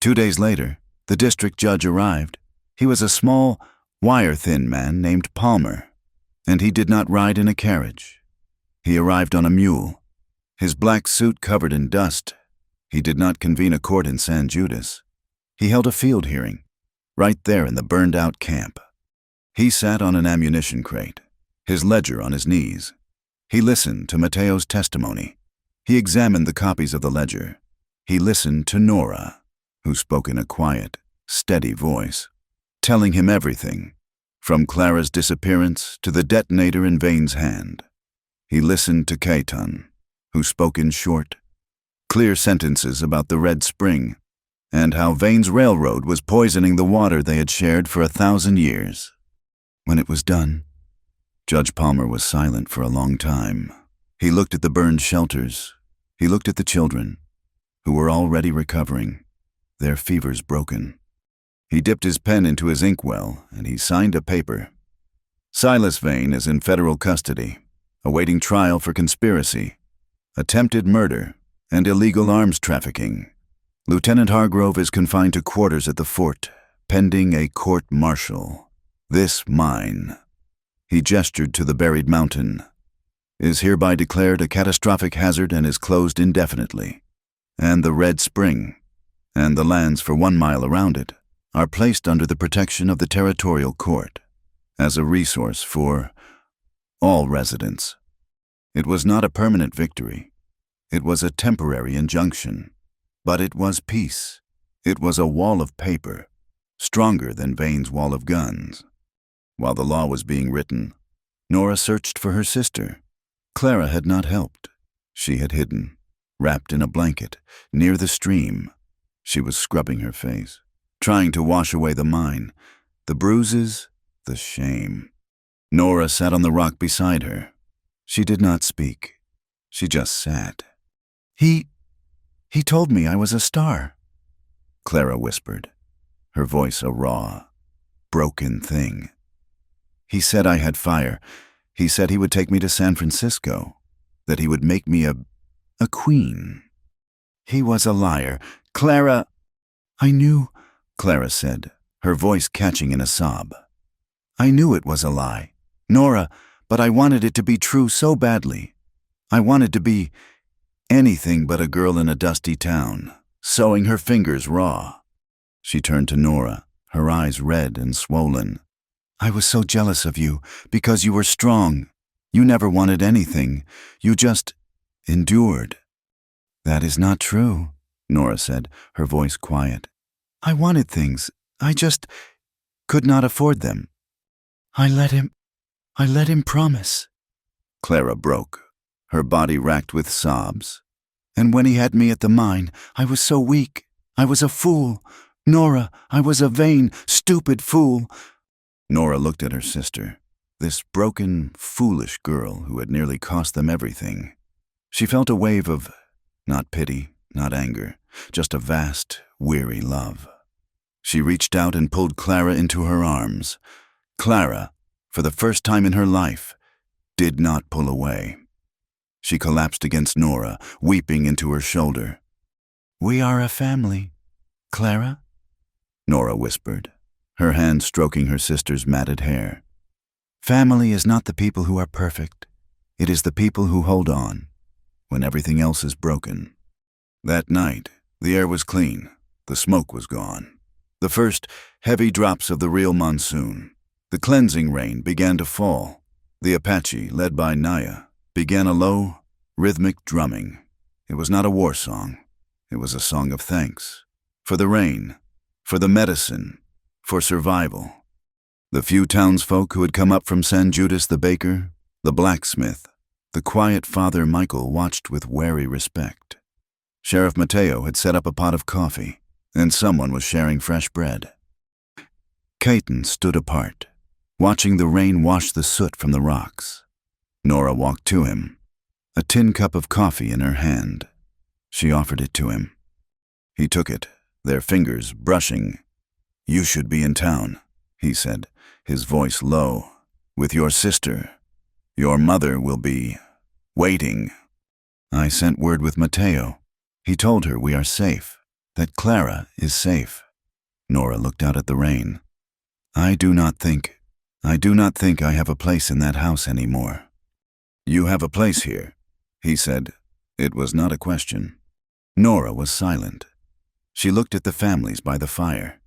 2 days later, the district judge arrived. He was a small, wire-thin man named Palmer, and he did not ride in a carriage. He arrived on a mule, his black suit covered in dust. He did not convene a court in San Judas. He held a field hearing, right there in the burned-out camp. He sat on an ammunition crate, his ledger on his knees. He listened to Mateo's testimony. He examined the copies of the ledger. He listened to Nora, who spoke in a quiet, steady voice, telling him everything, from Clara's disappearance to the detonator in Vane's hand. He listened to Caton, who spoke in short, clear sentences about the Red Spring and how Vane's railroad was poisoning the water they had shared for 1,000 years. When it was done, Judge Palmer was silent for a long time. He looked at the burned shelters. He looked at the children, who were already recovering, their fevers broken. He dipped his pen into his inkwell, and he signed a paper. Silas Vane is in federal custody, awaiting trial for conspiracy, attempted murder, and illegal arms trafficking. Lieutenant Hargrove is confined to quarters at the fort, pending a court-martial. This mine, he gestured to the buried mountain, is hereby declared a catastrophic hazard and is closed indefinitely. And the Red Spring, and the lands for 1 mile around it, are placed under the protection of the territorial court, as a resource for all residents. It was not a permanent victory. It was a temporary injunction. But it was peace. It was a wall of paper, stronger than Vane's wall of guns. While the law was being written, Nora searched for her sister. Clara had not helped. She had hidden, wrapped in a blanket, near the stream. She was scrubbing her face, trying to wash away the mine, the bruises, The shame. Nora sat on the rock beside her. She did not speak. She just sat. He told me I was a star, Clara whispered, her voice a raw, broken thing. He said I had fire. He said he would take me to San Francisco, that he would make me a queen. He was a liar. Clara, I knew, Clara said, her voice catching in a sob. I knew it was a lie, Nora, but I wanted it to be true so badly. I wanted to be anything but a girl in a dusty town, sewing her fingers raw. She turned to Nora, her eyes red and swollen. I was so jealous of you, because you were strong. You never wanted anything. You just endured. That is not true, Nora said, her voice quiet. I wanted things. I just could not afford them. I let him promise. Clara broke, her body racked with sobs. And when he had me at the mine, I was so weak. I was a fool. Nora, I was a vain, stupid fool. Nora looked at her sister, this broken, foolish girl who had nearly cost them everything. She felt a wave of, not pity, not anger, just a vast, weary love. She reached out and pulled Clara into her arms. Clara, for the first time in her life, did not pull away. She collapsed against Nora, weeping into her shoulder. We are a family, Clara, Nora whispered, her hand stroking her sister's matted hair. Family is not the people who are perfect. It is the people who hold on when everything else is broken. That night, the air was clean. The smoke was gone. The first heavy drops of the real monsoon. The cleansing rain began to fall. The Apache, led by Naya, began a low, rhythmic drumming. It was not a war song. It was a song of thanks. For the rain, for the medicine, for survival. The few townsfolk who had come up from San Judas the baker, the blacksmith, the quiet Father Michael watched with wary respect. Sheriff Mateo had set up a pot of coffee, and someone was sharing fresh bread. Caton stood apart, watching the rain wash the soot from the rocks. Nora walked to him, a tin cup of coffee in her hand. She offered it to him. He took it, their fingers brushing. You should be in town, he said, his voice low. With your sister. Your mother will be waiting. I sent word with Mateo. He told her we are safe, that Clara is safe. Nora looked out at the rain. I do not think I have a place in that house anymore. You have a place here, he said. It was not a question. Nora was silent. She looked at the families by the fire,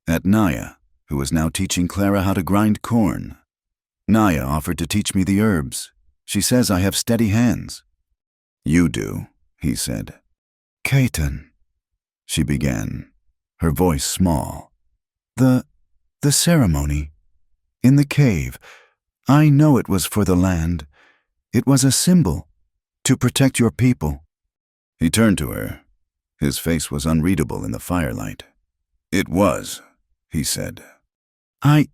at Naya, who was now teaching Clara how to grind corn. Naya offered to teach me the herbs. She says I have steady hands. You do, he said. Caton, she began, her voice small. The ceremony. In the cave. I know it was for the land. It was a symbol, to protect your people. He turned to her. His face was unreadable in the firelight. It was, he said. I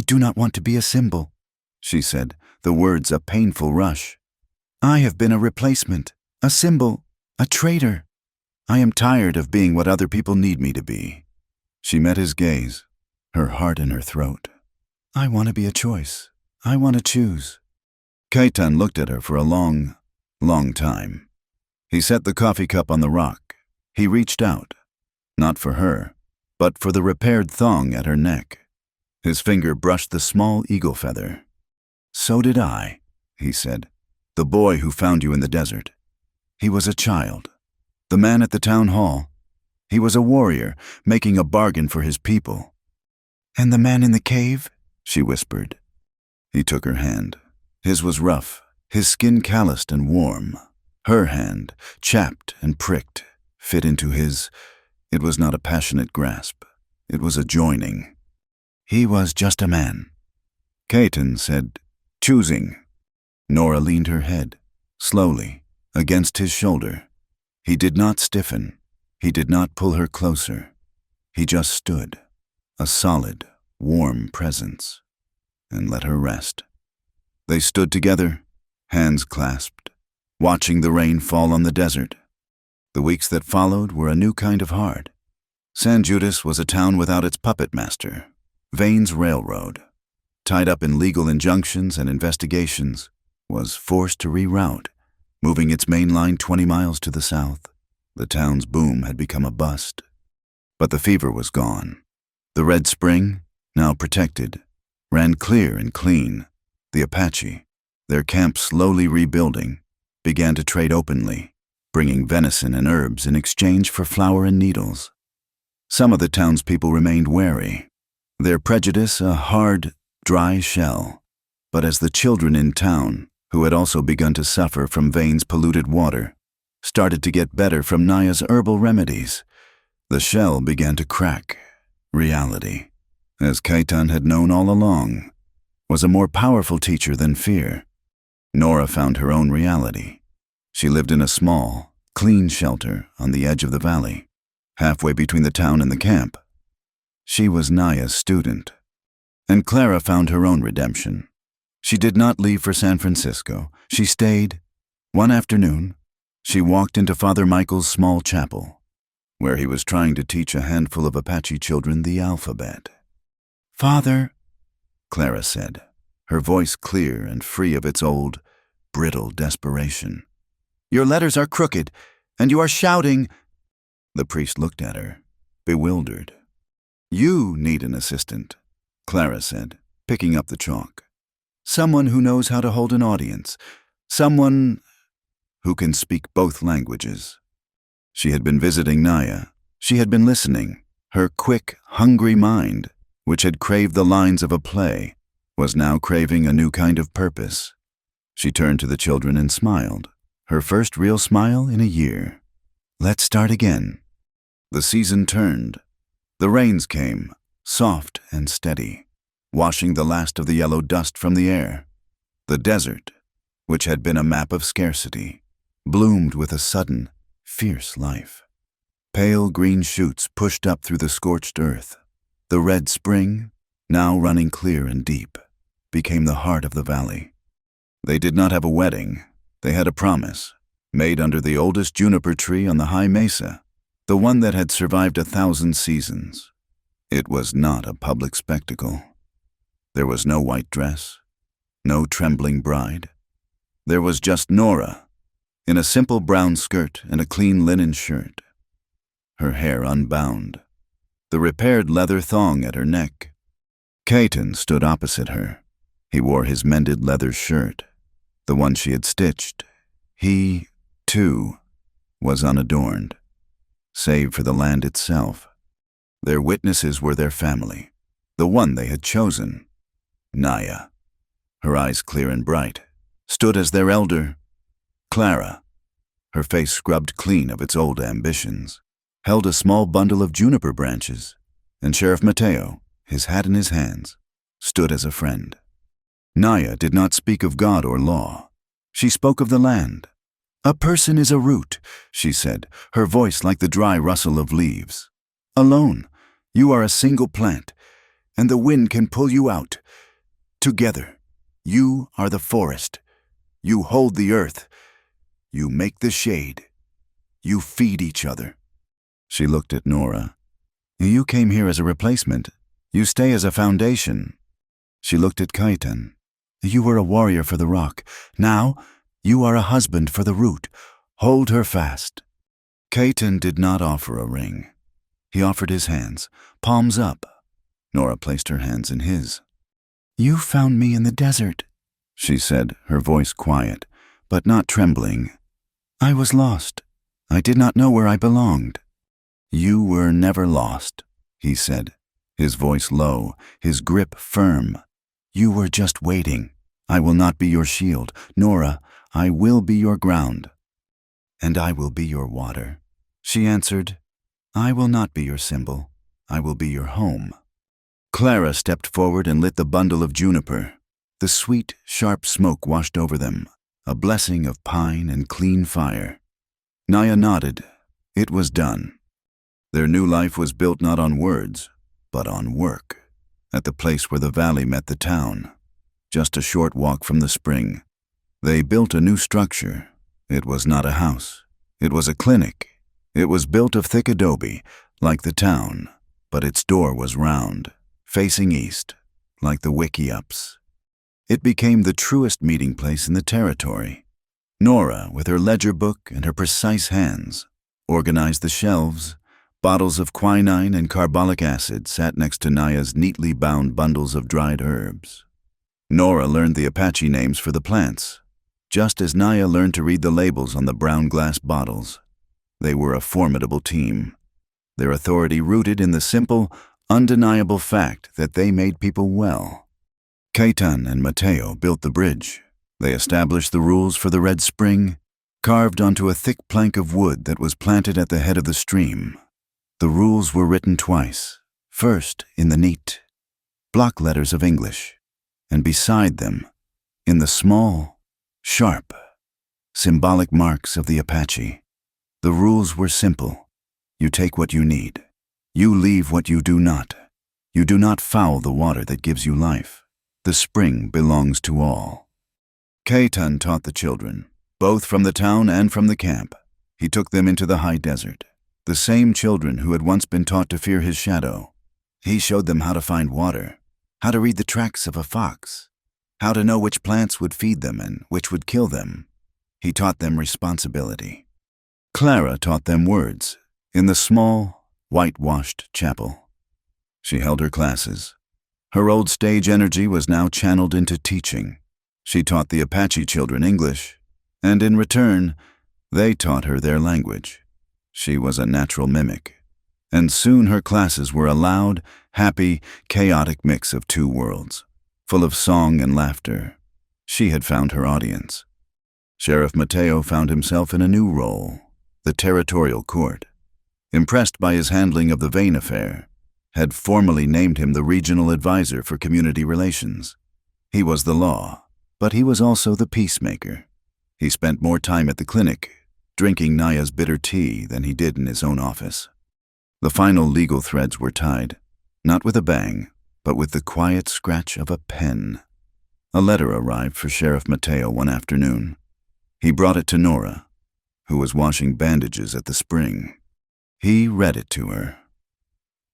do not want to be a symbol, she said, the words a painful rush. I have been a replacement, a symbol, a traitor. I am tired of being what other people need me to be. She met his gaze, her heart in her throat. I want to be a choice. I want to choose. Caton looked at her for a long, long time. He set the coffee cup on the rock. He reached out, not for her, but for the repaired thong at her neck. His finger brushed the small eagle feather. So did I, he said, the boy who found you in the desert. He was a child. The man at the town hall. He was a warrior, making a bargain for his people. And the man in the cave? She whispered. He took her hand. His was rough, his skin calloused and warm. Her hand, chapped and pricked, fit into his. It was not a passionate grasp. It was a joining. He was just a man. Caton said, choosing. Nora leaned her head, slowly, against his shoulder. He did not stiffen. He did not pull her closer. He just stood, a solid, warm presence. and let her rest. They stood together, hands clasped, watching the rain fall on the desert. The weeks that followed were a new kind of hard. San Judas was a town without its puppet master, Vane's Railroad. Tied up in legal injunctions and investigations, was forced to reroute, moving its main line 20 miles to the south. The town's boom had become a bust. But the fever was gone. The Red Spring, now protected, ran clear and clean. The Apache, their camp slowly rebuilding, began to trade openly, bringing venison and herbs in exchange for flour and needles. Some of the townspeople remained wary, their prejudice a hard, dry shell. But as the children in town, who had also begun to suffer from Vane's polluted water, started to get better from Naya's herbal remedies, the shell began to crack. Reality, as Kaitan had known all along, was a more powerful teacher than fear. Nora found her own reality. She lived in a small, clean shelter on the edge of the valley, halfway between the town and the camp. She was Naya's student. And Clara found her own redemption. She did not leave for San Francisco. She stayed. One afternoon, she walked into Father Michael's small chapel, where he was trying to teach a handful of Apache children the alphabet. "Father," Clara said, her voice clear and free of its old, brittle desperation. "Your letters are crooked, and you are shouting." The priest looked at her, bewildered. "You need an assistant," Clara said, picking up the chalk. "Someone who knows how to hold an audience. Someone who can speak both languages." She had been visiting Naya. She had been listening. Her quick, hungry mind, which had craved the lines of a play, was now craving a new kind of purpose. She turned to the children and smiled, her first real smile in a year. "Let's start again." The season turned. The rains came, soft and steady, washing the last of the yellow dust from the air. The desert, which had been a map of scarcity, bloomed with a sudden, fierce life. Pale green shoots pushed up through the scorched earth. The Red Spring, now running clear and deep, became the heart of the valley. They did not have a wedding. They had a promise, made under the oldest juniper tree on the high mesa, the one that had survived 1,000 seasons. It was not a public spectacle. There was no white dress, no trembling bride. There was just Nora, in a simple brown skirt and a clean linen shirt, her hair unbound, the repaired leather thong at her neck. Kaitan stood opposite her. He wore his mended leather shirt, the one she had stitched. He, too, was unadorned, save for the land itself. Their witnesses were their family, the one they had chosen. Naya, her eyes clear and bright, stood as their elder. Clara, her face scrubbed clean of its old ambitions, held a small bundle of juniper branches, and Sheriff Mateo, his hat in his hands, stood as a friend. Naya did not speak of God or law. She spoke of the land. "A person is a root," she said, her voice like the dry rustle of leaves. "Alone, you are a single plant, and the wind can pull you out. Together, you are the forest. You hold the earth. You make the shade. You feed each other." She looked at Nora. "You came here as a replacement. You stay as a foundation." She looked at Kaitan. "You were a warrior for the rock. Now, you are a husband for the root. Hold her fast." Kaitan did not offer a ring. He offered his hands, palms up. Nora placed her hands in his. "You found me in the desert," she said, her voice quiet, but not trembling. "I was lost. I did not know where I belonged." "You were never lost," he said, his voice low, his grip firm. "You were just waiting. I will not be your shield. Nora, I will be your ground. And I will be your water." She answered, "I will not be your symbol. I will be your home." Clara stepped forward and lit the bundle of juniper. The sweet, sharp smoke washed over them, a blessing of pine and clean fire. Naya nodded. It was done. Their new life was built not on words, but on work, at the place where the valley met the town. just a short walk from the spring. They built a new structure. It was not a house. It was a clinic. It was built of thick adobe, like the town, but its door was round, facing east, like the wiki-ups. It became the truest meeting place in the territory. Nora, with her ledger book and her precise hands, organized the shelves. Bottles of quinine and carbolic acid sat next to Naya's neatly bound bundles of dried herbs. Nora learned the Apache names for the plants, just as Naya learned to read the labels on the brown glass bottles. They were a formidable team, their authority rooted in the simple, undeniable fact that they made people well. Caetan and Mateo built the bridge. They established the rules for the Red Spring, carved onto a thick plank of wood that was planted at the head of the stream. The rules were written twice, first in the neat, block letters of English, and beside them, in the small, sharp, symbolic marks of the Apache. The rules were simple. You take what you need. You leave what you do not. You do not foul the water that gives you life. The spring belongs to all. Caetan taught the children, both from the town and from the camp. He took them into the high desert. The same children who had once been taught to fear his shadow. He showed them how to find water, how to read the tracks of a fox, how to know which plants would feed them and which would kill them. He taught them responsibility. Clara taught them words in the small, whitewashed chapel. She held her classes. Her old stage energy was now channeled into teaching. She taught the Apache children English, and in return, they taught her their language. She was a natural mimic, and soon her classes were a loud, happy, chaotic mix of two worlds, full of song and laughter. She had found her audience. Sheriff Mateo found himself in a new role, the territorial court. Impressed by his handling of the Vane affair, had formally named him the regional advisor for community relations. He was the law, but he was also the peacemaker. He spent more time at the clinic, drinking Naya's bitter tea than he did in his own office. The final legal threads were tied, not with a bang, but with the quiet scratch of a pen. A letter arrived for Sheriff Mateo one afternoon. He brought it to Nora, who was washing bandages at the spring. He read it to her.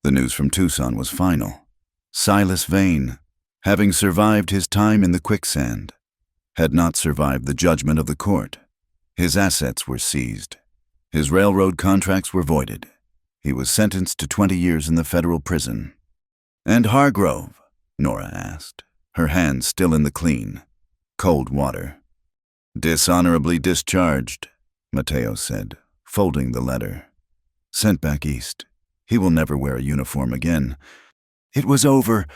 The news from Tucson was final. Silas Vane, having survived his time in the quicksand, had not survived the judgment of the court. His assets were seized. His railroad contracts were voided. He was sentenced to 20 years in the federal prison. "And Hargrove?" Nora asked, her hands still in the clean, cold water. "Dishonorably discharged," Mateo said, folding the letter. "Sent back east. He will never wear a uniform again. It was over.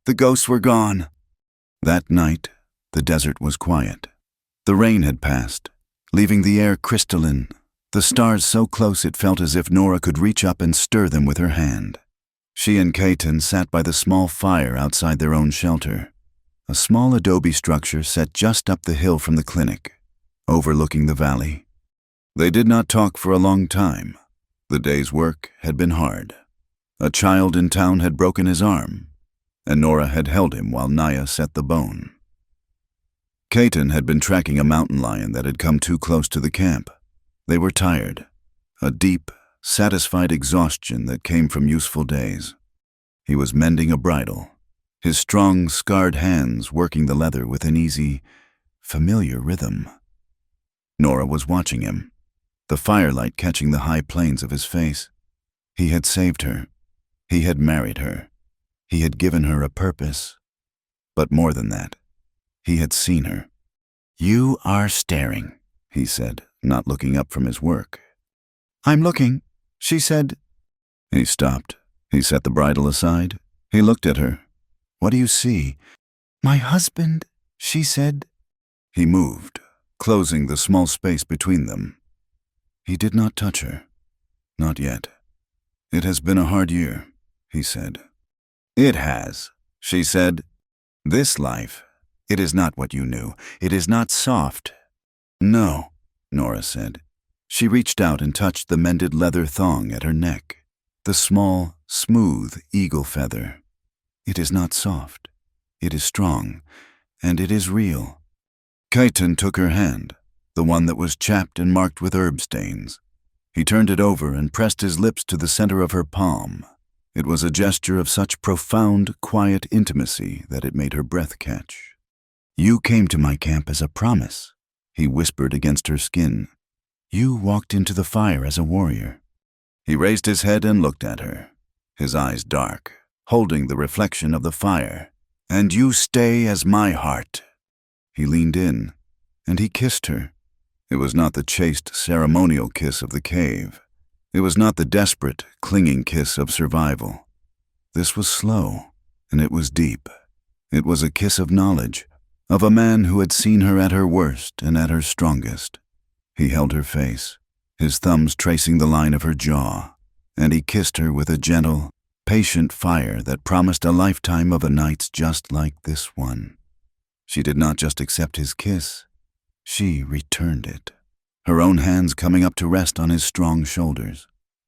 The ghosts were gone." That night, the desert was quiet. The rain had passed, leaving the air crystalline, the stars so close it felt as if Nora could reach up and stir them with her hand. She and Caetan sat by the small fire outside their own shelter, a small adobe structure set just up the hill from the clinic, overlooking the valley. They did not talk for a long time. The day's work had been hard. A child in town had broken his arm, and Nora had held him while Naya set the bone. Caetan had been tracking a mountain lion that had come too close to the camp. They were tired, a deep, satisfied exhaustion that came from useful days. He was mending a bridle, his strong, scarred hands working the leather with an easy, familiar rhythm. Nora was watching him, the firelight catching the high planes of his face. He had saved her. He had married her. He had given her a purpose. But more than that, he had seen her. "You are staring," he said, not looking up from his work. "I'm looking," she said. He stopped. He set the bridle aside. He looked at her. "What do you see?" "My husband," she said. He moved, closing the small space between them. He did not touch her. Not yet. "It has been a hard year," he said. "It has," she said. "This life, it is not what you knew. It is not soft." "No," Nora said. She reached out and touched the mended leather thong at her neck, the small, smooth eagle feather. "It is not soft. It is strong, and it is real. Kaiton took her hand, the one that was chapped and marked with herb stains. He turned it over and pressed his lips to the center of her palm. It was a gesture of such profound, quiet intimacy that it made her breath catch. "You came to my camp as a promise," he whispered against her skin. "You walked into the fire as a warrior." He raised his head and looked at her, his eyes dark, holding the reflection of the fire. "And you stay as my heart." He leaned in, and he kissed her. It was not the chaste, ceremonial kiss of the cave. It was not the desperate, clinging kiss of survival. This was slow, and it was deep. It was a kiss of knowledge, of a man who had seen her at her worst and at her strongest. He held her face, his thumbs tracing the line of her jaw, and he kissed her with a gentle, patient fire that promised a lifetime of nights just like this one. She did not just accept his kiss, she returned it, her own hands coming up to rest on his strong shoulders,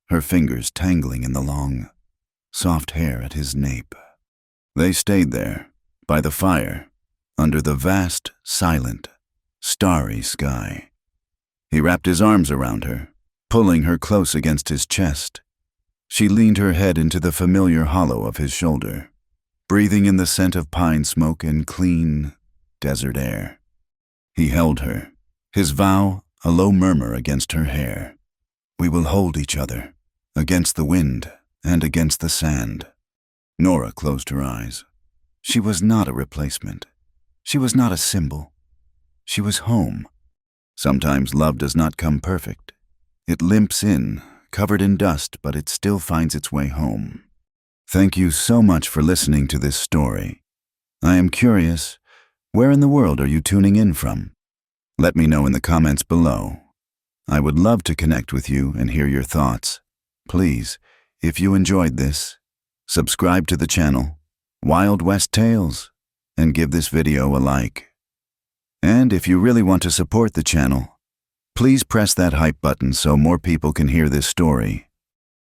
her fingers tangling in the long, soft hair at his nape. They stayed there, by the fire, under the vast, silent, starry sky. He wrapped his arms around her, pulling her close against his chest. She leaned her head into the familiar hollow of his shoulder, breathing in the scent of pine smoke and clean, desert air. He held her, his vow a low murmur against her hair. "We will hold each other, against the wind and against the sand." Nora closed her eyes. She was not a replacement. She was not a symbol. She was home. Sometimes love does not come perfect. It limps in, covered in dust, but it still finds its way home. Thank you so much for listening to this story. I am curious, where in the world are you tuning in from? Let me know in the comments below. I would love to connect with you and hear your thoughts. Please, if you enjoyed this, subscribe to the channel, Wild West Tales, and give this video a like. And if you really want to support the channel, please press that hype button so more people can hear this story.